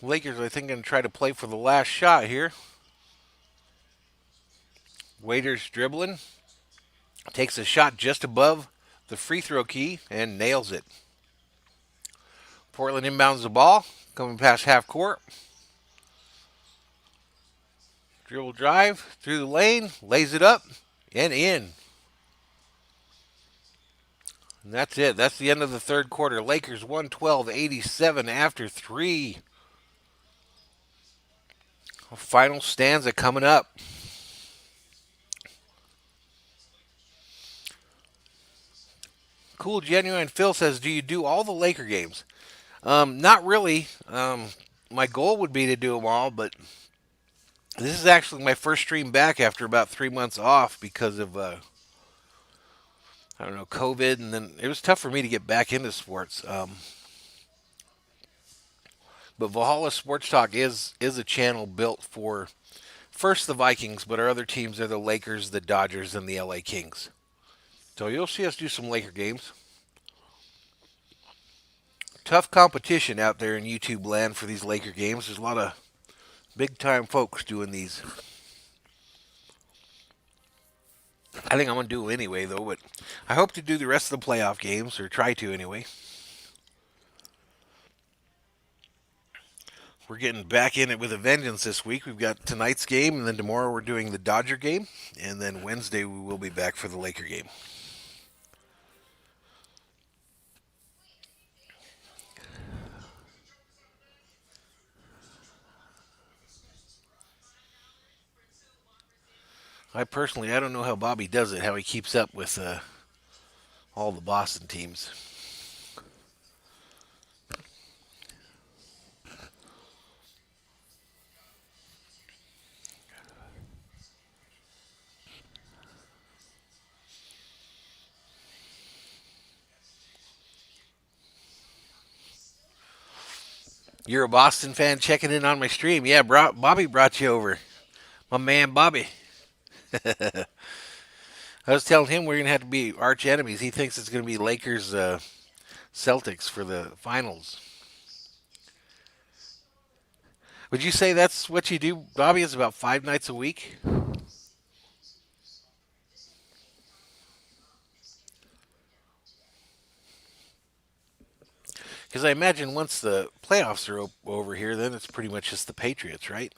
Lakers, I think, going to try to play for the last shot here. Waiters dribbling. Takes a shot just above the free throw key and nails it. Portland inbounds the ball. Coming past half court. Dribble drive through the lane. Lays it up and in. And that's it. That's the end of the third quarter. Lakers 112-87 after three. Final stanza coming up. Cool Genuine Phil says, do you do all the Laker games? Not really. My goal would be to do them all, but this is actually my first stream back after about 3 months off because of, I don't know, COVID, and then it was tough for me to get back into sports. But Valhalla Sports Talk is a channel built for first the Vikings, but our other teams are the Lakers, the Dodgers, and the LA Kings. So you'll see us do some Laker games. Tough competition out there in YouTube land for these Laker games. There's a lot of big-time folks doing these. I think I'm going to do it anyway, though, but I hope to do the rest of the playoff games, or try to anyway. We're getting back in it with a vengeance this week. We've got tonight's game, and then tomorrow we're doing the Dodger game, and then Wednesday we will be back for the Laker game. I don't know how Bobby does it, how he keeps up with all the Boston teams. You're a Boston fan checking in on my stream. Yeah, Bobby brought you over. My man, Bobby. I was telling him we're going to have to be arch enemies. He thinks it's going to be Lakers Celtics for the finals. Would you say that's what you do, Bobby? Is about 5 nights a week? Because I imagine once the playoffs are over here, then it's pretty much just the Patriots, right?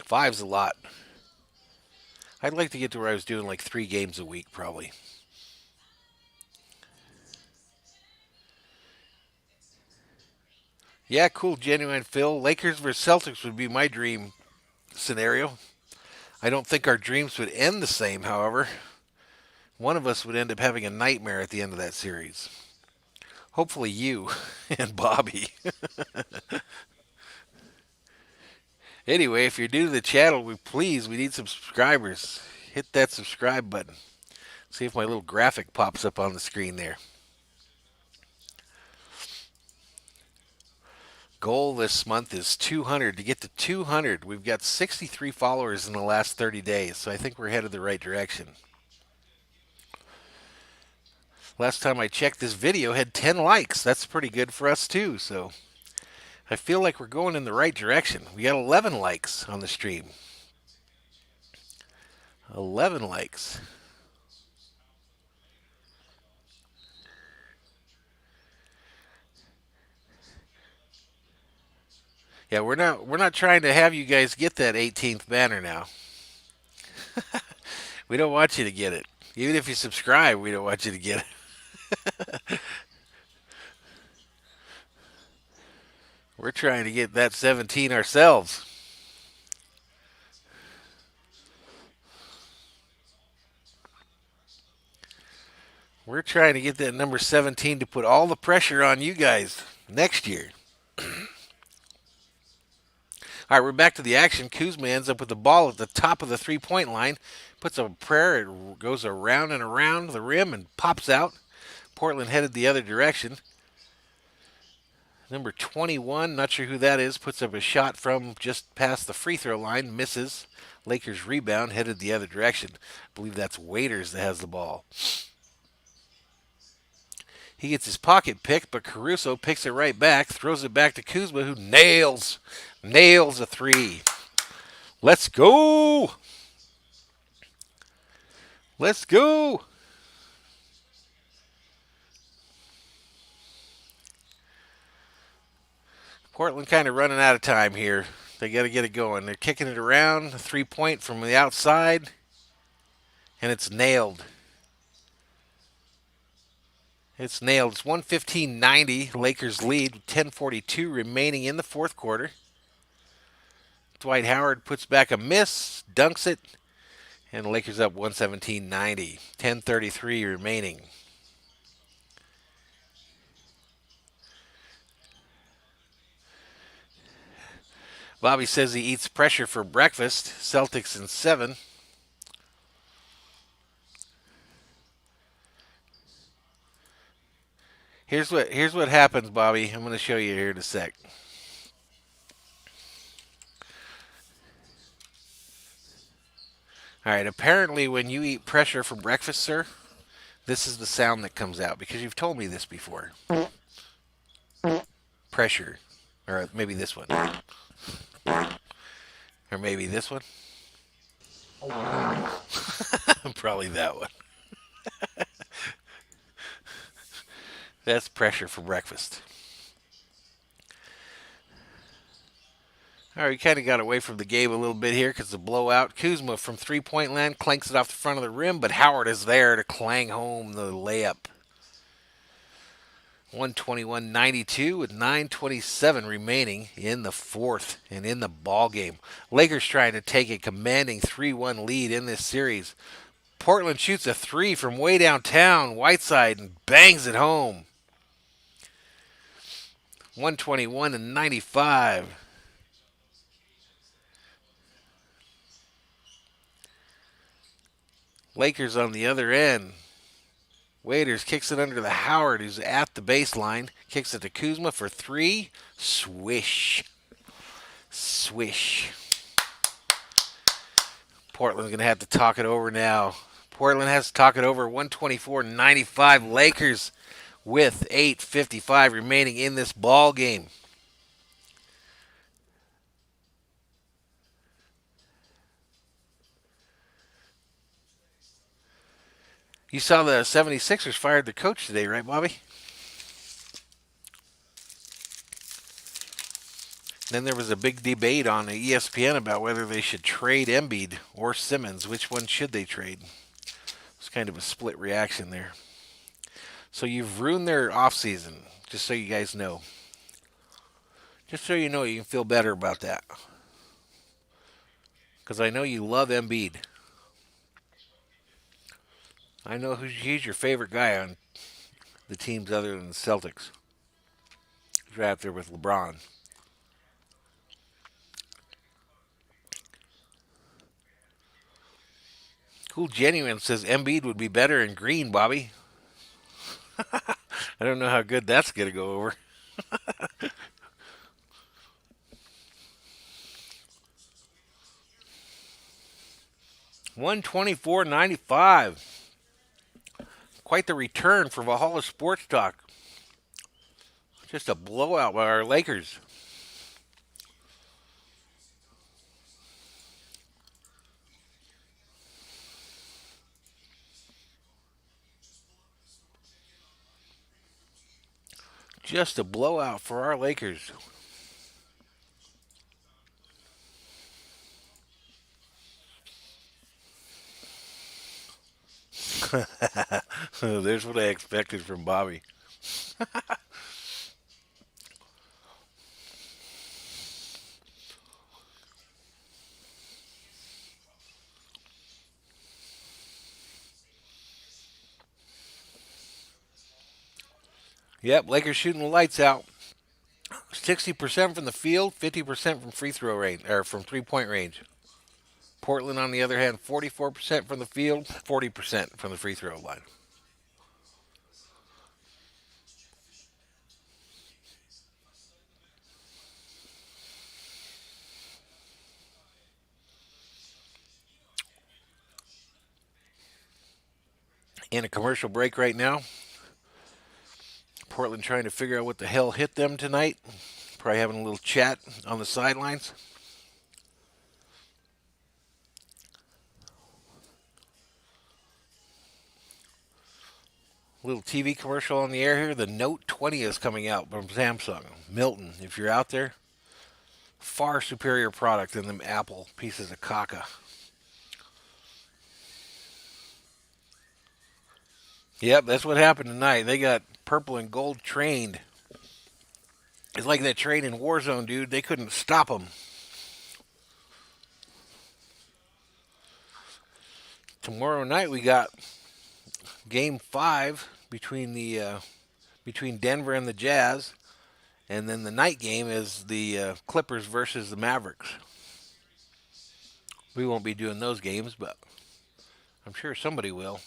Five's a lot. I'd like to get to where I was doing like 3 games a week, probably. Yeah, cool, genuine Phil. Lakers versus Celtics would be my dream scenario. I don't think our dreams would end the same, however. One of us would end up having a nightmare at the end of that series. Hopefully you and Bobby. Anyway, if you're new to the channel, we need some subscribers. Hit that subscribe button. See if my little graphic pops up on the screen there. Goal this month is 200. To get to 200, we've got 63 followers in the last 30 days, so I think we're headed the right direction. Last time I checked, this video had 10 likes. That's pretty good for us too, so I feel like we're going in the right direction. We got 11 likes on the stream. 11 likes. Yeah, we're not trying to have you guys get that 18th banner now. We don't want you to get it. Even if you subscribe, we don't want you to get it. We're trying to get that 17 ourselves. We're trying to get that number 17 to put all the pressure on you guys next year. All right, we're back to the action. Kuzma ends up with the ball at the top of the three-point line, puts a prayer, it goes around and around the rim and pops out. Portland headed the other direction. Number 21, not sure who that is, puts up a shot from just past the free throw line, misses. Lakers rebound, headed the other direction. I believe that's Waiters that has the ball. He gets his pocket picked, but Caruso picks it right back, throws it back to Kuzma, who nails a three. Let's go! Let's go! Portland kind of running out of time here. They got to get it going. They're kicking it around, 3-point from the outside, and it's nailed. It's nailed. It's 115-90. Lakers lead with 10:42 remaining in the fourth quarter. Dwight Howard puts back a miss, dunks it, and the Lakers up 117-90. 10:33 remaining. Bobby says he eats pressure for breakfast. Celtics in 7. Here's what happens, Bobby. I'm going to show you here in a sec. All right. Apparently, when you eat pressure for breakfast, sir, this is the sound that comes out because you've told me this before. Pressure, or maybe this one, or maybe this one. Probably that one. That's pressure for breakfast. All right, we kind of got away from the game a little bit here because the blowout. Kuzma from three-point land clanks it off the front of the rim, but Howard is there to clang home the layup. 121-92 with 9:27 remaining in the fourth and in the ball game. Lakers trying to take a commanding 3-1 lead in this series. Portland shoots a three from way downtown, Whiteside, and bangs it home. 121-95. Lakers on the other end. Waiters kicks it under the Howard, who's at the baseline. Kicks it to Kuzma for three. Swish. Swish. Portland's going to have to talk it over now. Portland has to talk it over. 124-95. Lakers with 8:55 remaining in this ball game. You saw the 76ers fired the coach today, right, Bobby? Then there was a big debate on ESPN about whether they should trade Embiid or Simmons. Which one should they trade? It's kind of a split reaction there. So you've ruined their offseason, just so you guys know. Just so you know, you can feel better about that. Because I know you love Embiid. I know he's your favorite guy on the teams other than the Celtics. He's right up there with LeBron. Cool Genuine says Embiid would be better in green, Bobby. I don't know how good that's going to go over. 124-95. Quite the return for Valhalla Sports Talk. Just a blowout by our Lakers. Just a blowout for our Lakers. There's what I expected from Bobby. Yep, Lakers shooting the lights out. 60% from the field, 50% from free throw range or from 3-point range. Portland, on the other hand, 44% from the field, 40% from the free throw line. In a commercial break right now. Portland trying to figure out what the hell hit them tonight. Probably having a little chat on the sidelines. Little TV commercial on the air here. The Note 20 is coming out from Samsung. Milton, if you're out there, far superior product than them Apple pieces of caca. Yep, that's what happened tonight. They got purple and gold trained. It's like that train in Warzone, dude. They couldn't stop them. Tomorrow night we got Game 5 between Denver and the Jazz, and then the night game is the Clippers versus the Mavericks. We won't be doing those games, but I'm sure somebody will.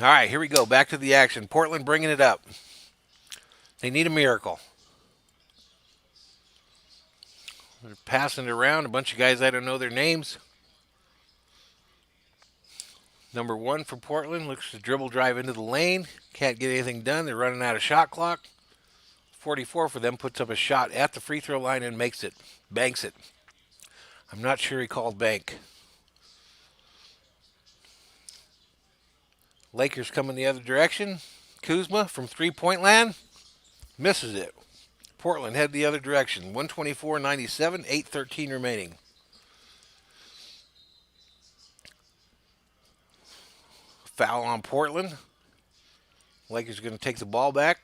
All right, here we go. Back to the action. Portland bringing it up. They need a miracle. They're passing it around. A bunch of guys I don't know their names. Number 1 for Portland looks to dribble drive into the lane. Can't get anything done. They're running out of shot clock. 44 for them puts up a shot at the free throw line and makes it. Banks it. I'm not sure he called bank. Lakers coming the other direction. Kuzma from 3-point land misses it. Portland head the other direction. 124-97, 8:13 remaining. Foul on Portland. Lakers are going to take the ball back.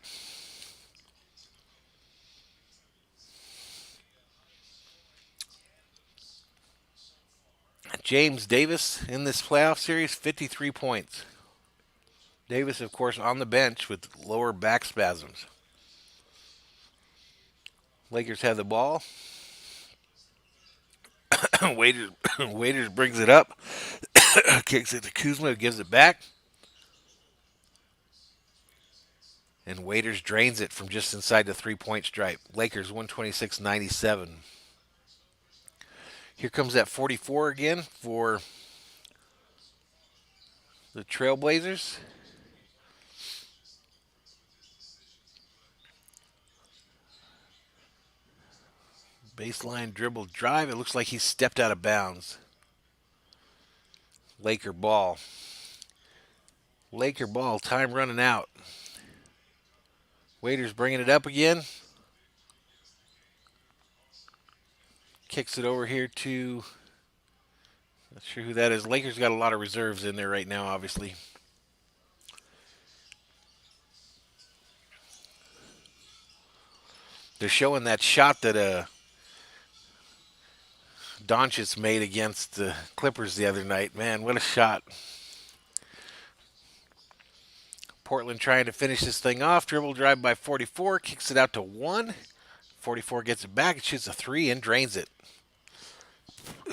James Davis in this playoff series, 53 points. Davis, of course, on the bench with lower back spasms. Lakers have the ball. Waiters brings it up. Kicks it to Kuzma, gives it back. And Waiters drains it from just inside the 3-point stripe. Lakers 126-97. Here comes that 44 again for the Trailblazers. Baseline dribble drive. It looks like he stepped out of bounds. Laker ball. Laker ball. Time running out. Waiters bringing it up again. Kicks it over here to... Not sure who that is. Lakers got a lot of reserves in there right now, obviously. They're showing that shot that Doncic made against the Clippers the other night. Man, what a shot. Portland trying to finish this thing off. Dribble drive by 44. Kicks it out to 1. 44 gets it back. Shoots a 3 and drains it.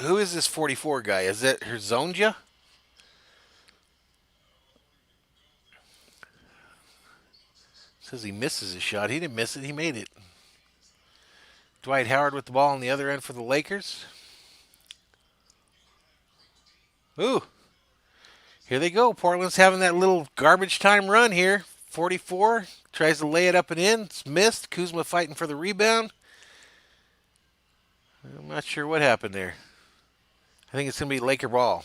Who is this 44 guy? Is it Herzonja? Says he misses his shot. He didn't miss it. He made it. Dwight Howard with the ball on the other end for the Lakers. Ooh. Here they go. Portland's having that little garbage time run here. 44. Tries to lay it up and in. It's missed. Kuzma fighting for the rebound. I'm not sure what happened there. I think it's going to be Laker ball.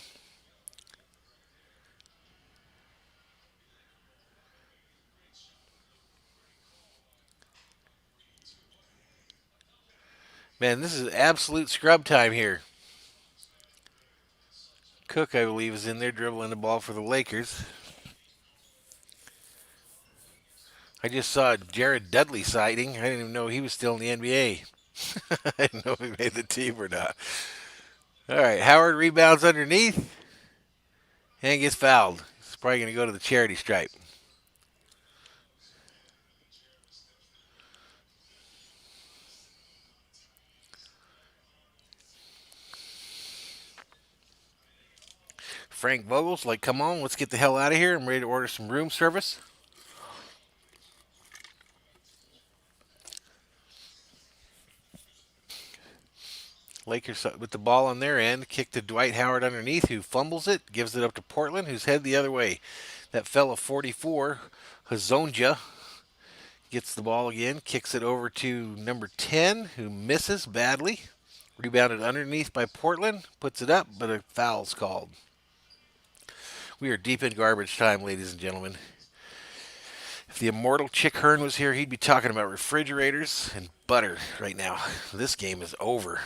Man, this is absolute scrub time here. Cook, I believe, is in there dribbling the ball for the Lakers. I just saw Jared Dudley sighting. I didn't even know he was still in the NBA. I didn't know if he made the team or not. All right, Howard rebounds underneath and gets fouled. He's It's probably going to go to the charity stripe. Frank Vogel's like, come on, let's get the hell out of here. I'm ready to order some room service. Lakers with the ball on their end, kick to Dwight Howard underneath, who fumbles it, gives it up to Portland, who's headed the other way. That fella 44, Hazonja, gets the ball again, kicks it over to number 10, who misses badly. Rebounded underneath by Portland, puts it up, but a foul's called. We are deep in garbage time, ladies and gentlemen. If the immortal Chick Hearn was here, he'd be talking about refrigerators and butter right now. This game is over.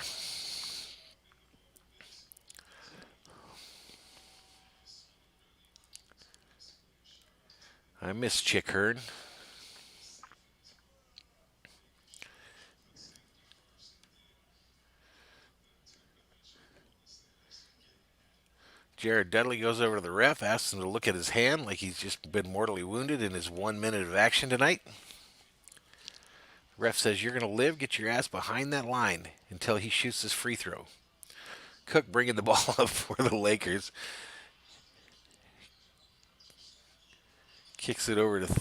I miss Chick Hearn. Jared Dudley goes over to the ref, asks him to look at his hand like he's just been mortally wounded in his 1 minute of action tonight. Ref says, you're going to live, get your ass behind that line until he shoots his free throw. Cook bringing the ball up for the Lakers. Kicks it over to,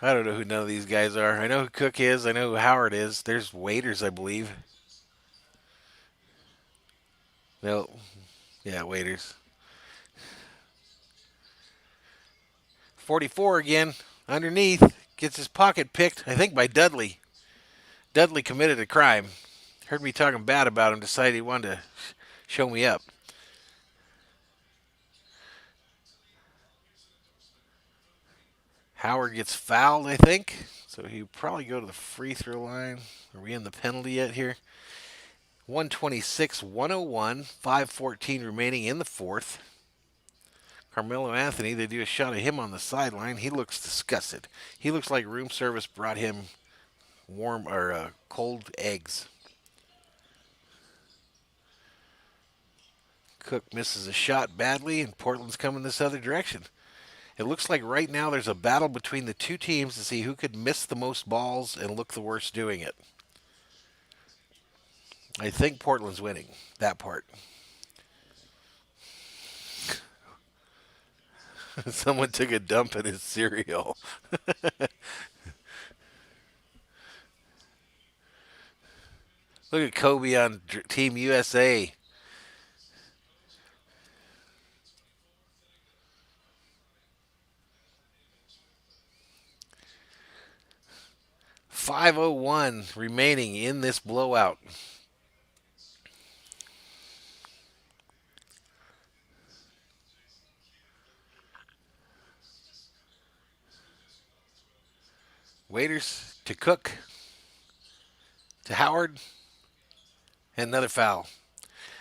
I don't know who none of these guys are. I know who Cook is. I know who Howard is. There's Waiters, I believe. No. Yeah, Waiters. 44 again, underneath. Gets his pocket picked, I think, by Dudley. Dudley committed a crime. Heard me talking bad about him, decided he wanted to show me up. Howard gets fouled, I think. So he'll probably go to the free throw line. Are we in the penalty yet here? 126-101, 5:14 remaining in the fourth. Carmelo Anthony, they do a shot of him on the sideline. He looks disgusted. He looks like room service brought him warm or cold eggs. Cook misses a shot badly, and Portland's coming this other direction. It looks like right now there's a battle between the two teams to see who could miss the most balls and look the worst doing it. I think Portland's winning that part. Someone took a dump in his cereal. Look at Kobe on Team USA. .501 remaining in this blowout. Waiters to Cook to Howard, and another foul.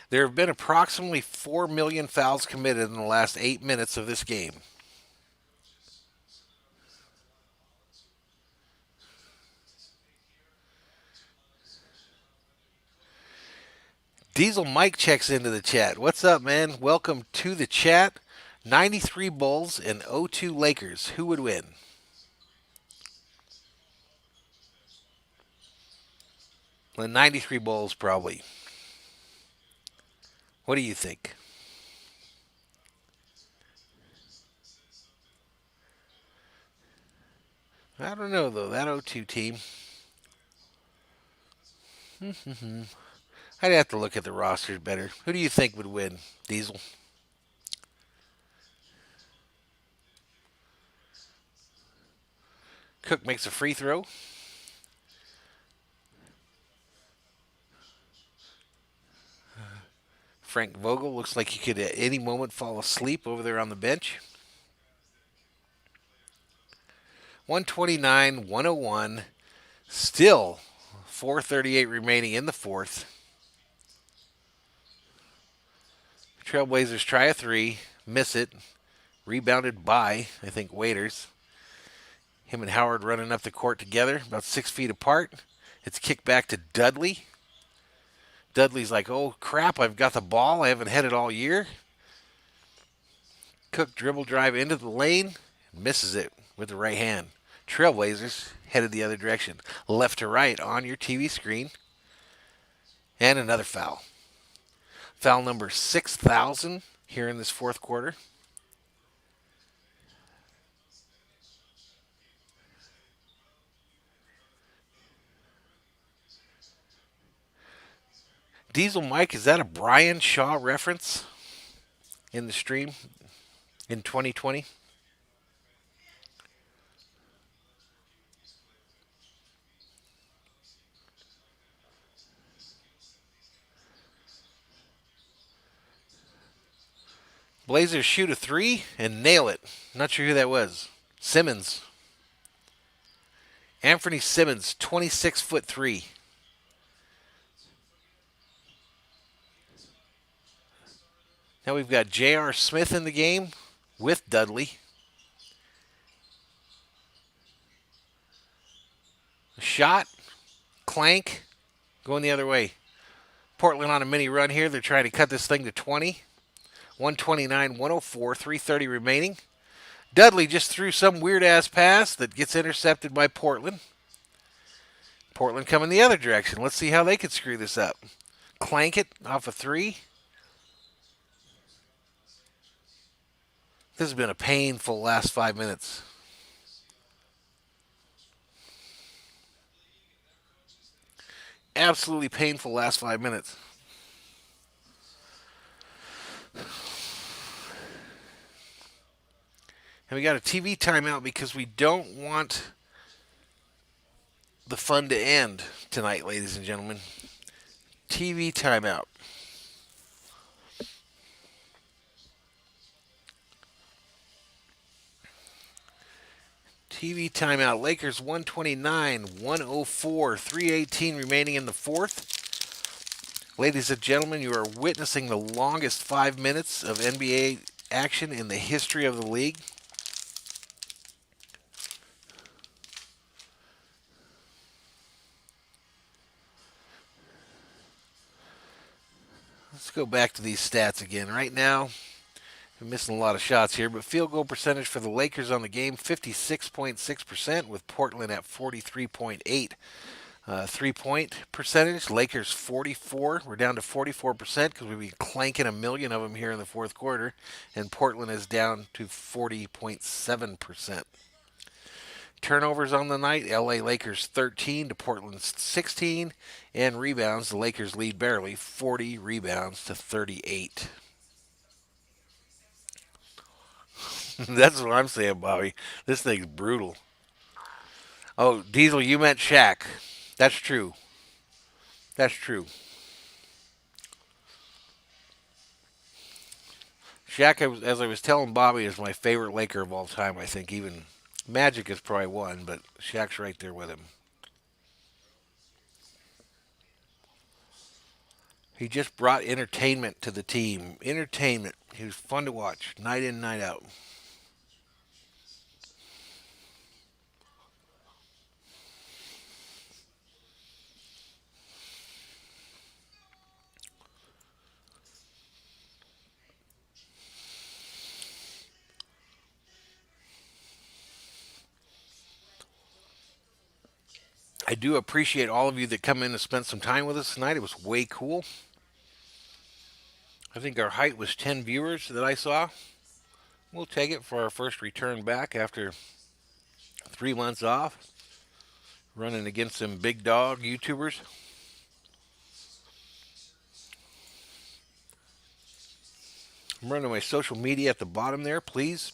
There have been approximately 4 million fouls committed in the last 8 minutes of this game. Diesel Mike checks into the chat. What's up, man? Welcome to the chat. 93 Bulls and 02 Lakers. Who would win? The 93 Bulls, probably. What do you think? I don't know, though. That 02 team. I'd have to look at the rosters better. Who do you think would win, Diesel? Cook makes a free throw. Frank Vogel looks like he could at any moment fall asleep over there on the bench. 129-101. Still 4:38 remaining in the fourth. Trailblazers try a three, miss it. Rebounded by, I think, Waiters. Him and Howard running up the court together, about 6 feet apart. It's kicked back to Dudley. Dudley's like, oh, crap, I've got the ball. I haven't had it all year. Cook dribble drive into the lane, misses it with the right hand. Trailblazers headed the other direction, left to right on your TV screen, and another foul. Foul number 6,000 here in this fourth quarter. Diesel Mike, is that a Brian Shaw reference in the stream in 2020? Blazers shoot a three and nail it. Not sure who that was. Simmons. Anthony Simmons, 26-foot three. Now we've got J.R. Smith in the game with Dudley. Shot, clank, going the other way. Portland on a mini run here. They're trying to cut this thing to 20. 129, 104, 330 remaining. Dudley just threw some weird ass pass that gets intercepted by Portland. Portland coming the other direction. Let's see how they could screw this up. Clank it off a three. This has been a painful last 5 minutes. Absolutely painful last 5 minutes. And we got a TV timeout because we don't want the fun to end tonight, ladies and gentlemen. TV timeout. TV timeout. Lakers 129, 104, 318 remaining in the fourth. Ladies and gentlemen, you are witnessing the longest 5 minutes of NBA action in the history of the league. Let's go back to these stats again. Right now, I'm missing a lot of shots here, but field goal percentage for the Lakers on the game, 56.6%, with Portland at 43.8%. Three-point percentage, Lakers 44. We're down to 44% because we've been clanking a million of them here in the fourth quarter, and Portland is down to 40.7%. Turnovers on the night, LA Lakers 13 to Portland 16, and rebounds, the Lakers lead barely, 40 rebounds to 38. That's what I'm saying, Bobby. This thing's brutal. Oh, Diesel, you meant Shaq. That's true. That's true. Shaq, as I was telling Bobby, is my favorite Laker of all time. I think even Magic is probably one, but Shaq's right there with him. He just brought entertainment to the team. Entertainment. He was fun to watch, night in, night out. I do appreciate all of you that come in and spend some time with us tonight. It was way cool. I think our height was 10 viewers that I saw. We'll take it for our first return back after 3 months off, running against some big dog YouTubers. I'm running my social media at the bottom there. Please,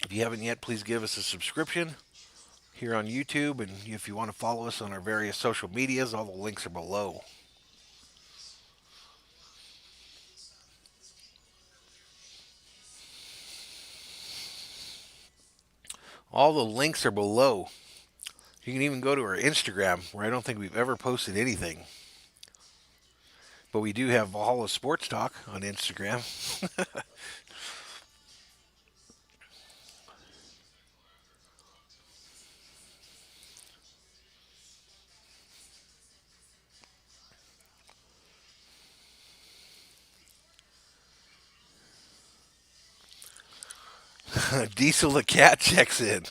if you haven't yet, please give us a subscription here on YouTube. And if you want to follow us on our various social medias, all the links are below. All the links are below. You can even go to our Instagram, where I don't think we've ever posted anything. But we do have Valhalla Sports Talk on Instagram. Diesel the cat checks in.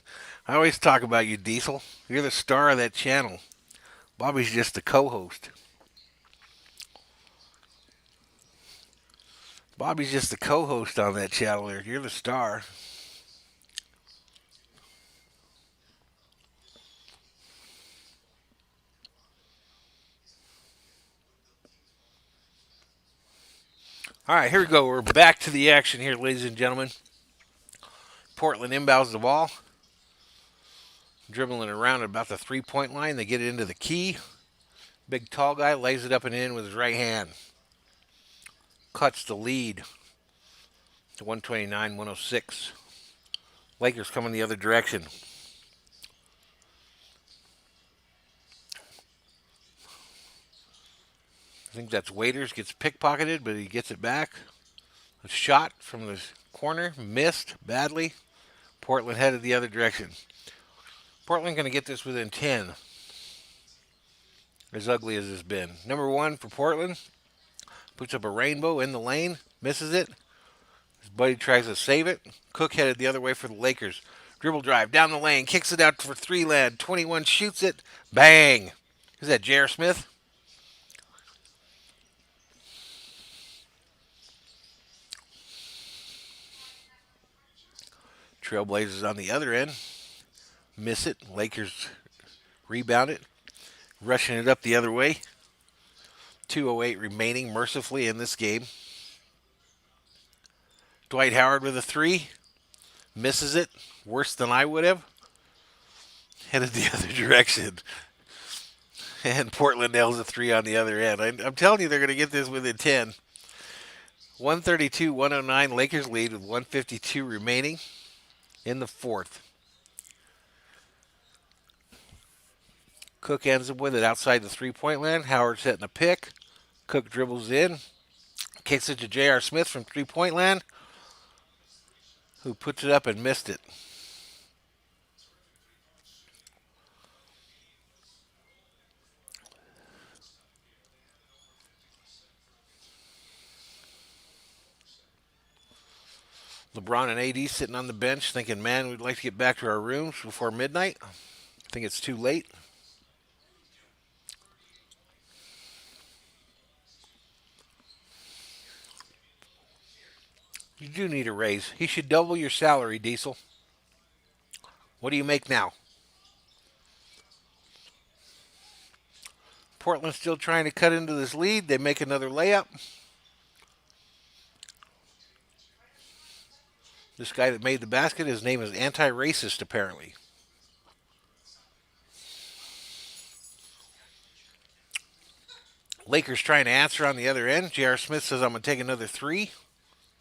I always talk about you, Diesel. You're the star of that channel. Bobby's just the co-host. Bobby's just the co-host on that channel. You're the star. All right, here we go. We're back to the action here, ladies and gentlemen. Portland inbounds the ball. Dribbling around at about the three-point line. They get it into the key. Big tall guy lays it up and in with his right hand. Cuts the lead to 129-106. Lakers coming the other direction. I think that's Waiters. Gets pickpocketed, but he gets it back. A shot from the corner. Missed badly. Portland headed the other direction. Portland going to get this within 10. As ugly as it's been. Number one for Portland. Puts up a rainbow in the lane. Misses it. His buddy tries to save it. Cook headed the other way for the Lakers. Dribble drive down the lane. Kicks it out for three land. 21 shoots it. Bang. Is that J.R. Smith? Trailblazers on the other end. Miss it. Lakers rebound it. Rushing it up the other way. 2:08 remaining mercifully in this game. Dwight Howard with a three. Misses it. Worse than I would have. Headed the other direction. And Portland nails a three on the other end. I'm telling you, they're going to get this within 10. 132-109. Lakers lead with 152 remaining in the fourth. Cook ends up with it outside the three-point land. Howard's hitting a pick. Cook dribbles in. Kicks it to J.R. Smith from three-point land, who puts it up and missed it. LeBron and AD sitting on the bench thinking, man, we'd like to get back to our rooms before midnight. I think it's too late. You do need a raise. He should double your salary, Diesel. What do you make now? Portland's still trying to cut into this lead. They make another layup. This guy that made the basket, his name is anti-racist, apparently. Lakers trying to answer on the other end. J.R. Smith says, I'm going to take another three.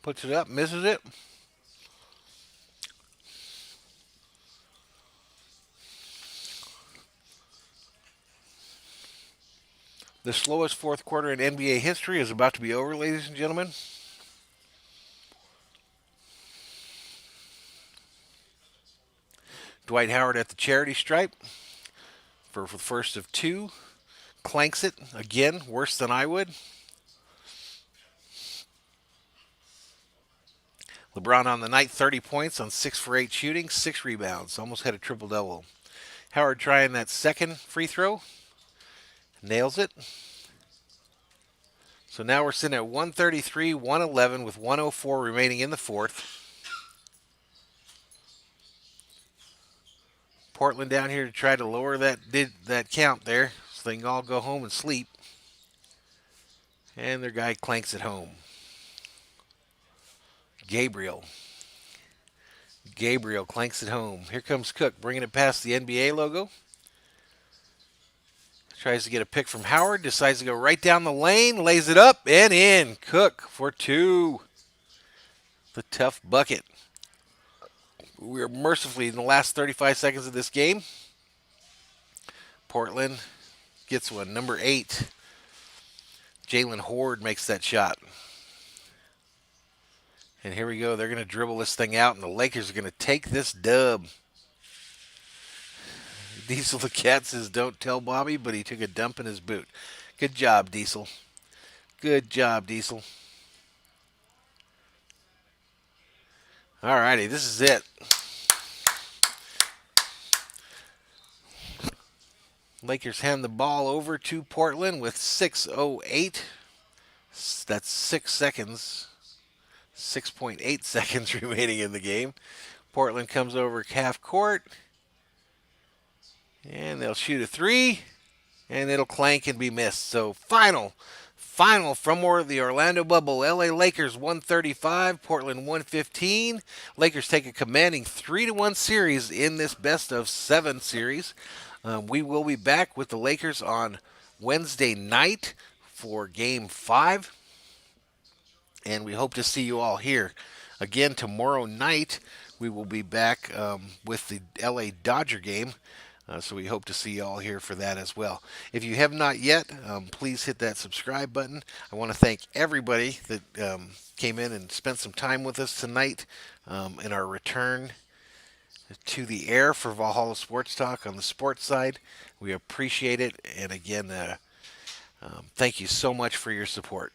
Puts it up, misses it. The slowest fourth quarter in NBA history is about to be over, ladies and gentlemen. Dwight Howard at the charity stripe for the first of two. Clanks it again, worse than I would. LeBron on the night, 30 points on 6 for 8 shooting, 6 rebounds. Almost had a triple-double. Howard trying that second free throw. Nails it. So now we're sitting at 133-111 with 104 remaining in the fourth. Portland down here to try to lower that count there so they can all go home and sleep. And their guy clanks it home. Gabriel clanks it home. Here comes Cook bringing it past the NBA logo. Tries to get a pick from Howard. Decides to go right down the lane. Lays it up and in. Cook for two. The tough bucket. We're mercifully in the last 35 seconds of this game. Portland gets one. Number 8. Jalen Horde makes that shot. And here we go. They're going to dribble this thing out, and the Lakers are going to take this dub. Diesel the Cat says, don't tell Bobby, but he took a dump in his boot. Good job, Diesel. Good job, Diesel. Alrighty, this is it. Lakers hand the ball over to Portland with 6:08. That's 6 seconds, 6.8 seconds remaining in the game. Portland comes over half court, and they'll shoot a three, and it'll clank and be missed. So final from the Orlando bubble. LA Lakers 135, Portland 115. Lakers take a commanding 3-1 series in this best of 7 series. We will be back with the Lakers on Wednesday night for Game 5. And we hope to see you all here. Again, tomorrow night, we will be back with the LA Dodger game. So we hope to see you all here for that as well. If you have not yet, please hit that subscribe button. I want to thank everybody that came in and spent some time with us tonight in our return to the air for Valhalla Sports Talk on the sports side. We appreciate it. And again, thank you so much for your support.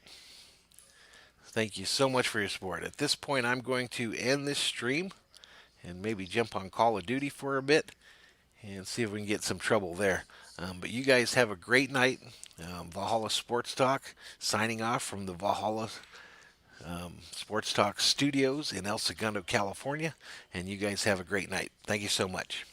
Thank you so much for your support. At this point, I'm going to end this stream and maybe jump on Call of Duty for a bit and see if we can get some trouble there. But you guys have a great night. Valhalla Sports Talk signing off from the Valhalla Sports Talk studios in El Segundo, California. And you guys have a great night. Thank you so much.